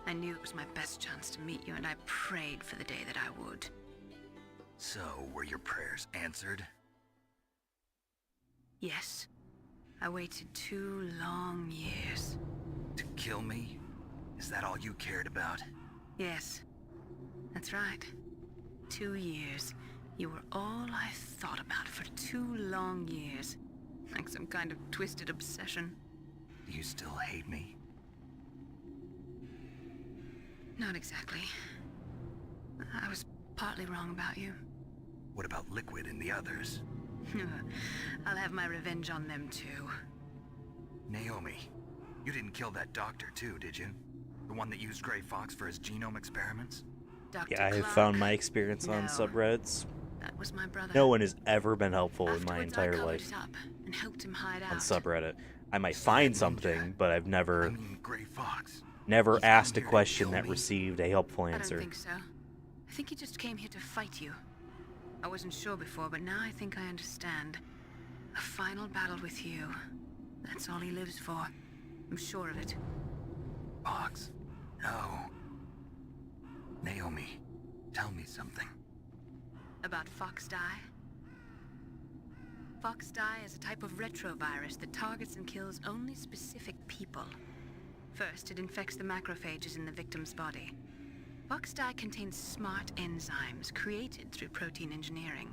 I knew it was my best chance to meet you, and I prayed for the day that I would. So, were your prayers answered? Yes. I waited 2 long years. To kill me? Is that all you cared about? Yes. That's right. 2 years. You were all I thought about for 2 long years. Like some kind of twisted obsession. Do you still hate me? Not exactly. I was partly wrong about you. What about Liquid and the others? I'll have my revenge on them too. Naomi, you didn't kill that doctor too, did you? The one that used Gray Fox for his genome experiments? Dr. Yeah, I have Clark? found my experience on No. subreddits. That was my brother. No one has ever been helpful in my Afterwards, I entire covered life it up and helped him hide on out. subreddit. I might find something, but I've never Gray Fox. never asked a here to question kill that me? received a helpful I don't answer. think so. I think he just came here to fight you. I wasn't sure before, but now I think I understand. A final battle with you. That's all he lives for. I'm sure of it. Fox? No. Naomi, tell me something. About Fox Die? Fox Die is a type of retrovirus that targets and kills only specific people. First, it infects the macrophages in the victim's body. Fox Die contains smart enzymes created through protein engineering.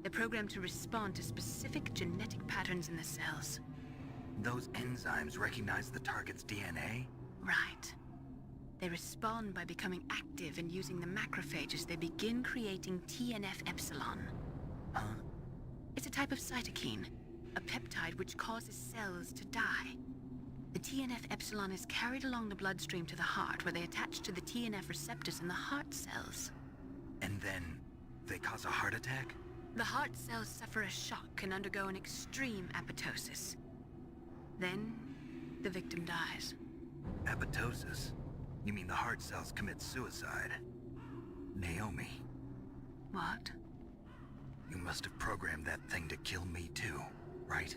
They're programmed to respond to specific genetic patterns in the cells. Those enzymes recognize the target's DNA? Right. They respond by becoming active and using the macrophages. They begin creating TNF-epsilon. Huh? It's a type of cytokine, a peptide which causes cells to die. The TNF-epsilon is carried along the bloodstream to the heart, where they attach to the TNF receptors in the heart cells. And then they cause a heart attack? The heart cells suffer a shock and undergo an extreme apoptosis. Then, the victim dies. Apoptosis? You mean the heart cells commit suicide? Naomi, What? you must have programmed that thing to kill me too, right?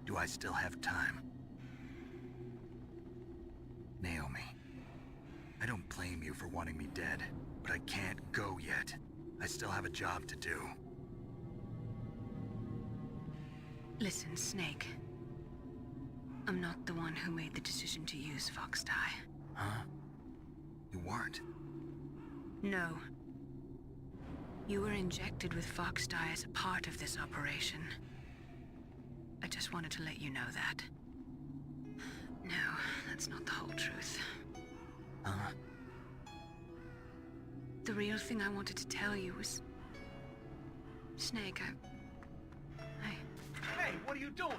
Do I still have time? Naomi, I don't blame you for wanting me dead, but I can't go yet. I still have a job to do. Listen, Snake. I'm not the one who made the decision to use Fox Die. Huh? You weren't? No. You were injected with Fox Die as a part of this operation. I just wanted to let you know that. No, that's not the whole truth. Huh? The real thing I wanted to tell you was... Snake, Hey, what are you doing?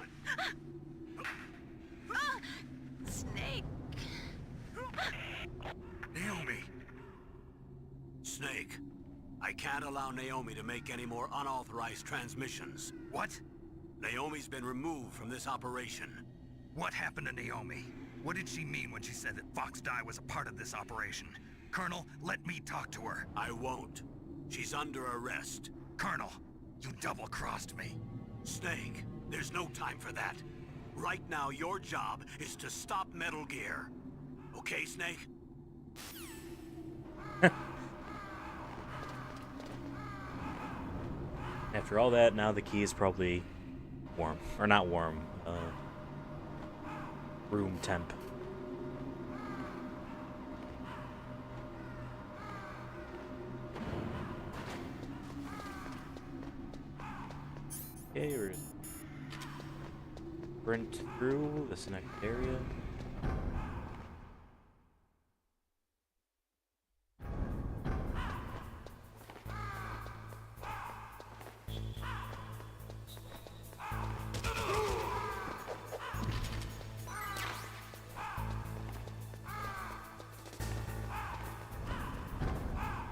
Snake! Naomi! Snake, I can't allow Naomi to make any more unauthorized transmissions. What? Naomi's been removed from this operation. What happened to Naomi? What did she mean when she said that Fox Die was a part of this operation? Colonel, let me talk to her. I won't. She's under arrest. Colonel, you double-crossed me. Snake, there's no time for that. Right now, your job is to stop Metal Gear. Okay, Snake? After all that, now the key is probably warm. Or not warm. Room temp. Okay, we're sprint through this next area.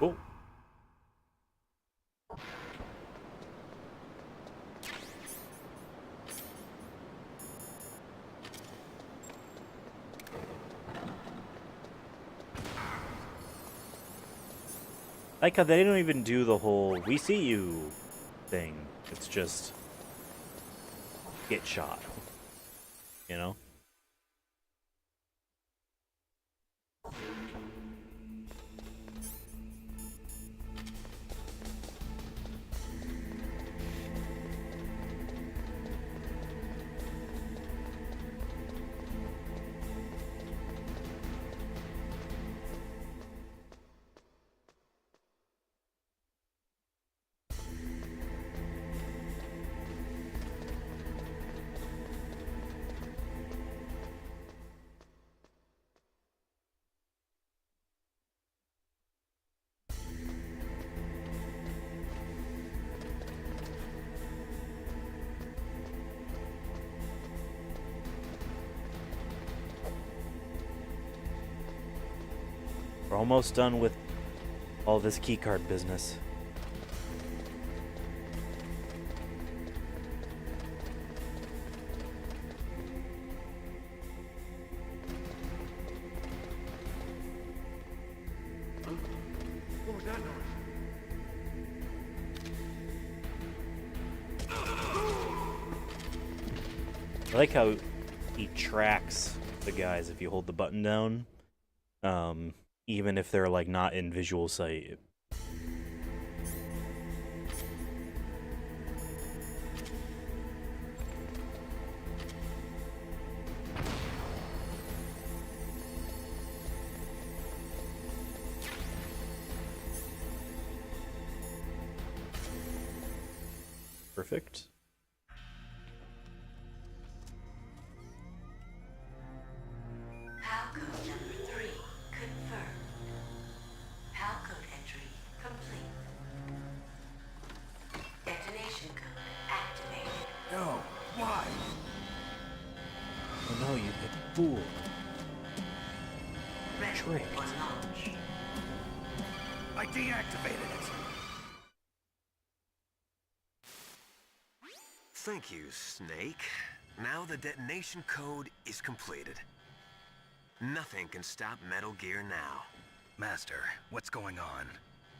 Oh. Like how they don't even do the whole "we see you" thing. It's just get shot. You know? We're almost done with all this keycard business. What was that noise? I like how he tracks the guys if you hold the button down. Even if they're like not in visual sight. Perfect. Halcode number 3 confirmed. Halcode entry complete. Detonation code activated. No, why? Oh no, you get fooled. Ready Tricked. for launch. I deactivated it. Thank you, Snake. Now the detonation code is completed. Nothing can stop Metal Gear now. Master, what's going on?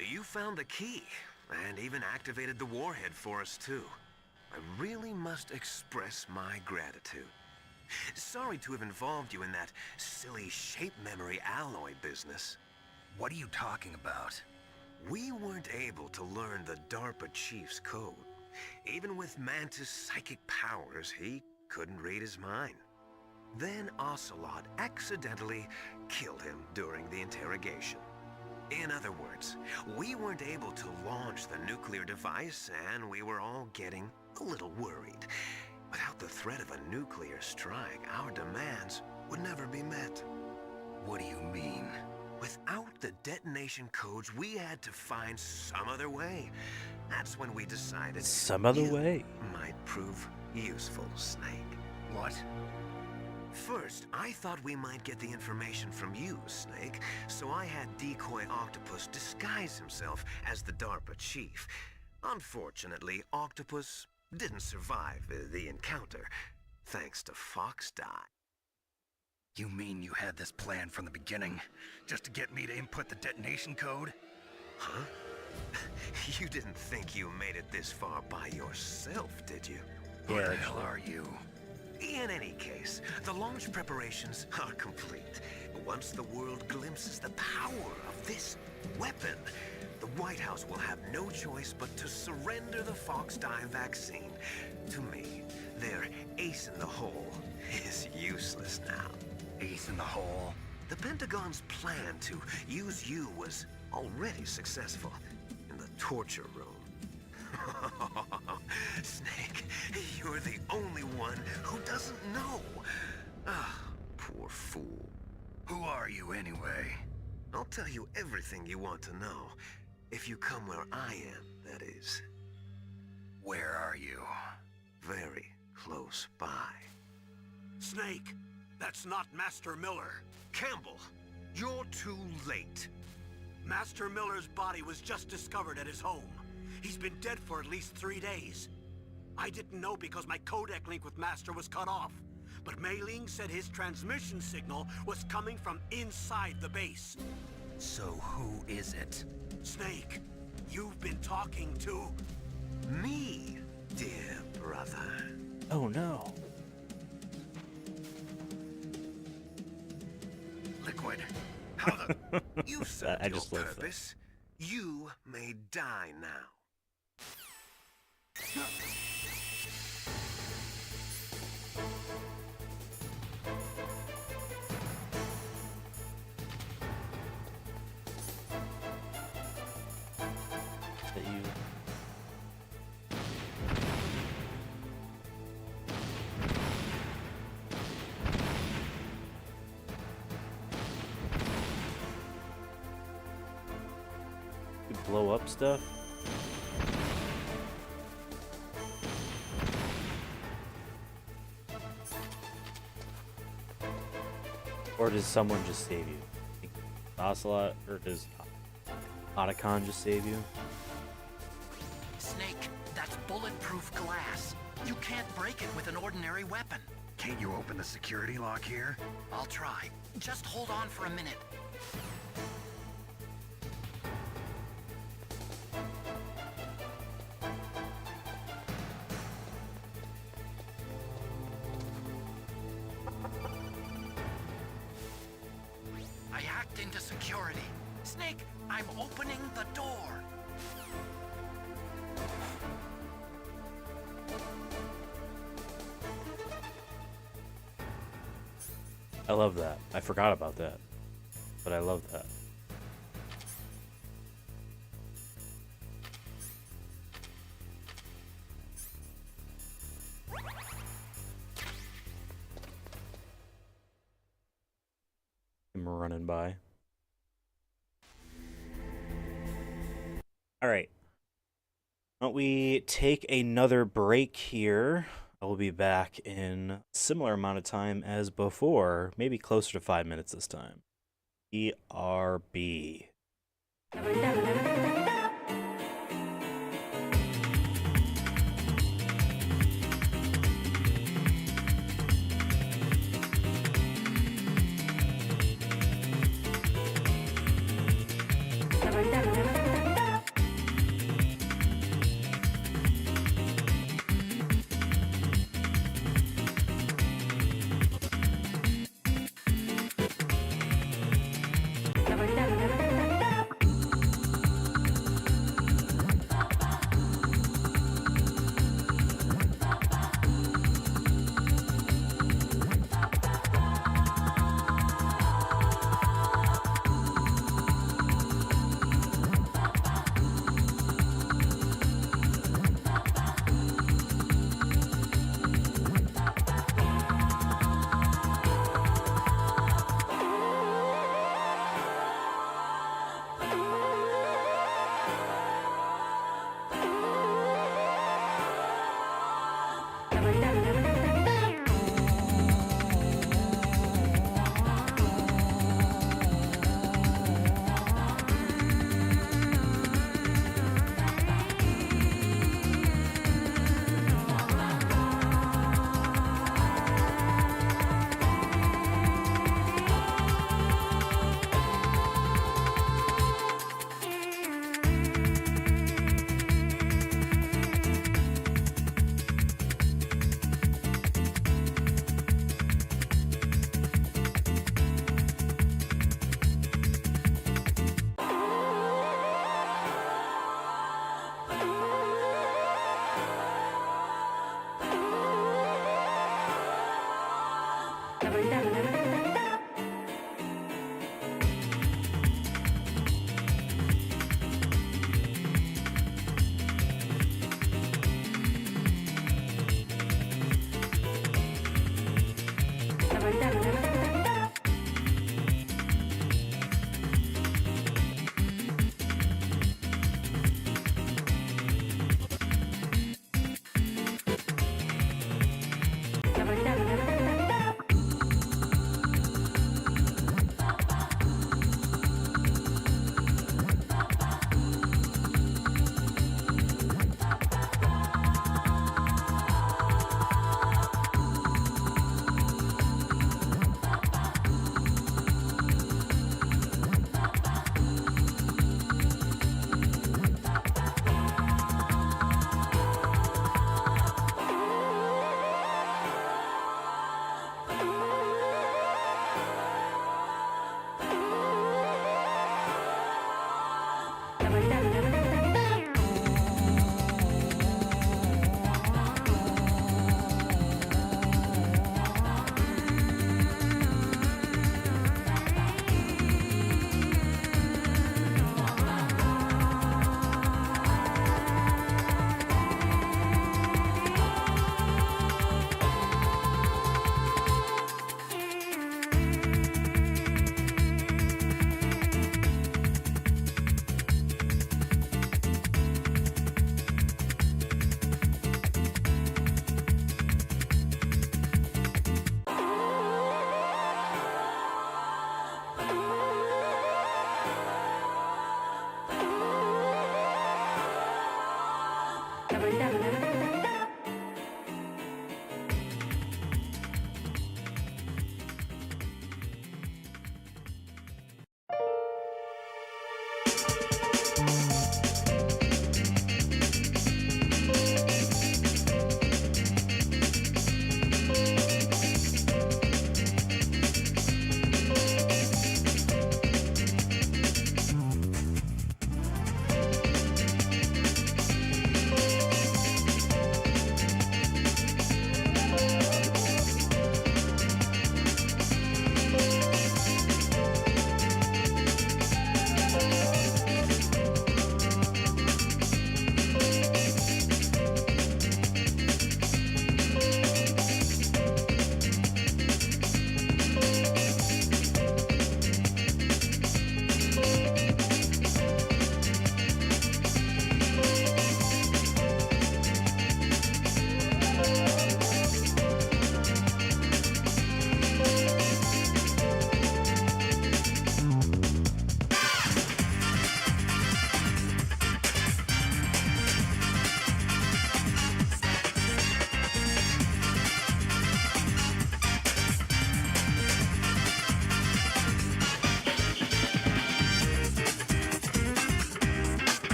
You found the key, and even activated the warhead for us, too. I really must express my gratitude. Sorry to have involved you in that silly shape memory alloy business. What are you talking about? We weren't able to learn the DARPA chief's code. Even with Mantis' psychic powers, he couldn't read his mind. Then Ocelot accidentally killed him during the interrogation. In other words, we weren't able to launch the nuclear device, and we were all getting a little worried. Without the threat of a nuclear strike, our demands would never be met. What do you mean? Without the detonation codes, we had to find some other way. That's when we decided Some other you way? might prove useful, Snake. What? First, I thought we might get the information from you, Snake, so I had Decoy Octopus disguise himself as the DARPA chief. Unfortunately, Octopus didn't survive the encounter, thanks to Fox Die. You mean you had this plan from the beginning? Just to get me to input the detonation code? Huh? You didn't think you made it this far by yourself, did you? Who the hell are you? In any case, the launch preparations are complete. Once the world glimpses the power of this weapon, the White House will have no choice but to surrender the Fox Die vaccine. To me, their ace in the hole is useless now. Ace in the hole? The Pentagon's plan to use you was already successful in the torture room. Snake, you're the only one who doesn't know. Ah, poor fool. Who are you anyway? I'll tell you everything you want to know. If you come where I am, that is. Where are you? Very close by. Snake, that's not Master Miller. Campbell, you're too late. Master Miller's body was just discovered at his home. He's been dead for at least 3 days. I didn't know because my codec link with Master was cut off. But Mei Ling said his transmission signal was coming from inside the base. So who is it? Snake, you've been talking to... Me, dear brother. Oh no. Liquid. How the... You served I your just love that. purpose. You may die now. That you. You blow up stuff? Or does someone just save you? Like Ocelot, or does Otacon just save you? Snake, that's bulletproof glass. You can't break it with an ordinary weapon. Can't you open the security lock here? I'll try. Just hold on for a minute. I hacked into security. Snake, I'm opening the door. I love that. I forgot about that. But I love that. I'm running by. All right. Why don't we take another break here? I will be back in a similar amount of time as before, maybe closer to 5 minutes this time. BRB.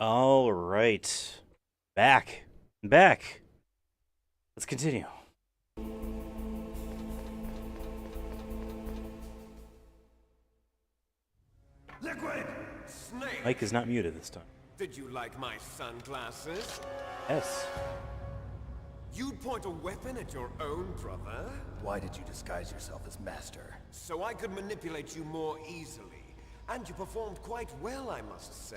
All right. Back. Back. Let's continue. Liquid! Snake! Mike is not muted this time. Did you like my sunglasses? Yes. You'd point a weapon at your own brother? Why did you disguise yourself as Master? So I could manipulate you more easily. And you performed quite well, I must say.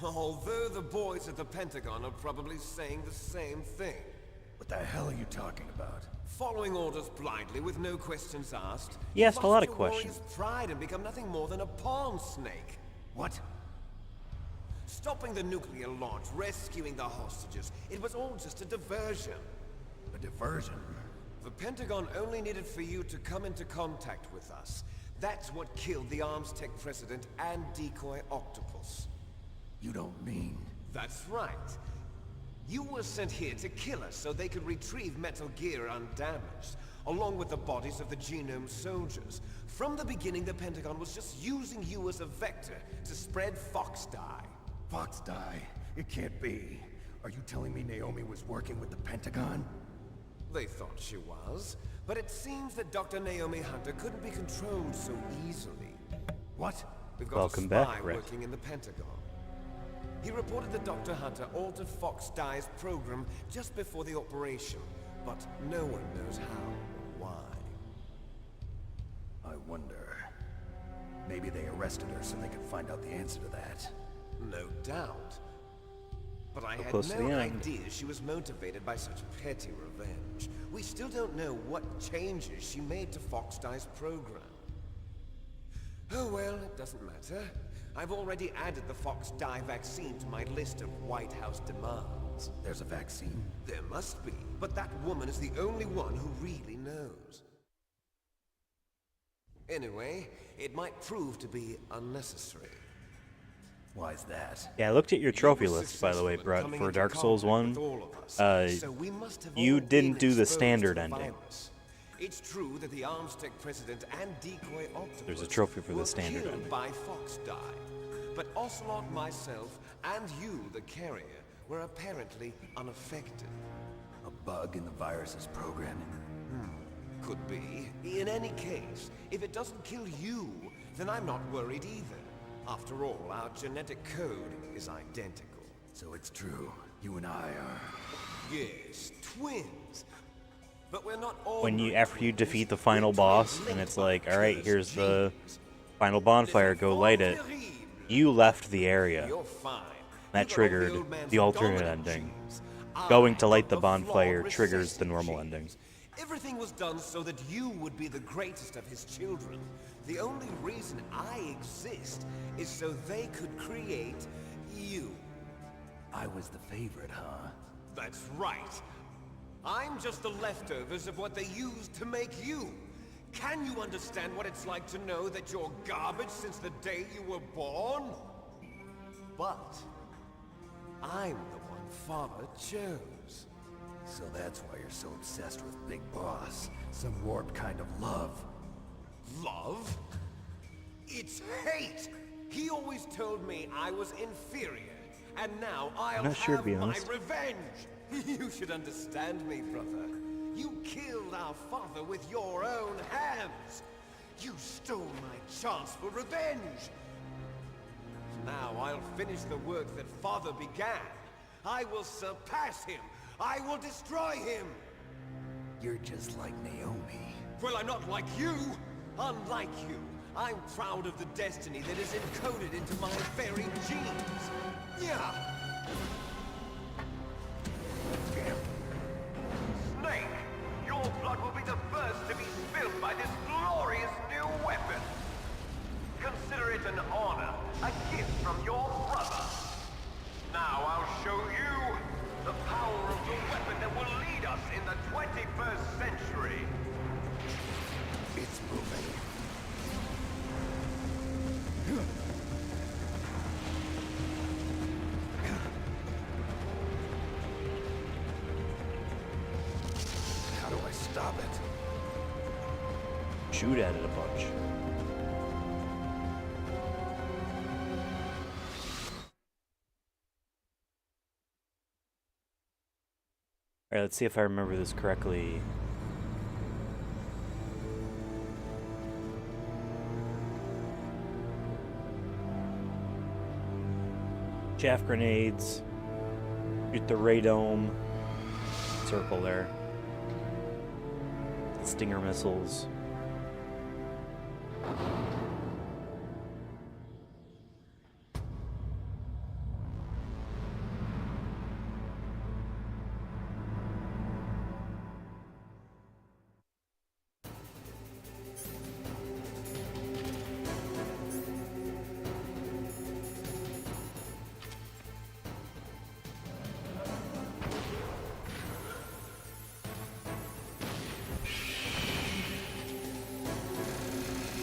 Although the boys at the Pentagon are probably saying the same thing. What the hell are you talking about? Following orders blindly with no questions asked. He asked a lot of Lost your questions. warrior's pride and become nothing more than a pawn snake. What? Stopping the nuclear launch, rescuing the hostages, it was all just a diversion. A diversion? The Pentagon only needed for you to come into contact with us. That's what killed the Arms Tech president and decoy octopus. You don't mean... That's right. You were sent here to kill us so they could retrieve Metal Gear undamaged, along with the bodies of the Genome soldiers. From the beginning, the Pentagon was just using you as a vector to spread Fox dye. Fox dye? It can't be. Are you telling me Naomi was working with the Pentagon? They thought she was, but it seems that Dr. Naomi Hunter couldn't be controlled so easily. What? We've got Welcome a spy back, Rick. working in the Pentagon. He reported that Dr. Hunter altered Fox Dye's program just before the operation, but no one knows how or why. I wonder... Maybe they arrested her so they could find out the answer to that. No doubt. But I had close to the no end. idea she was motivated by such petty revenge. We still don't know what changes she made to Fox Dye's program. Oh well, it doesn't matter. I've already added the Fox Dye vaccine to my list of White House demands. There's a vaccine? There must be, but that woman is the only one who really knows. Anyway, it might prove to be unnecessary. Why's that? Yeah, I looked at your trophy list, by the way, Brett, for Dark Souls 1. You didn't do the standard ending. It's true that the Arms Tech president and decoy octopus There's a trophy for the were standard killed ending. by Fox Dye. But Ocelot, myself, and you, the carrier, were apparently unaffected. A bug in the virus's programming? Could be. In any case, if it doesn't kill you, then I'm not worried either. After all, our genetic code is identical. So it's true. You and I are... Yes, twins. But we're not all... After you defeat the final boss, and it's like, alright, here's the final bonfire, go light it. You left the area. You're fine. That triggered the alternate ending. Going to light the bonfire triggers the normal ending. Everything was done so that you would be the greatest of his children. The only reason I exist is so they could create you. I was the favorite, huh? That's right. I'm just the leftovers of what they used to make you. Can you understand what it's like to know that you're garbage since the day you were born? But I'm the one Father chose. So that's why you're so obsessed with Big Boss. Some warped kind of love. Love? It's hate! He always told me I was inferior, and now I'll not sure, to have be my honest. revenge! You should understand me, brother. You killed our father with your own hands! You stole my chance for revenge! Now I'll finish the work that Father began. I will surpass him! I will destroy him! You're just like Naomi. Well, I'm not like you! Unlike you, I'm proud of the destiny that is encoded into my very genes! Yeah! Snake, your blood will be the first to be spilled by this glorious new weapon. Consider it an honor, a gift from your brother. Now I'll show you the power of the weapon that will lead us in the 21st century. It's moving. How do I stop it? Shoot at it a bunch. Alright, let's see if I remember this correctly. Chaff grenades. Shoot the radome. Circle there. Stinger missiles.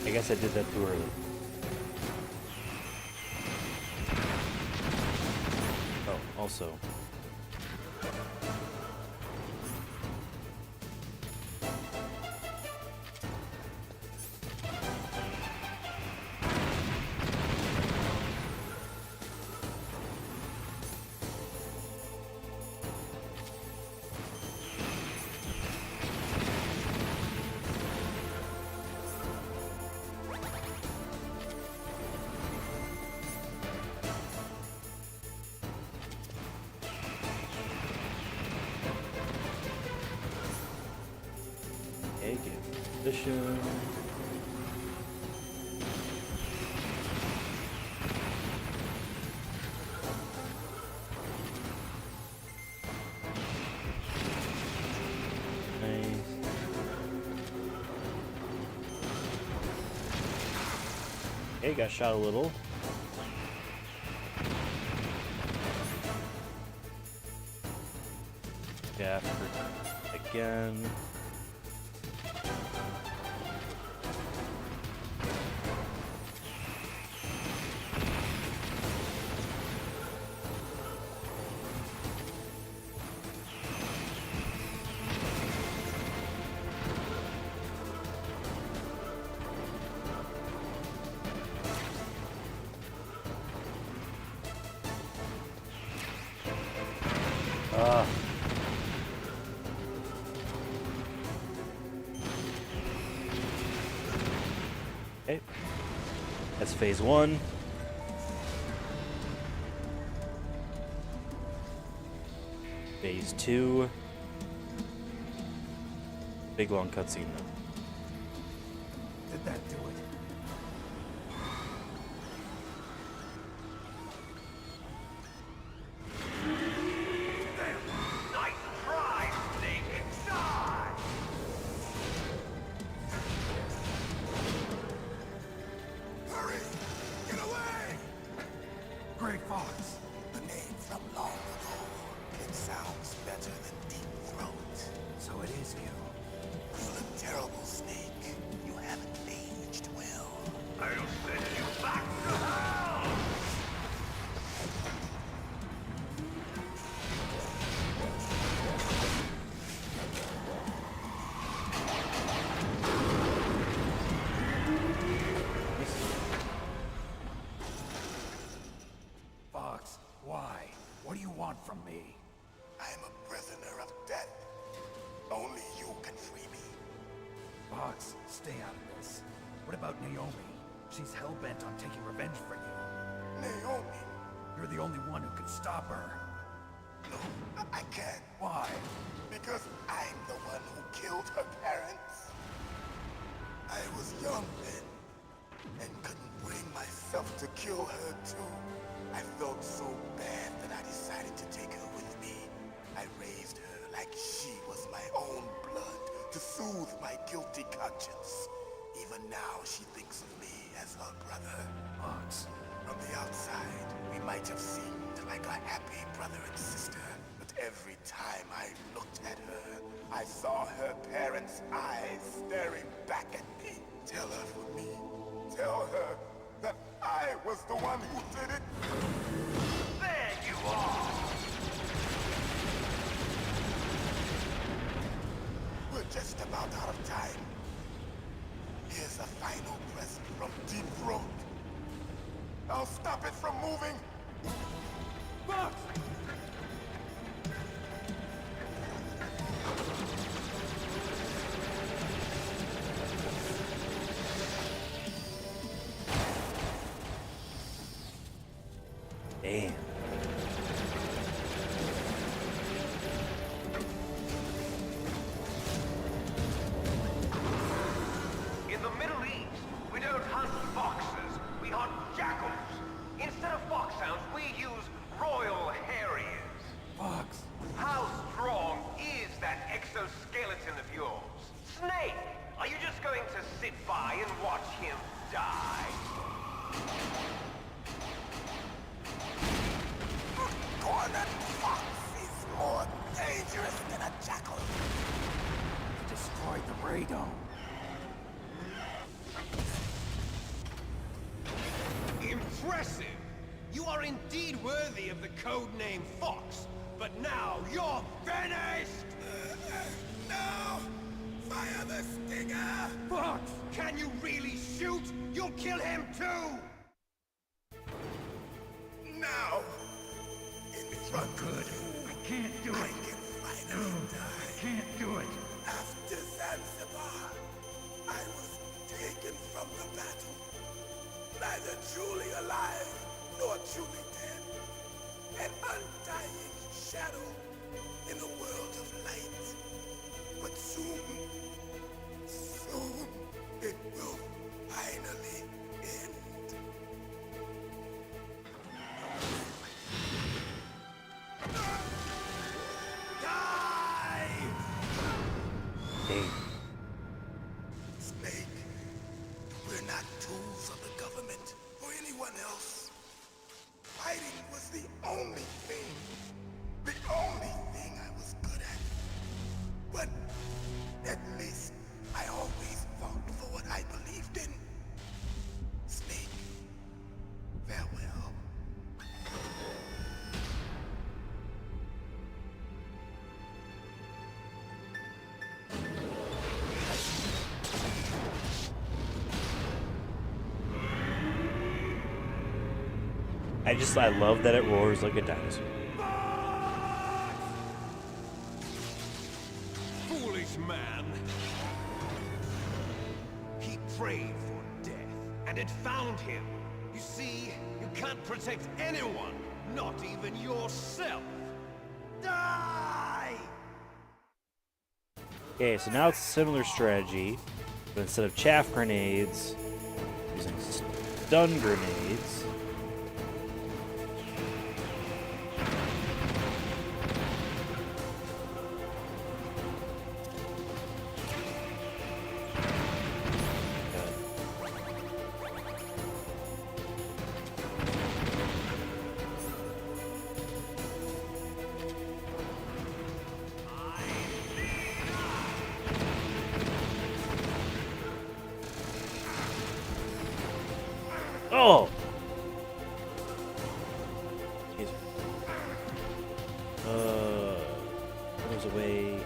I guess I did that too early. Oh, also. Okay, get position. Nice. Okay, got shot a little. Yeah, again. Okay. That's phase one. Phase two. Big long cutscene though. Did that do it? Why? What do you want from me? I am a prisoner of death. Only you can free me. Fox, stay out of this. What about Naomi? She's hell-bent on taking revenge for you. Naomi? You're the only one who can stop her. No, I can't. Why? Because I'm the one who killed her parents. I was young then, and couldn't bring myself to kill her too. I felt so bad that I decided to take her with me. I raised her like she was my own blood to soothe my guilty conscience. Even now, she thinks of me as her brother. Fox. From the outside, we might have seemed like a happy brother and sister, but every time I looked at her, I saw her parents' eyes staring back at me. Tell her for me. Tell her that I was the one who did it. There you are! We're just about out of time. Here's a final present from Deep Throat. I'll stop it from moving. Fox! Radon. Impressive! You are indeed worthy of the codename Fox, but now you're finished! No! Fire the stinger! Fox! Can you really shoot? You'll kill him too! No! In front good. I can't do it. I can finally die. I can't do it. After Zanzibar, I was taken from the battle. Neither truly alive nor truly dead. An undying shadow in a world of light. But soon it will finally end. Die! Snake, we're not tools of the government or anyone else. Fighting was the only thing I was good at. But at least I always fought for what I believed in. Snake, farewell. I love that it roars like a dinosaur. Foolish man! He prayed for death, and it found him. You see, you can't protect anyone, not even yourself. Die! Okay, so now it's a similar strategy, but instead of chaff grenades, using stun grenades. Oh! There's a way.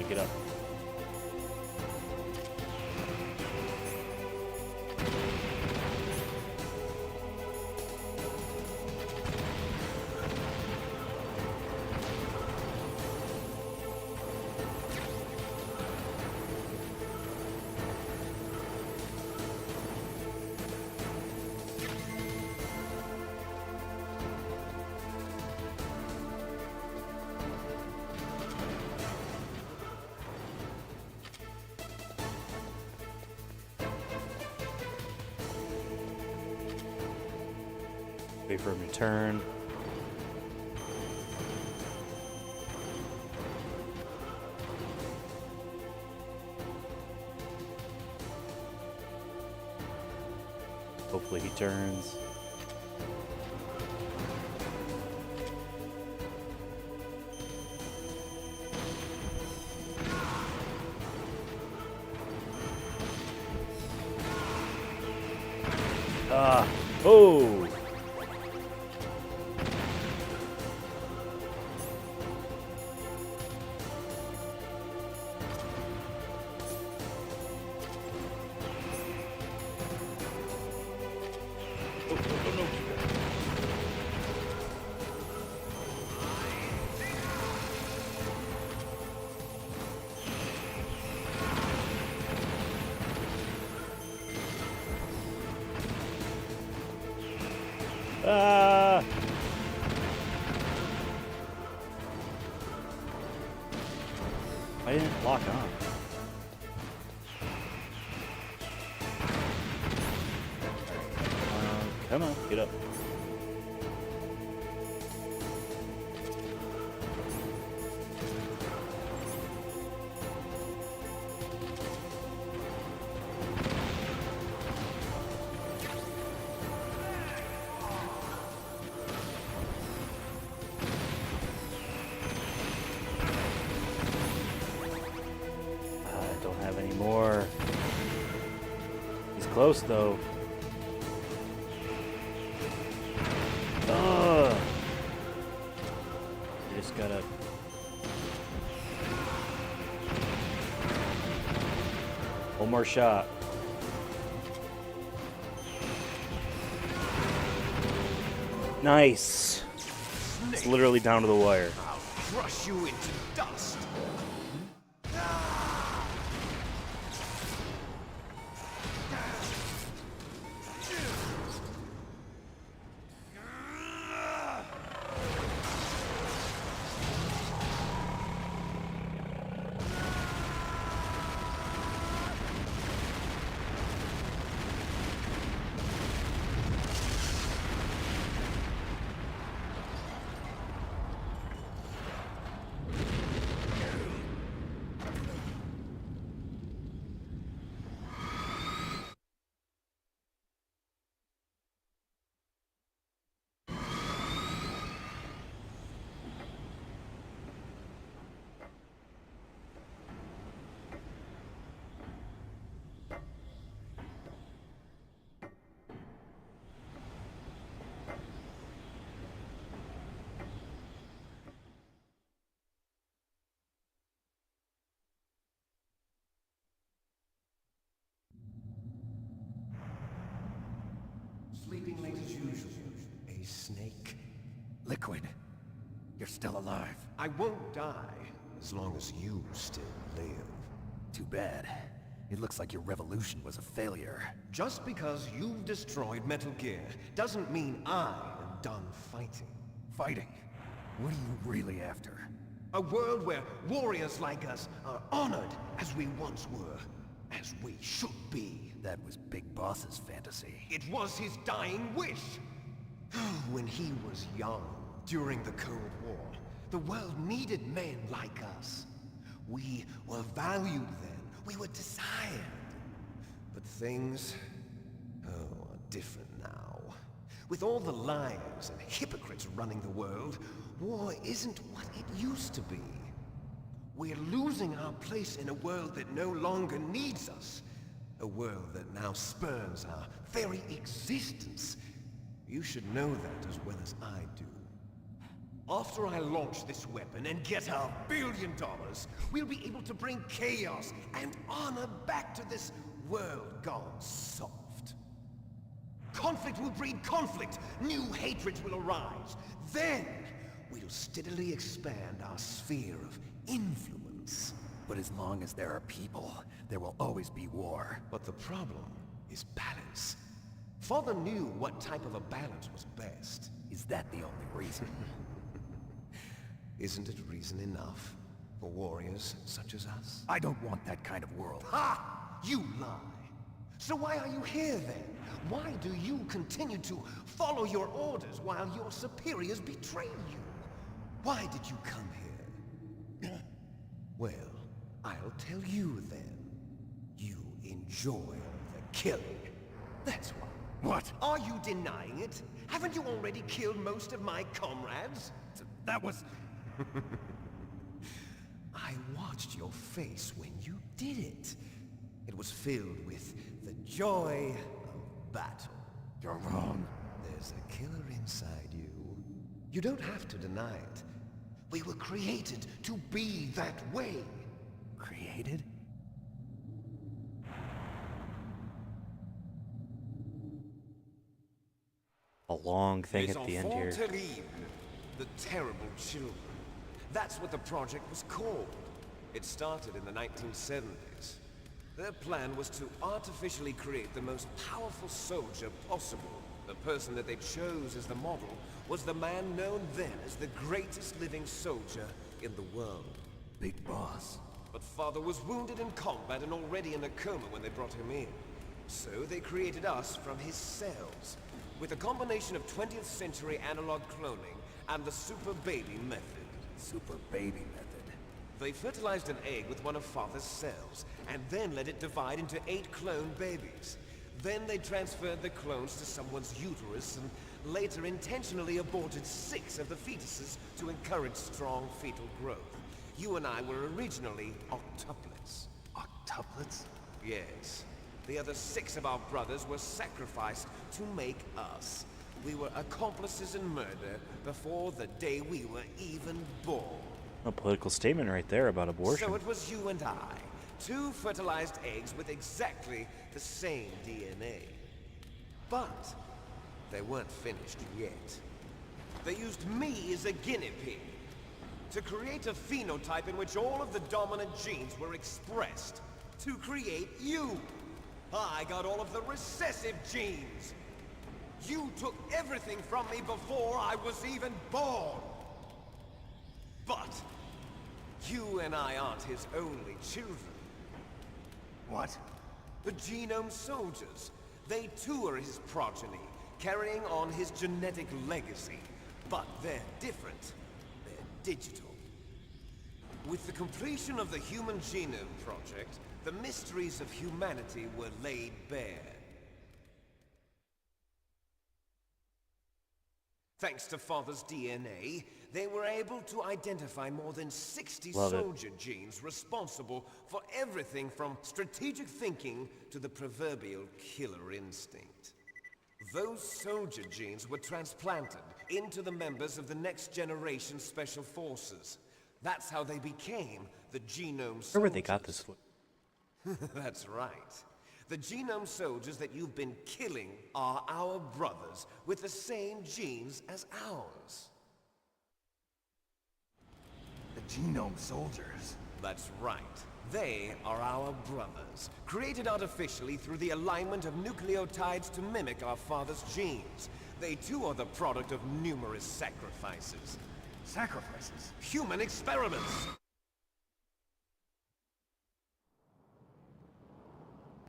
Get up. Wait for him to turn. Hopefully he turns. Oh! I didn't lock on. Come on, get up. close, though. Ugh. You just gotta... One more shot. Nice. It's literally down to the wire. I'll crush you into dust. Sleeping late as usual. A snake. Liquid. You're still alive. I won't die as long as you still live. Too bad. It looks like your revolution was a failure. Just because you've destroyed Metal Gear doesn't mean I am done fighting. Fighting? What are you really after? A world where warriors like us are honored as we once were, as we should be. That was Big Boss's fantasy. It was his dying wish. When he was young, during the Cold War, the world needed men like us. We were valued then. We were desired. But things, are different now. With all the liars and hypocrites running the world, war isn't what it used to be. We're losing our place in a world that no longer needs us. A world that now spurns our very existence. You should know that as well as I do. After I launch this weapon and get our $1 billion, we'll be able to bring chaos and honor back to this world gone soft. Conflict will breed conflict. New hatreds will arise. Then, we'll steadily expand our sphere of influence. But as long as there are people, there will always be war. But the problem is balance. Father knew what type of a balance was best. Is that the only reason? Isn't it reason enough for warriors such as us? I don't want that kind of world. Ha! You lie! So why are you here then? Why do you continue to follow your orders while your superiors betray you? Why did you come here? Well, I'll tell you then. You enjoy the killing. That's why. What? Are you denying it? Haven't you already killed most of my comrades? That was... I watched your face when you did it. It was filled with the joy of battle. You're wrong. There's a killer inside you. You don't have to deny it. We were created to be that way. Created? A long thing Les at the end here. enfants terribles, the terrible children. That's what the project was called. It started in the 1970s. Their plan was to artificially create the most powerful soldier possible. The person that they chose as the model was the man known then as the greatest living soldier in the world. Big Boss. But Father was wounded in combat and already in a coma when they brought him in. So they created us from his cells, with a combination of 20th century analog cloning and the super baby method. Super baby method. They fertilized an egg with one of Father's cells, and then let it divide into 8 clone babies. Then they transferred the clones to someone's uterus and later intentionally aborted 6 of the fetuses to encourage strong fetal growth. You and I were originally octuplets. Octuplets? Yes. The other 6 of our brothers were sacrificed to make us. We were accomplices in murder before the day we were even born. A political statement right there about abortion. So it was you and I, 2 fertilized eggs with exactly the same DNA. But they weren't finished yet. They used me as a guinea pig to create a phenotype in which all of the dominant genes were expressed. To create you. I got all of the recessive genes. You took everything from me before I was even born. But you and I aren't his only children. What? The Genome Soldiers. They too are his progeny, carrying on his genetic legacy. But they're different. They're digital. With the completion of the Human Genome Project, the mysteries of humanity were laid bare. Thanks to Father's DNA, they were able to identify more than 60 soldier genes responsible for everything from strategic thinking to the proverbial killer instinct. Those soldier genes were transplanted into the members of the next generation Special Forces. That's how they became the Genome Soldiers. Where they got this foot? That's right. The Genome Soldiers that you've been killing are our brothers with the same genes as ours. The Genome Soldiers? That's right. They are our brothers, created artificially through the alignment of nucleotides to mimic our father's genes. They too are the product of numerous sacrifices. Sacrifices? Human experiments!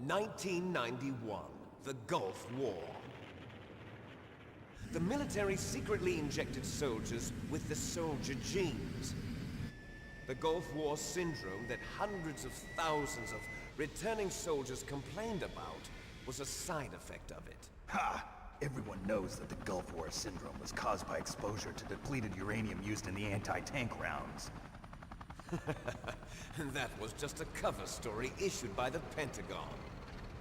1991, the Gulf War. The military secretly injected soldiers with the soldier genes. The Gulf War syndrome that hundreds of thousands of returning soldiers complained about was a side effect of it. Ha! Everyone knows that the Gulf War syndrome was caused by exposure to depleted uranium used in the anti-tank rounds. That was just a cover story issued by the Pentagon.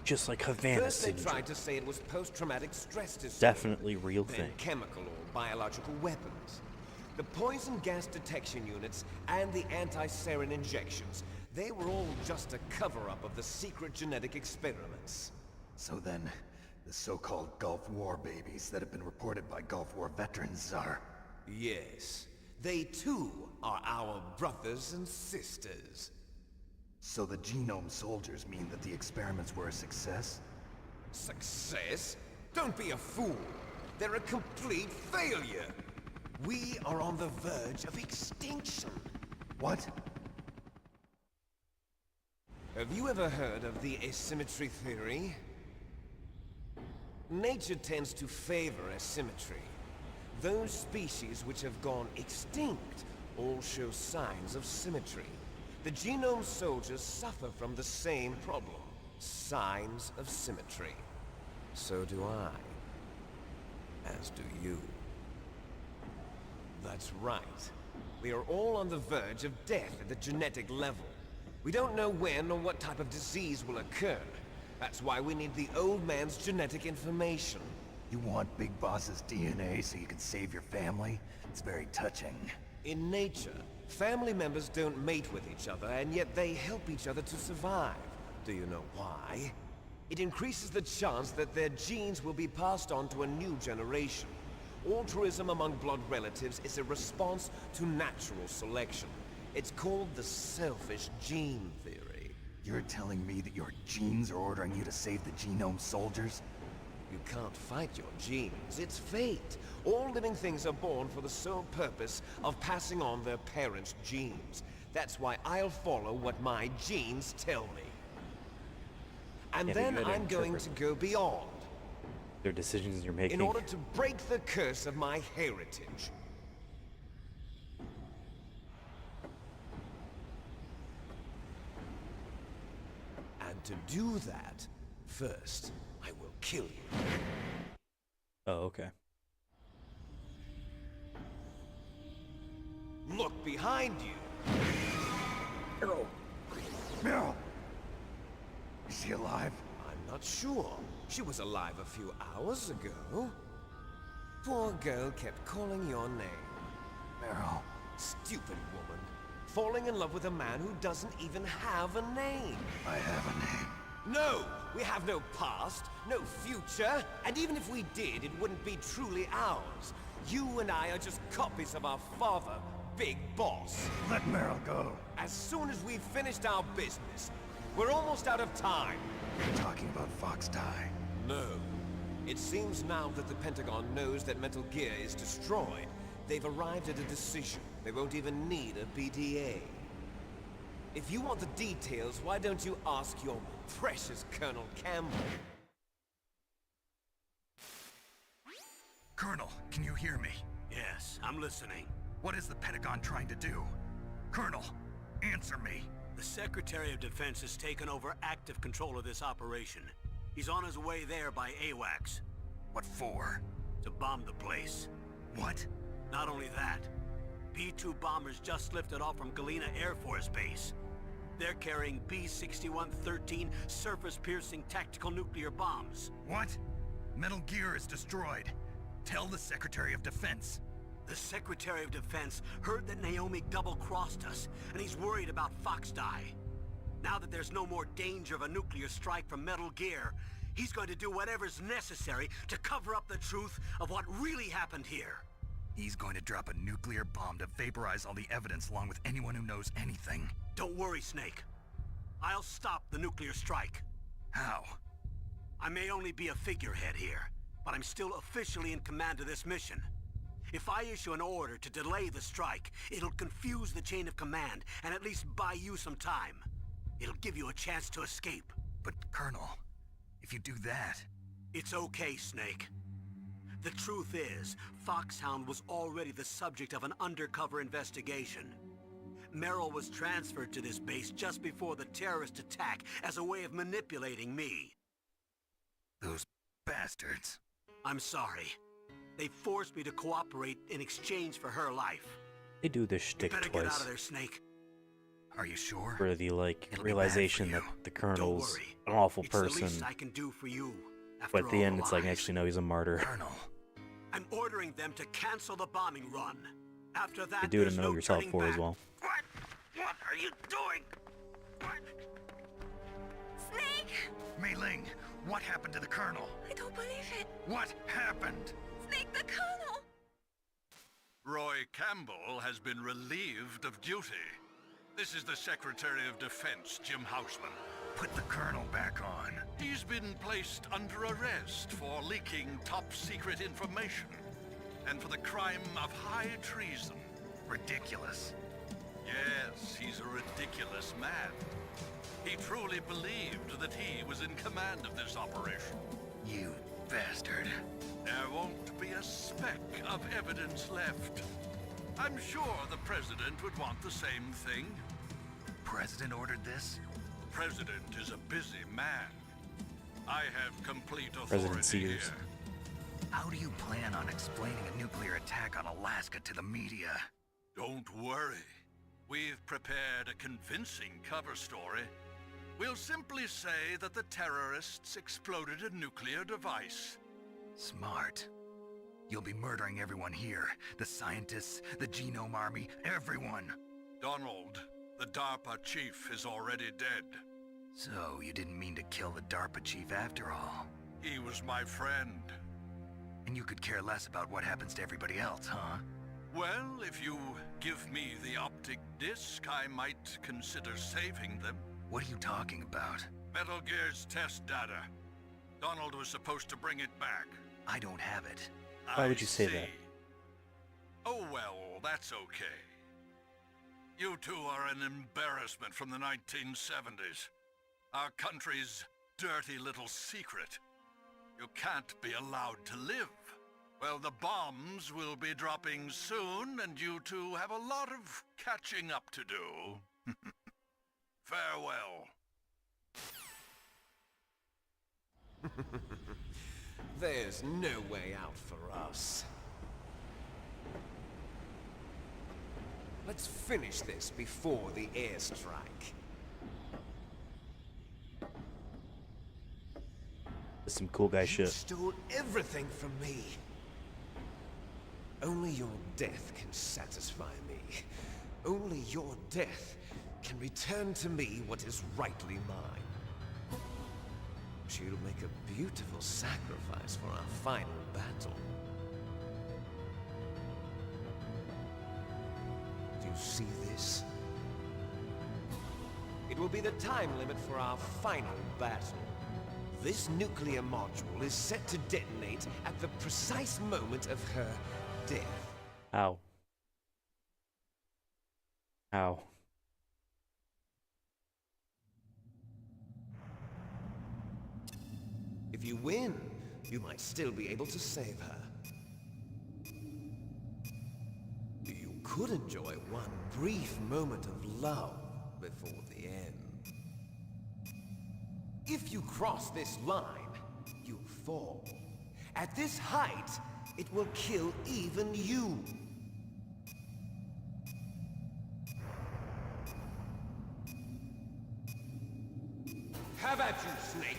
Just like Havana First they syndrome. tried to say it was post-traumatic stress disorder. Definitely real then thing. Chemical or biological weapons. The poison gas detection units and the anti-sarin injections, they were all just a cover-up of the secret genetic experiments. So then, the so-called Gulf War babies that have been reported by Gulf War veterans are... Yes. They too are our brothers and sisters. So the Genome Soldiers mean that the experiments were a success? Success? Don't be a fool. They're a complete failure. We are on the verge of extinction. What? Have you ever heard of the asymmetry theory? Nature tends to favor asymmetry. Those species which have gone extinct all show signs of symmetry. The Genome Soldiers suffer from the same problem. Signs of symmetry. So do I. As do you. That's right. We are all on the verge of death at the genetic level. We don't know when or what type of disease will occur. That's why we need the old man's genetic information. You want Big Boss's DNA so you can save your family? It's very touching. In nature, family members don't mate with each other, and yet they help each other to survive. Do you know why? It increases the chance that their genes will be passed on to a new generation. Altruism among blood relatives is a response to natural selection. It's called the selfish gene theory. You're telling me that your genes are ordering you to save the Genome Soldiers? You can't fight your genes. It's fate. All living things are born for the sole purpose of passing on their parents' genes. That's why I'll follow what my genes tell me. And Yeah, but then you gotta I'm going to go beyond. Their decisions you're making. In order to break the curse of my heritage. And to do that, first, I will kill you. Oh, okay. Look behind you! Meryl! Meryl! Is she alive? I'm not sure. She was alive a few hours ago. Poor girl kept calling your name. Meryl. Stupid woman. Falling in love with a man who doesn't even have a name. I have a name. No! We have no past, no future, and even if we did, it wouldn't be truly ours. You and I are just copies of our father, Big Boss. Let Meryl go. As soon as we've finished our business, we're almost out of time. You're talking about Fox Die. No. It seems now that the Pentagon knows that Metal Gear is destroyed. They've arrived at a decision. They won't even need a PDA. If you want the details, why don't you ask your precious Colonel Campbell? Colonel, can you hear me? Yes, I'm listening. What is the Pentagon trying to do? Colonel, answer me. The Secretary of Defense has taken over active control of this operation. He's on his way there by AWACS. What for? To bomb the place. What? Not only that, B-2 bombers just lifted off from Galena Air Force Base. They're carrying B-6113 surface-piercing tactical nuclear bombs. What? Metal Gear is destroyed. Tell the Secretary of Defense. The Secretary of Defense heard that Naomi double-crossed us, and he's worried about Fox Die. Now that there's no more danger of a nuclear strike from Metal Gear, he's going to do whatever's necessary to cover up the truth of what really happened here. He's going to drop a nuclear bomb to vaporize all the evidence along with anyone who knows anything. Don't worry, Snake. I'll stop the nuclear strike. How? I may only be a figurehead here, but I'm still officially in command of this mission. If I issue an order to delay the strike, it'll confuse the chain of command and at least buy you some time. It'll give you a chance to escape. But, Colonel, if you do that... It's okay, Snake. The truth is, Foxhound was already the subject of an undercover investigation. Meryl was transferred to this base just before the terrorist attack as a way of manipulating me. Those bastards. I'm sorry. They forced me to cooperate in exchange for her life. They do this shtick Better twice. get out of there, Snake. Are you sure? For the realization that the Colonel's an awful It's person. the least I can do for you. But at the all end, it's like, lies. actually, no, he's a martyr. Colonel. I'm ordering them to cancel the bombing run. After that, You do it there's to know no yourself turning for back. as well. What? What are you doing? What? Snake! Mei Ling, what happened to the Colonel? I don't believe it. What happened? Snake, the Colonel! Roy Campbell has been relieved of duty. This is the Secretary of Defense, Jim Houseman. Put the Colonel back on. He's been placed under arrest for leaking top-secret information and for the crime of high treason. Ridiculous. Yes, he's a ridiculous man. He truly believed that he was in command of this operation. You bastard. There won't be a speck of evidence left. I'm sure the President would want the same thing. President ordered this? President is a busy man. I have complete President authority Sears. here. How do you plan on explaining a nuclear attack on Alaska to the media? Don't worry. We've prepared a convincing cover story. We'll simply say that the terrorists exploded a nuclear device. Smart. You'll be murdering everyone here. The scientists, the Genome Army, everyone. Donald, the DARPA chief, is already dead. So, you didn't mean to kill the DARPA chief after all. He was my friend. And you could care less about what happens to everybody else, huh? Well, if you give me the optic disc, I might consider saving them. What are you talking about? Metal Gear's test data. Donald was supposed to bring it back. I don't have it. Why would you say see. that? Oh well, that's okay. You two are an embarrassment from the 1970s. Our country's dirty little secret. You can't be allowed to live. Well, the bombs will be dropping soon, and you two have a lot of catching up to do. Farewell. There's no way out for us. Let's finish this before the airstrike. some cool guy You shit. stole everything from me. Only your death can satisfy me. Only your death can return to me what is rightly mine. She'll make a beautiful sacrifice for our final battle. Do you see this? It will be the time limit for our final battle. This nuclear module is set to detonate at the precise moment of her death. How? How? If you win, you might still be able to save her. You could enjoy one brief moment of love before the end. If you cross this line, you fall. At this height, it will kill even you. Have at you, Snake!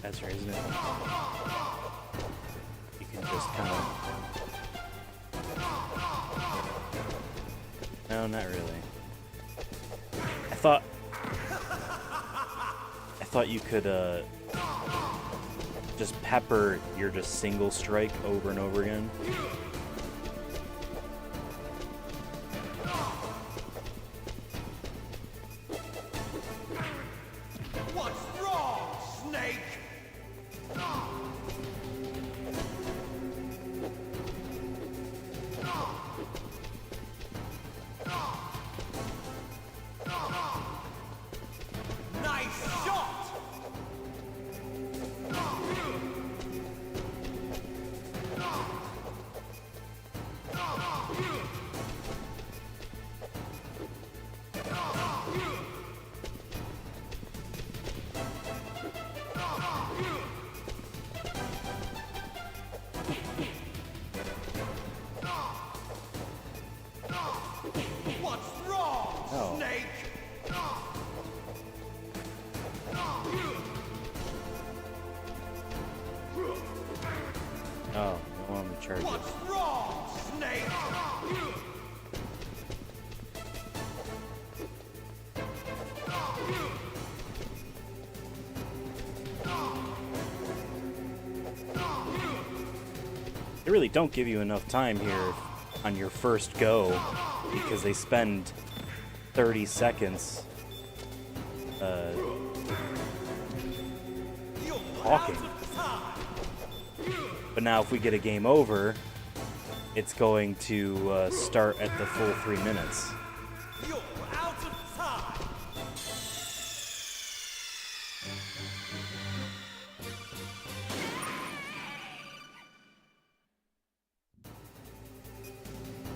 That's right, isn't it? You can just kind of... No, not really. I thought you could just pepper your just single strike over and over again. What's wrong, Snake? Nice shot! What's wrong, Oh. Snake? Oh, no one to charge it. What's wrong, Snake? They really don't give you enough time here on your first go because they spend 30 seconds talking. But now if we get a game over, it's going to start at the full 3 minutes. You're out of time!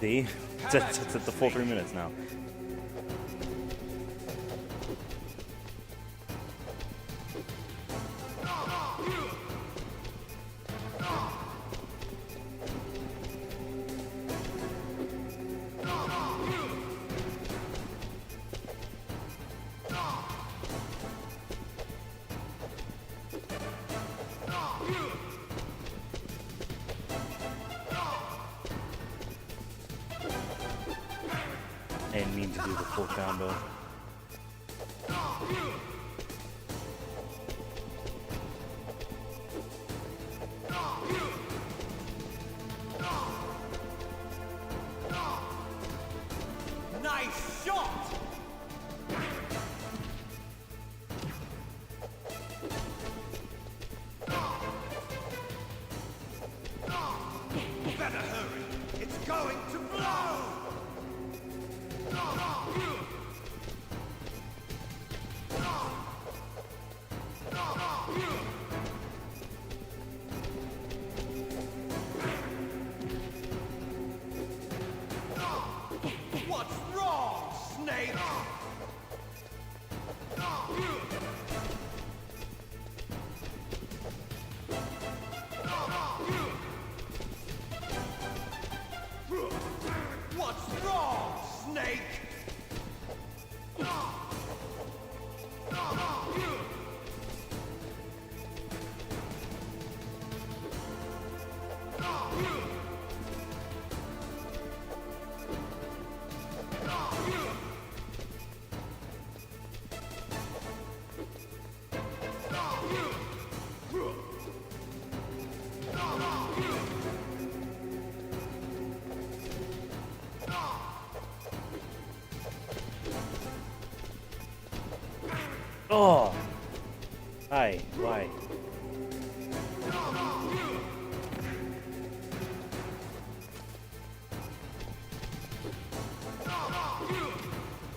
See? It's at the full 3 minutes now. I didn't mean to do the full combo. Nice shot! Better hurry! It's going to blow! Oh! Hi, why?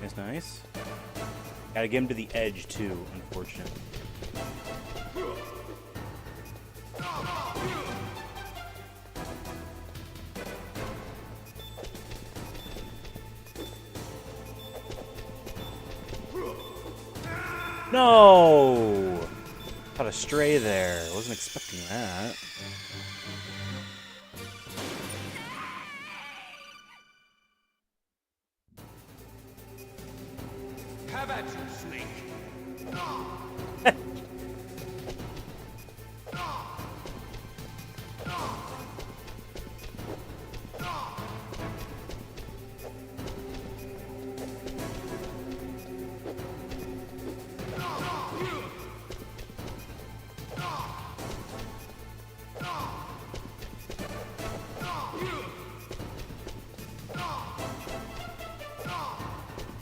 That's nice. Gotta get him to the edge too, unfortunately. No! Caught a stray there. Wasn't expecting that. Have at you, Snake.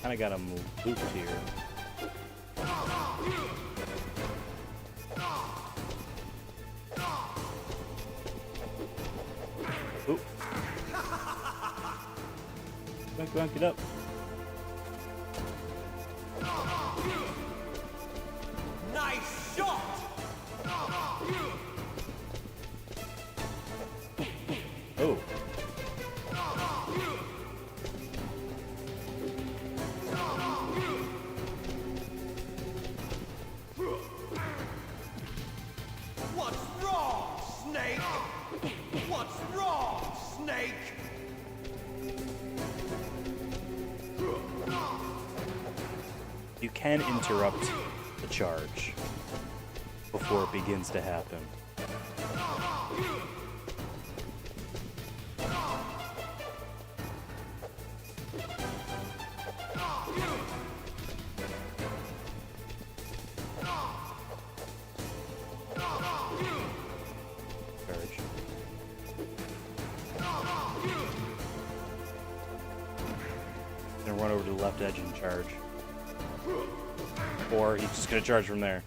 Kinda got him looped here. Oop. Come on, get up. Nice shot! Oh. What's wrong, Snake? What's wrong, Snake? You can interrupt the charge before it begins to happen. Charge. Gonna run over to the left edge and charge. Or he's just gonna charge from there.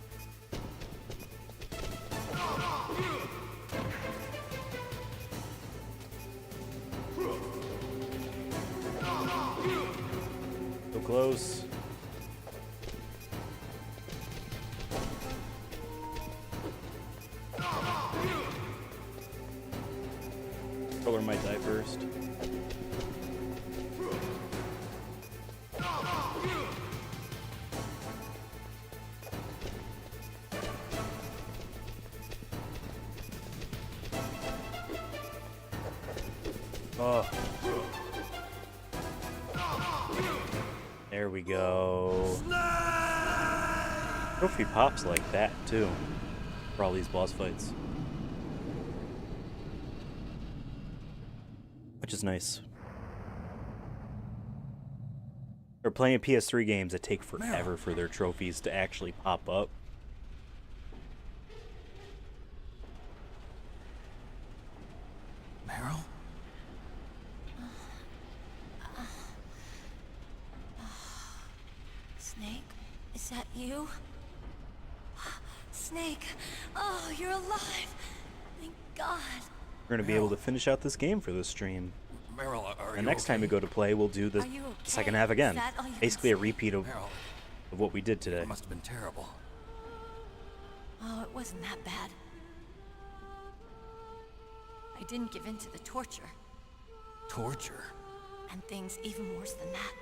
So close. Color might die first. Oh. There we go. Trophy pops like that too for all these boss fights, which is nice. There are plenty of PS3 games that take forever for their trophies to actually pop up. Meryl? Snake, is that you? Snake, oh, you're alive. Thank God. We're gonna be able to finish out this game for this stream. Meryl, are you And next time we go to play, we'll do the Are you okay? second half again. Is that all you can Basically a say? repeat of what we did today. It must have been terrible. Oh, it wasn't that bad. I didn't give in to the torture. Torture? And things even worse than that.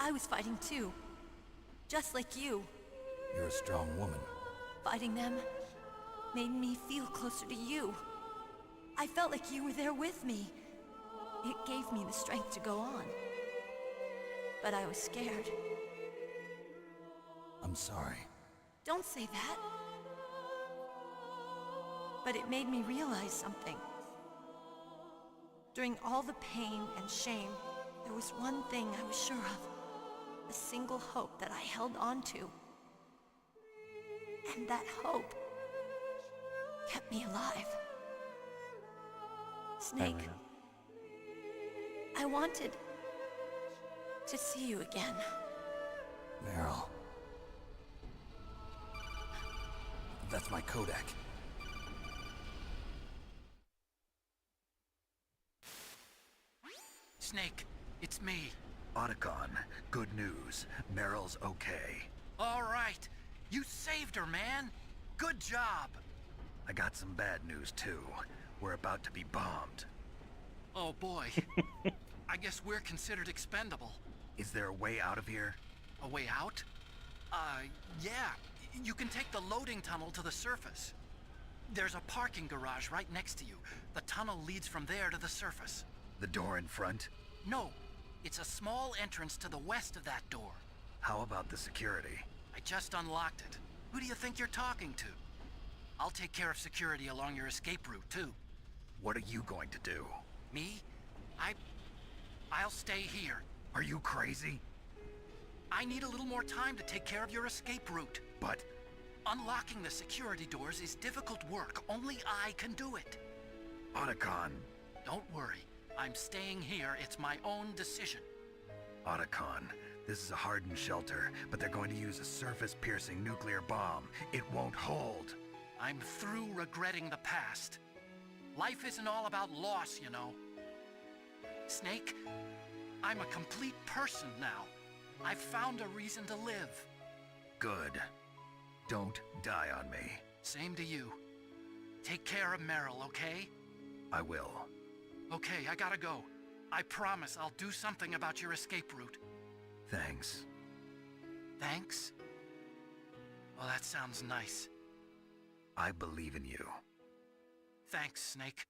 I was fighting too. Just like you. You're a strong woman. Fighting them made me feel closer to you. I felt like you were there with me. It gave me the strength to go on. But I was scared. I'm sorry. Don't say that. But it made me realize something. During all the pain and shame, there was one thing I was sure of. A single hope that I held on to. And that hope kept me alive. Snake, I wanted to see you again. Meryl. That's my codec. Snake, it's me. Otacon, good news. Meryl's okay. All right. You saved her, man. Good job. I got some bad news, too. We're about to be bombed. Oh, boy. I guess we're considered expendable. Is there a way out of here? A way out? Yeah. You can take the loading tunnel to the surface. There's a parking garage right next to you. The tunnel leads from there to the surface. The door in front? No. It's a small entrance to the west of that door. How about the security? I just unlocked it. Who do you think you're talking to? I'll take care of security along your escape route, too. What are you going to do? Me? I'll stay here. Are you crazy? I need a little more time to take care of your escape route. But... Unlocking the security doors is difficult work. Only I can do it. Otacon. Don't worry. I'm staying here. It's my own decision. Otacon, this is a hardened shelter, but they're going to use a surface-piercing nuclear bomb. It won't hold. I'm through regretting the past. Life isn't all about loss, you know. Snake, I'm a complete person now. I've found a reason to live. Good. Don't die on me. Same to you. Take care of Meryl, okay? I will. Okay, I gotta go. I promise I'll do something about your escape route. Thanks. Thanks? Well, that sounds nice. I believe in you. Thanks, Snake.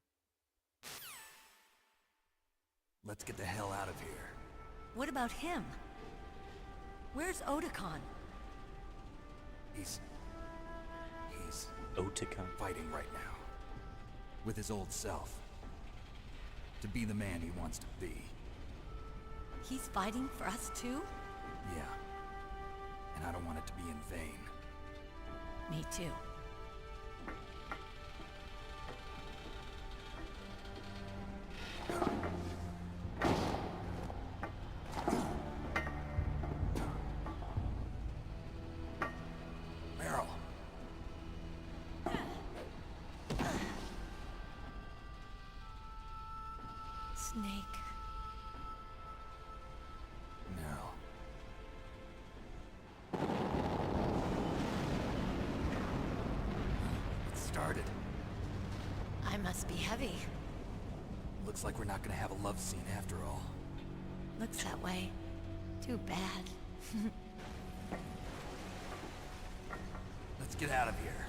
Let's get the hell out of here. What about him? Where's Otacon? He's Otacon fighting right now. With his old self. To be the man he wants to be. He's fighting for us too? Yeah. And I don't want it to be in vain. Me too. Meryl. Snake. Meryl. It started. I must be heavy. Looks like we're not gonna have a love scene after all. Looks that way. Too bad. Let's get out of here.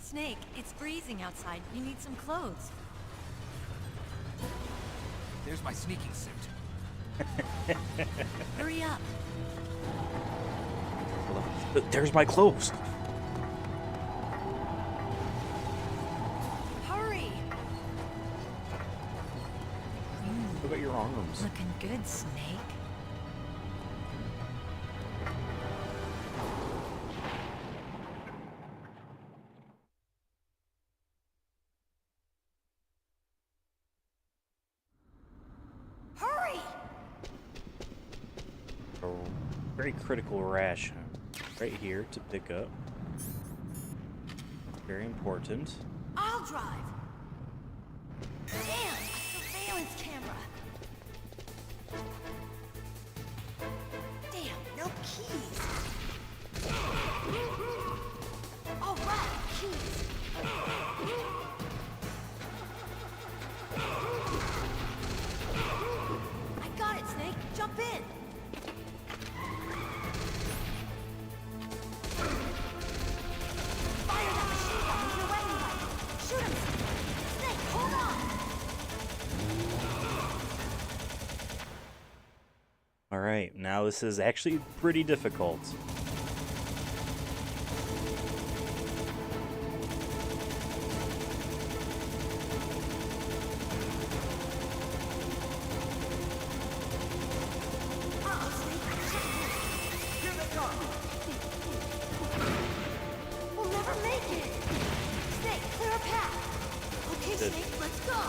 Snake, it's freezing outside. You need some clothes. There's my sneaking suit. Hurry up. There's my clothes. Hurry. Look at your arms. Looking good, Snake. Hurry! A very critical ration right here to pick up. Very important. I'll drive. Damn, a surveillance camera. Damn, no keys. All right, keys. I got it, Snake. Jump in. Fire that machine gun with your wedding light. Shoot him. Snake, hold on. All right, now this is actually pretty difficult. Uh-oh, Snake. Here they come. We'll never make it. Snake, clear a path. Okay, Good. Snake, let's go.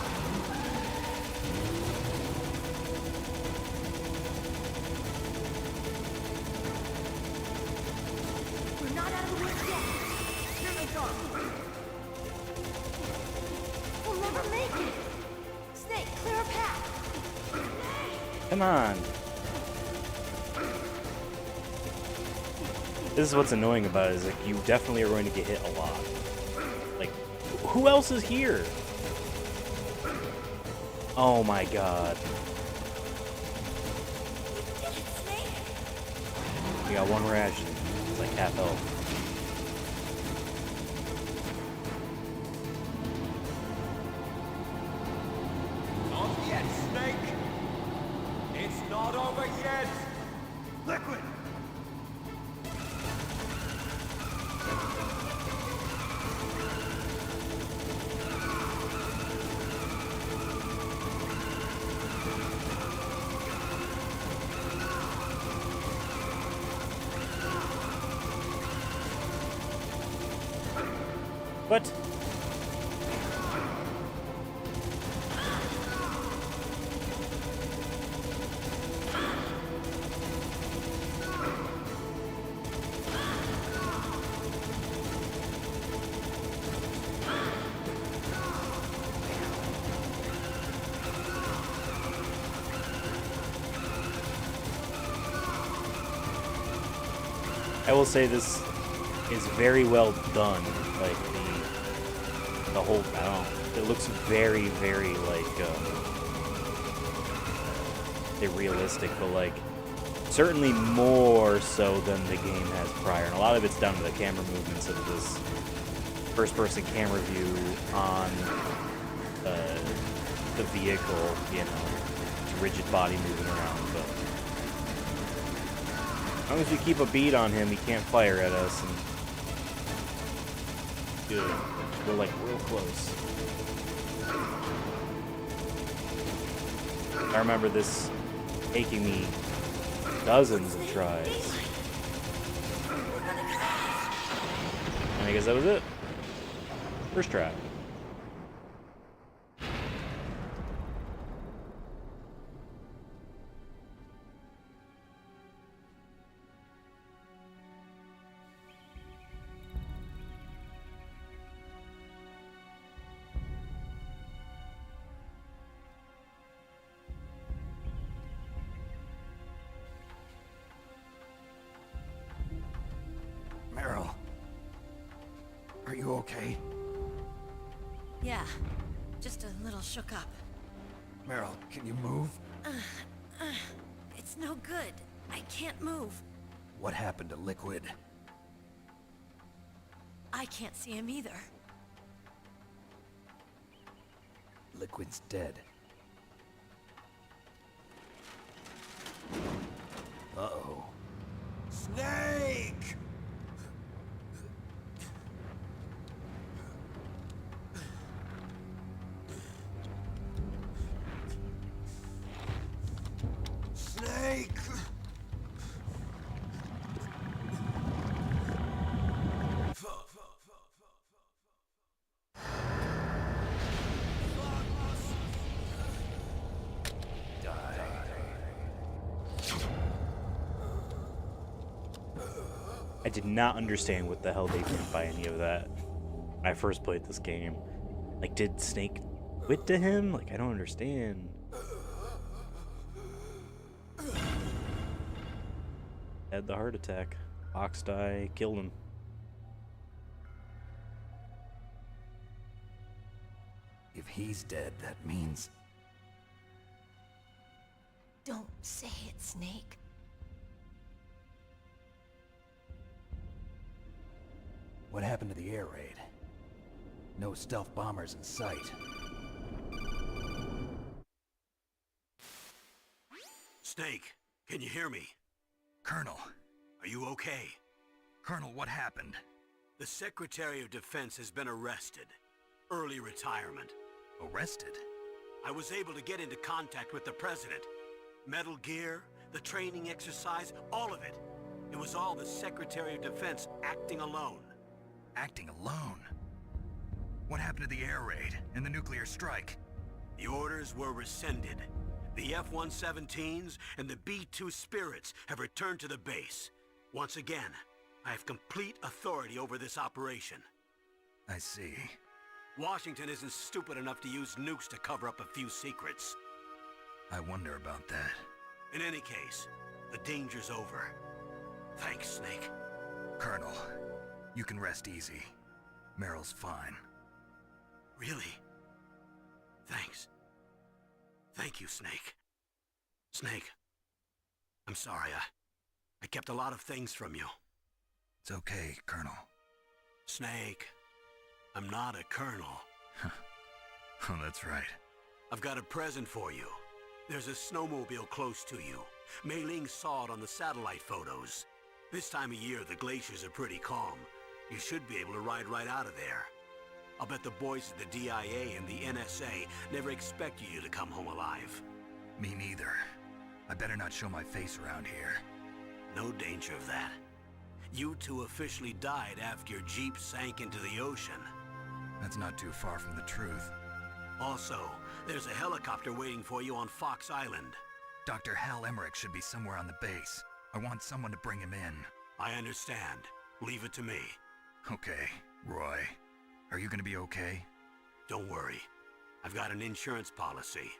We're not out of the woods yet. Here they We'll never make it! Snake, clear a path! Come on. This is what's annoying about it, is like you definitely are going to get hit a lot. Like, who else is here? Oh my god. We got one ration. It's like half health. Not yet, Snake! It's not over yet! Liquid! What? I will say this is very well done. Like the whole, I don't know, it looks very, very like realistic, but like certainly more so than the game has prior. And a lot of it's down to the camera movements of this first-person camera view on the vehicle, you know, it's rigid body moving around. But as long as we keep a beat on him, he can't fire at us. And good. We're like real close. I remember this taking me dozens of tries. And I guess that was it. First try. Meryl. Are you okay? Yeah, just a little shook up. Meryl, can you move? It's no good. I can't move. What happened to Liquid? I can't see him either. Liquid's dead. Uh-oh. Snake! Snake! I did not understand what the hell they meant by any of that when I first played this game. Like, did Snake quit to him? Like, I don't understand. Had the heart attack. Fox die killed him. If he's dead, that means... Don't say it, Snake. What happened to the air raid? No stealth bombers in sight. Snake, can you hear me? Colonel. Are you okay? Colonel, what happened? The Secretary of Defense has been arrested. Early retirement. Arrested? I was able to get into contact with the President. Metal Gear, the training exercise, all of it. It was all the Secretary of Defense acting alone. Acting alone? What happened to the air raid and the nuclear strike? The orders were rescinded. The F-117s and the B-2 Spirits have returned to the base. Once again, I have complete authority over this operation. I see. Washington isn't stupid enough to use nukes to cover up a few secrets. I wonder about that. In any case, the danger's over. Thanks, Snake. Colonel, you can rest easy. Meryl's fine. Really? Thanks. Thank you, Snake. Snake, I'm sorry, I kept a lot of things from you. It's okay, Colonel. Snake, I'm not a colonel. Oh, that's right. I've got a present for you. There's a snowmobile close to you. Mei Ling saw it on the satellite photos. This time of year, the glaciers are pretty calm. You should be able to ride right out of there. I'll bet the boys at the DIA and the NSA never expected you to come home alive. Me neither. I better not show my face around here. No danger of that. You two officially died after your Jeep sank into the ocean. That's not too far from the truth. Also, there's a helicopter waiting for you on Fox Island. Dr. Hal Emmerich should be somewhere on the base. I want someone to bring him in. I understand. Leave it to me. Okay, Roy. Are you gonna be okay? Don't worry. I've got an insurance policy.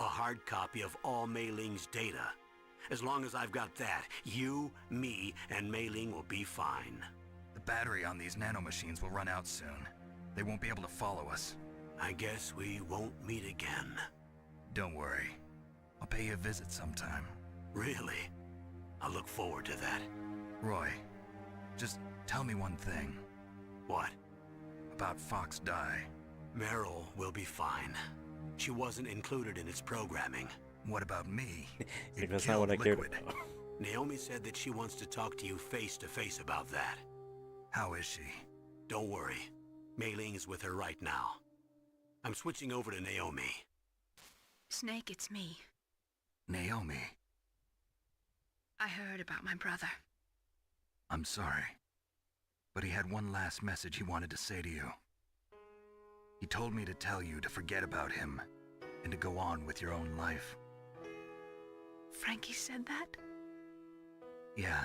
A hard copy of all Mei Ling's data. As long as I've got that, you, me, and Mei Ling will be fine. The battery on these nanomachines will run out soon. They won't be able to follow us. I guess we won't meet again. Don't worry. I'll pay you a visit sometime. Really? I look forward to that. Roy, just tell me one thing. What? About Fox Die. Meryl will be fine. She wasn't included in its programming. What about me? That's not what I cared about. Naomi said that she wants to talk to you face to face about that. How is she? Don't worry. Mei Ling is with her right now. I'm switching over to Naomi. Snake, it's me. Naomi. I heard about my brother. I'm sorry. But he had one last message he wanted to say to you. He told me to tell you to forget about him and to go on with your own life. Frankie said that? Yeah.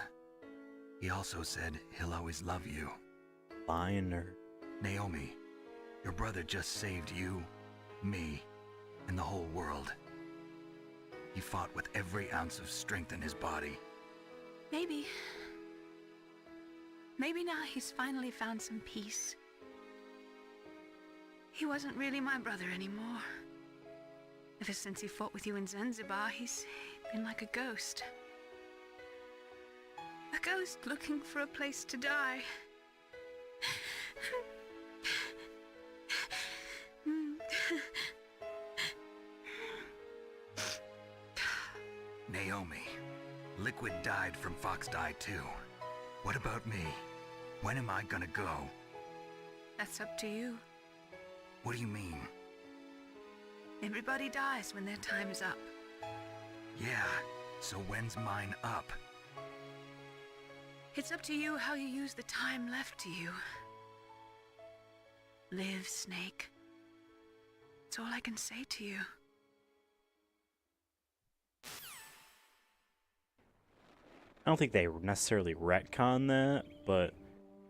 He also said he'll always love you. Finer. Naomi, your brother just saved you, me, and the whole world. He fought with every ounce of strength in his body. Maybe. Maybe now he's finally found some peace. He wasn't really my brother anymore. Ever since he fought with you in Zanzibar, he's been like a ghost. A ghost looking for a place to die. Naomi, Liquid died from Fox Die too. What about me? When am I gonna go? That's up to you. What do you mean? Everybody dies when their time is up. Yeah, so when's mine up? It's up to you how you use the time left to you. Live, Snake. That's all I can say to you. I don't think they necessarily retcon that, but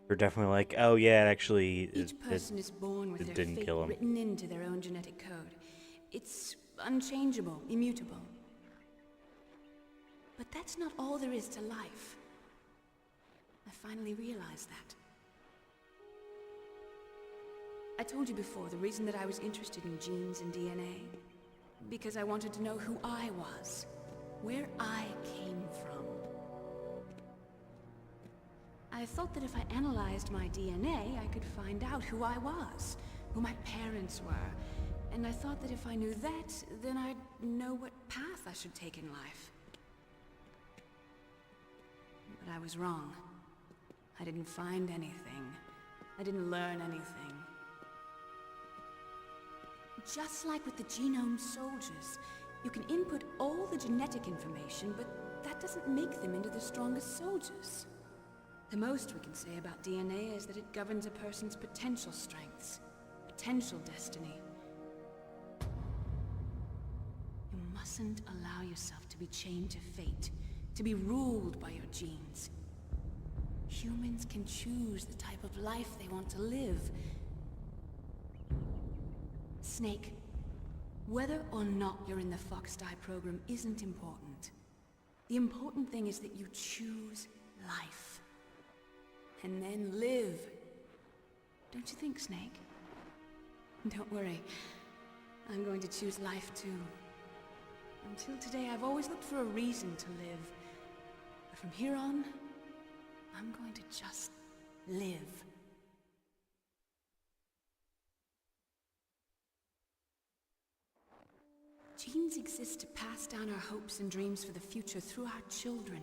they're definitely like, oh yeah, actually, Each person is born with it their didn't fate kill him. written into their own genetic code. It's unchangeable, immutable. But that's not all there is to life. I finally realized that. I told you before the reason that I was interested in genes and DNA. Because I wanted to know who I was. Where I came from. I thought that if I analyzed my DNA, I could find out who I was, who my parents were, and I thought that if I knew that, then I'd know what path I should take in life. But I was wrong. I didn't find anything. I didn't learn anything. Just like with the genome soldiers, you can input all the genetic information, but that doesn't make them into the strongest soldiers. The most we can say about DNA is that it governs a person's potential strengths, potential destiny. You mustn't allow yourself to be chained to fate, to be ruled by your genes. Humans can choose the type of life they want to live, Snake, whether or not you're in the Fox-Die program isn't important. The important thing is that you choose life. And then live. Don't you think, Snake? Don't worry. I'm going to choose life too. Until today, I've always looked for a reason to live. But from here on, I'm going to just live. Genes exist to pass down our hopes and dreams for the future through our children.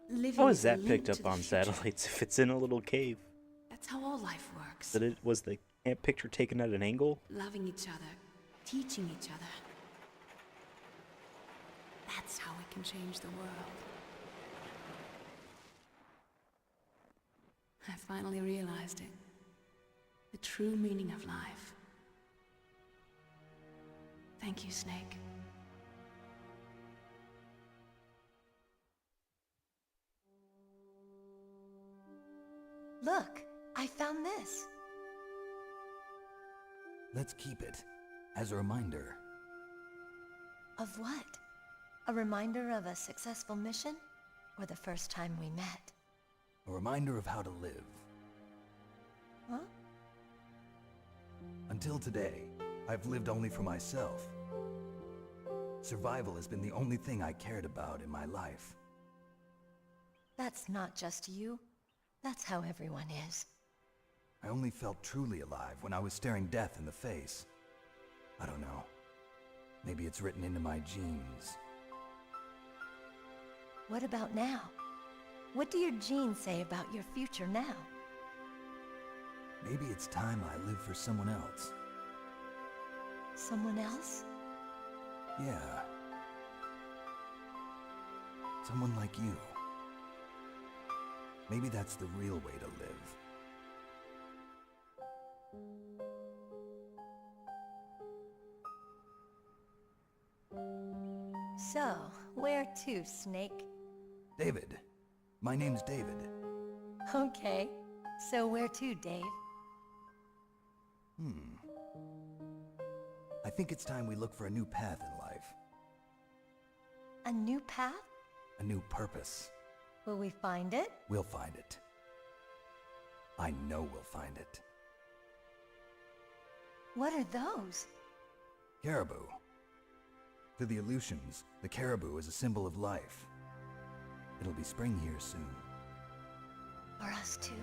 Living How is is that linked picked to up the on future. satellites if it's in a little cave? That's how all life works. That it was the picture taken at an angle? Loving each other, teaching each other. That's how we can change the world. I finally realized it. The true meaning of life. Thank you, Snake. Look, I found this. Let's keep it as a reminder. Of what? A reminder of a successful mission? Or the first time we met? A reminder of how to live. Huh? Until today, I've lived only for myself. Survival has been the only thing I cared about in my life. That's not just you. That's how everyone is. I only felt truly alive when I was staring death in the face. I don't know. Maybe it's written into my genes. What about now? What do your genes say about your future now? Maybe it's time I live for someone else. Someone else? Yeah. Someone like you. Maybe that's the real way to live. So, where to, Snake? David. My name's David. Okay. So where to, Dave? I think it's time we look for a new path in life. A new path? A new purpose. Will we find it? We'll find it. I know we'll find it. What are those? Caribou. To the Aleutians, the caribou is a symbol of life. It'll be spring here soon. For us too.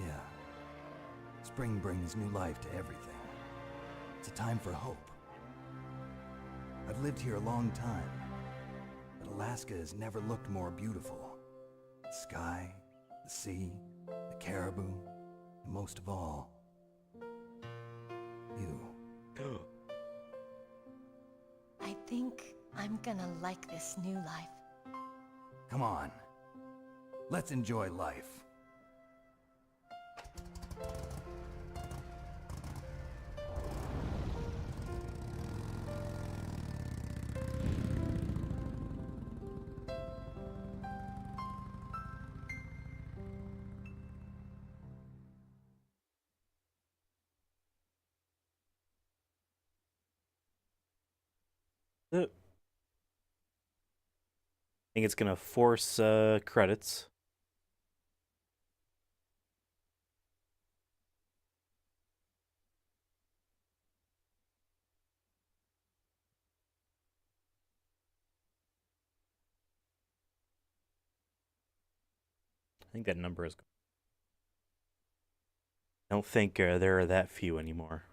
Yeah. Spring brings new life to everything. It's a time for hope. I've lived here a long time, but Alaska has never looked more beautiful. The sky, the sea, the caribou, and most of all, you. I think I'm gonna like this new life. Come on. Let's enjoy life. I think it's gonna force credits. I think that number is. I don't think there are that few anymore.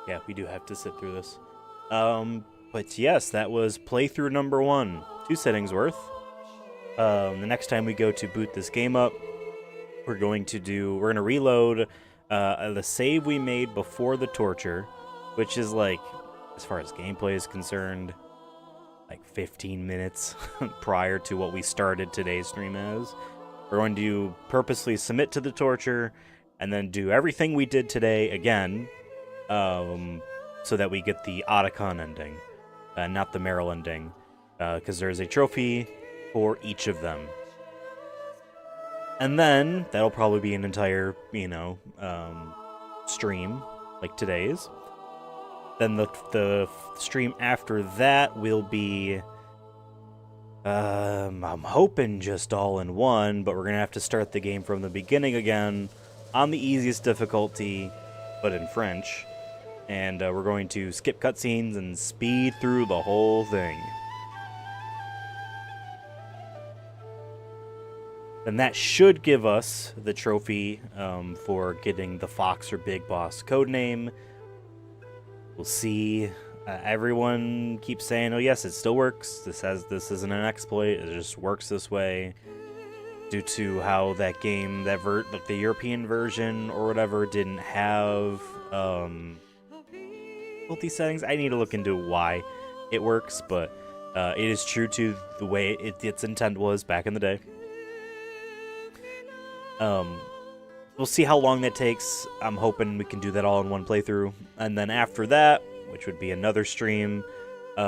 Yeah, we do have to sit through this. But yes, that was playthrough number 1. 2 settings worth. The next time we go to boot this game up, we're going to reload the save we made before the torture, which is like, as far as gameplay is concerned, like 15 minutes prior to what we started today's stream as. We're going to purposely submit to the torture and then do everything we did today again, so that we get the Otacon ending, not the Meryl ending, because there's a trophy for each of them. And then that'll probably be an entire, stream like today's. Then the stream after that will be, I'm hoping just all in one, but we're going to have to start the game from the beginning again on the easiest difficulty, but in French. And we're going to skip cutscenes and speed through the whole thing. And that should give us the trophy for getting the Fox or Big Boss codename. We'll see. Everyone keeps saying, "Oh yes, it still works. This isn't an exploit. It just works this way." Due to how that game, like the European version or whatever, didn't have difficulty settings. I need to look into why it works, but it is true to the way its intent was back in the day. We'll see how long that takes. I'm hoping we can do that all in one playthrough. And then after that, which would be another stream, I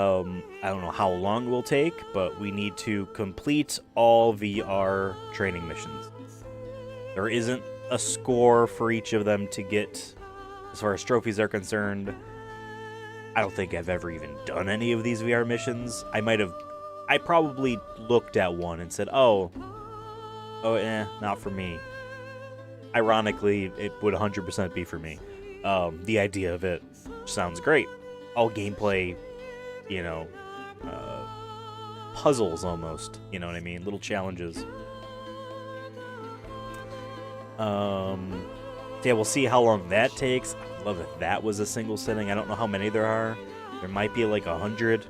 don't know how long it will take, but we need to complete all VR training missions. There isn't a score for each of them to get as far as trophies are concerned. I don't think I've ever even done any of these VR missions. I probably looked at one and said, oh, not for me. Ironically, it would 100% be for me. The idea of it sounds great. All gameplay, puzzles almost. You know what I mean? Little challenges. Yeah, we'll see how long that takes. I'd love if that was a single sitting. I don't know how many there are. There might be like 100.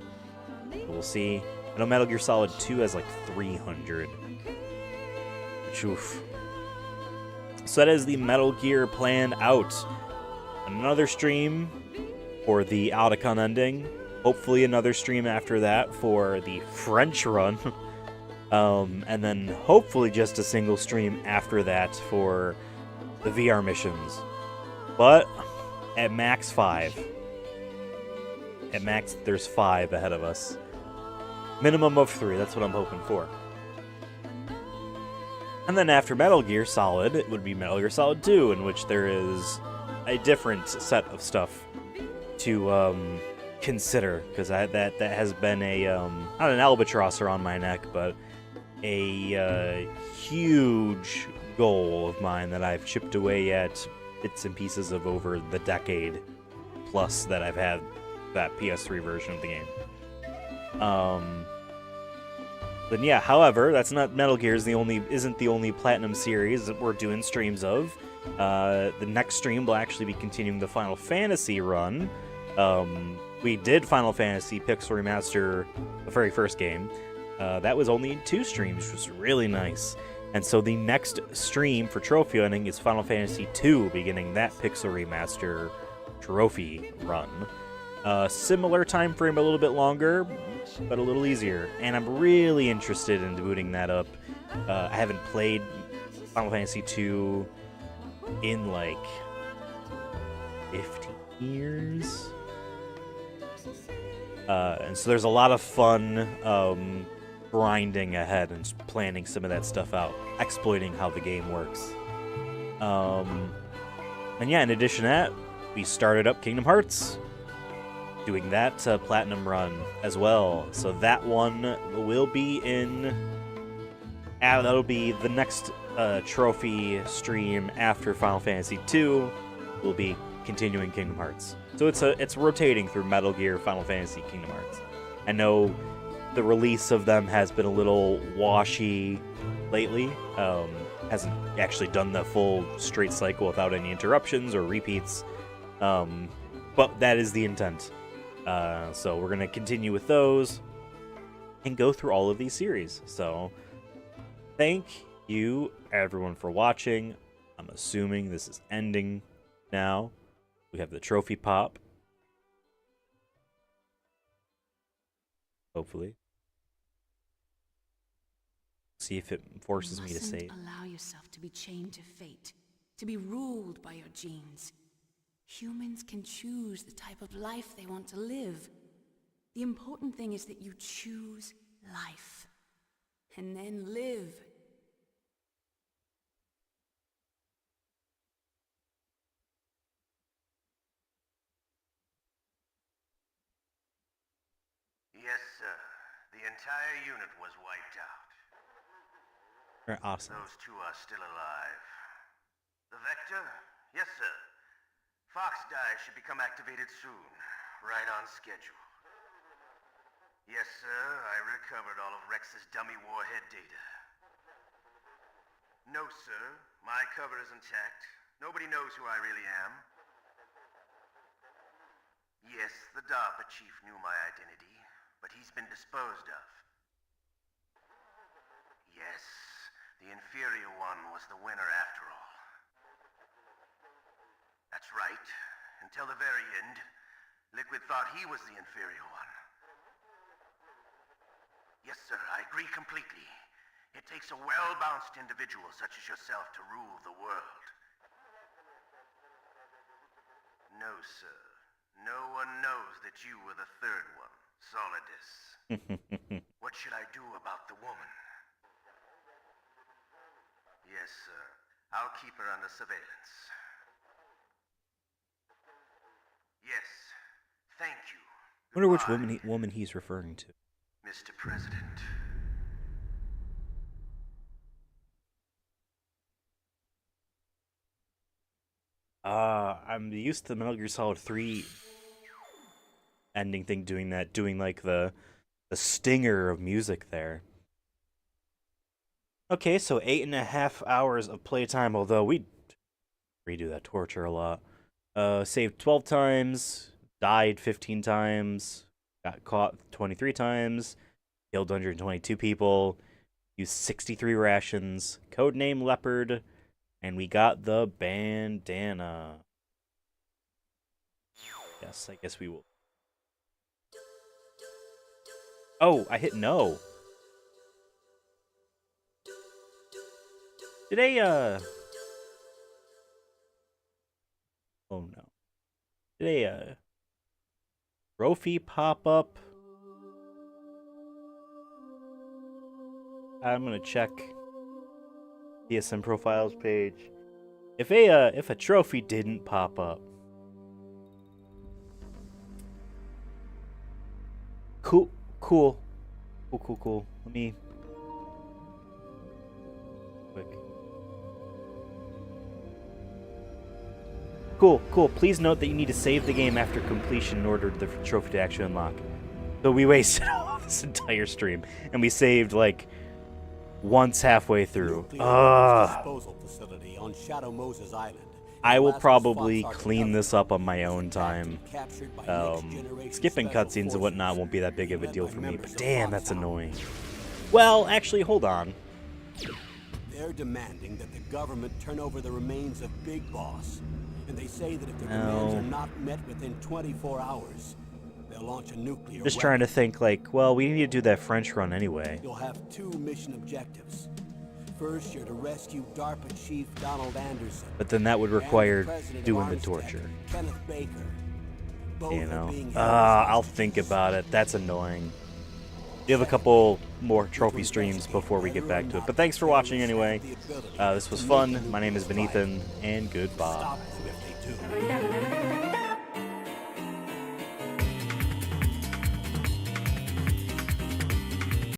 We'll see. I know Metal Gear Solid 2 has like 300. Which, oof. So that is the Metal Gear planned out. Another stream for the Otacon ending. Hopefully another stream after that for the French run. And then hopefully just a single stream after that for the VR missions. But at max 5. At max, there's 5 ahead of us. Minimum of 3, that's what I'm hoping for. And then after Metal Gear Solid, it would be Metal Gear Solid 2, in which there is a different set of stuff to consider, because that has been a not an albatross around my neck, but a huge goal of mine that I've chipped away at bits and pieces of over the decade plus that I've had that PS3 version of the game. Then yeah, however, that's not Metal Gear isn't the only Platinum series that we're doing streams of. The next stream will actually be continuing the Final Fantasy run. We did Final Fantasy Pixel Remaster, the very first game. That was only 2 streams, which was really nice. And so the next stream for trophy hunting is Final Fantasy 2, beginning that Pixel Remaster trophy run. Similar time frame, a little bit longer, but a little easier. And I'm really interested in booting that up. I haven't played Final Fantasy 2 in like 15 years. And so there's a lot of fun grinding ahead and planning some of that stuff out, exploiting how the game works. And yeah, in addition to that, we started up Kingdom Hearts, doing that Platinum run as well. So that one will be that'll be the next trophy stream after Final Fantasy 2. We'll be continuing Kingdom Hearts. So it's rotating through Metal Gear, Final Fantasy, Kingdom Hearts. I know the release of them has been a little washy lately. Hasn't actually done the full straight cycle without any interruptions or repeats. But that is the intent. So we're going to continue with those and go through all of these series. So thank you, everyone, for watching. I'm assuming this is ending now. We have the trophy pop. Hopefully. See if it forces me to mustn't save. allow yourself to be chained to fate, to be ruled by your genes. Humans can choose the type of life they want to live. The important thing is that you choose life, and then live. Yes, sir. The entire unit was wiped out. Awesome. Those two are still alive. The Vector? Yes, sir. Fox Die should become activated soon. Right on schedule. Yes, sir. I recovered all of Rex's dummy warhead data. No, sir. My cover is intact. Nobody knows who I really am. Yes, the DARPA chief knew my identity, but he's been disposed of. Yes, the inferior one was the winner after all. That's right. Until the very end, Liquid thought he was the inferior one. Yes, sir, I agree completely. It takes a well-balanced individual such as yourself to rule the world. No, sir. No one knows that you were the third one, Solidus. What should I do about the woman? Yes, sir. I'll keep her under surveillance. Yes. Thank you. Wonder which woman he's referring to. Mr. President. I'm used to the Metal Gear Solid 3 ending thing doing like the stinger of music there. Okay, so 8.5 hours of playtime, although we redo that torture a lot. Saved 12 times, died 15 times, got caught 23 times, killed 122 people, used 63 rations, codename Leopard, and we got the bandana. Yes, I guess we will. Oh, I hit no. Did oh no. Did a trophy pop up? I'm gonna check PSN profiles page. If a trophy didn't pop up. Cool. Let me quick. Cool. Please note that you need to save the game after completion in order for the trophy to actually unlock. So we wasted all this entire stream, and we saved like once halfway through. Disposal facility on Shadow Moses Island. I will probably clean this up on my own time. Skipping cutscenes and whatnot won't be that big of a deal for me, but damn, that's annoying. Well, actually, hold on. They're demanding that the government turn over the remains of Big Boss. And they say that if the demands are not met within 24 hours, they'll launch a nuclear Just weapon. trying to think like, well, we need to do that French run anyway. You'll have two mission objectives. First, you're to rescue DARPA Chief Donald Anderson. But then that would require doing the torture. Kenneth Baker. Both You know? are being held I'll think about it. That's annoying. We have a couple more trophy streams before we get back to it. But thanks for watching anyway. This was fun. My name has been Ethan, and goodbye.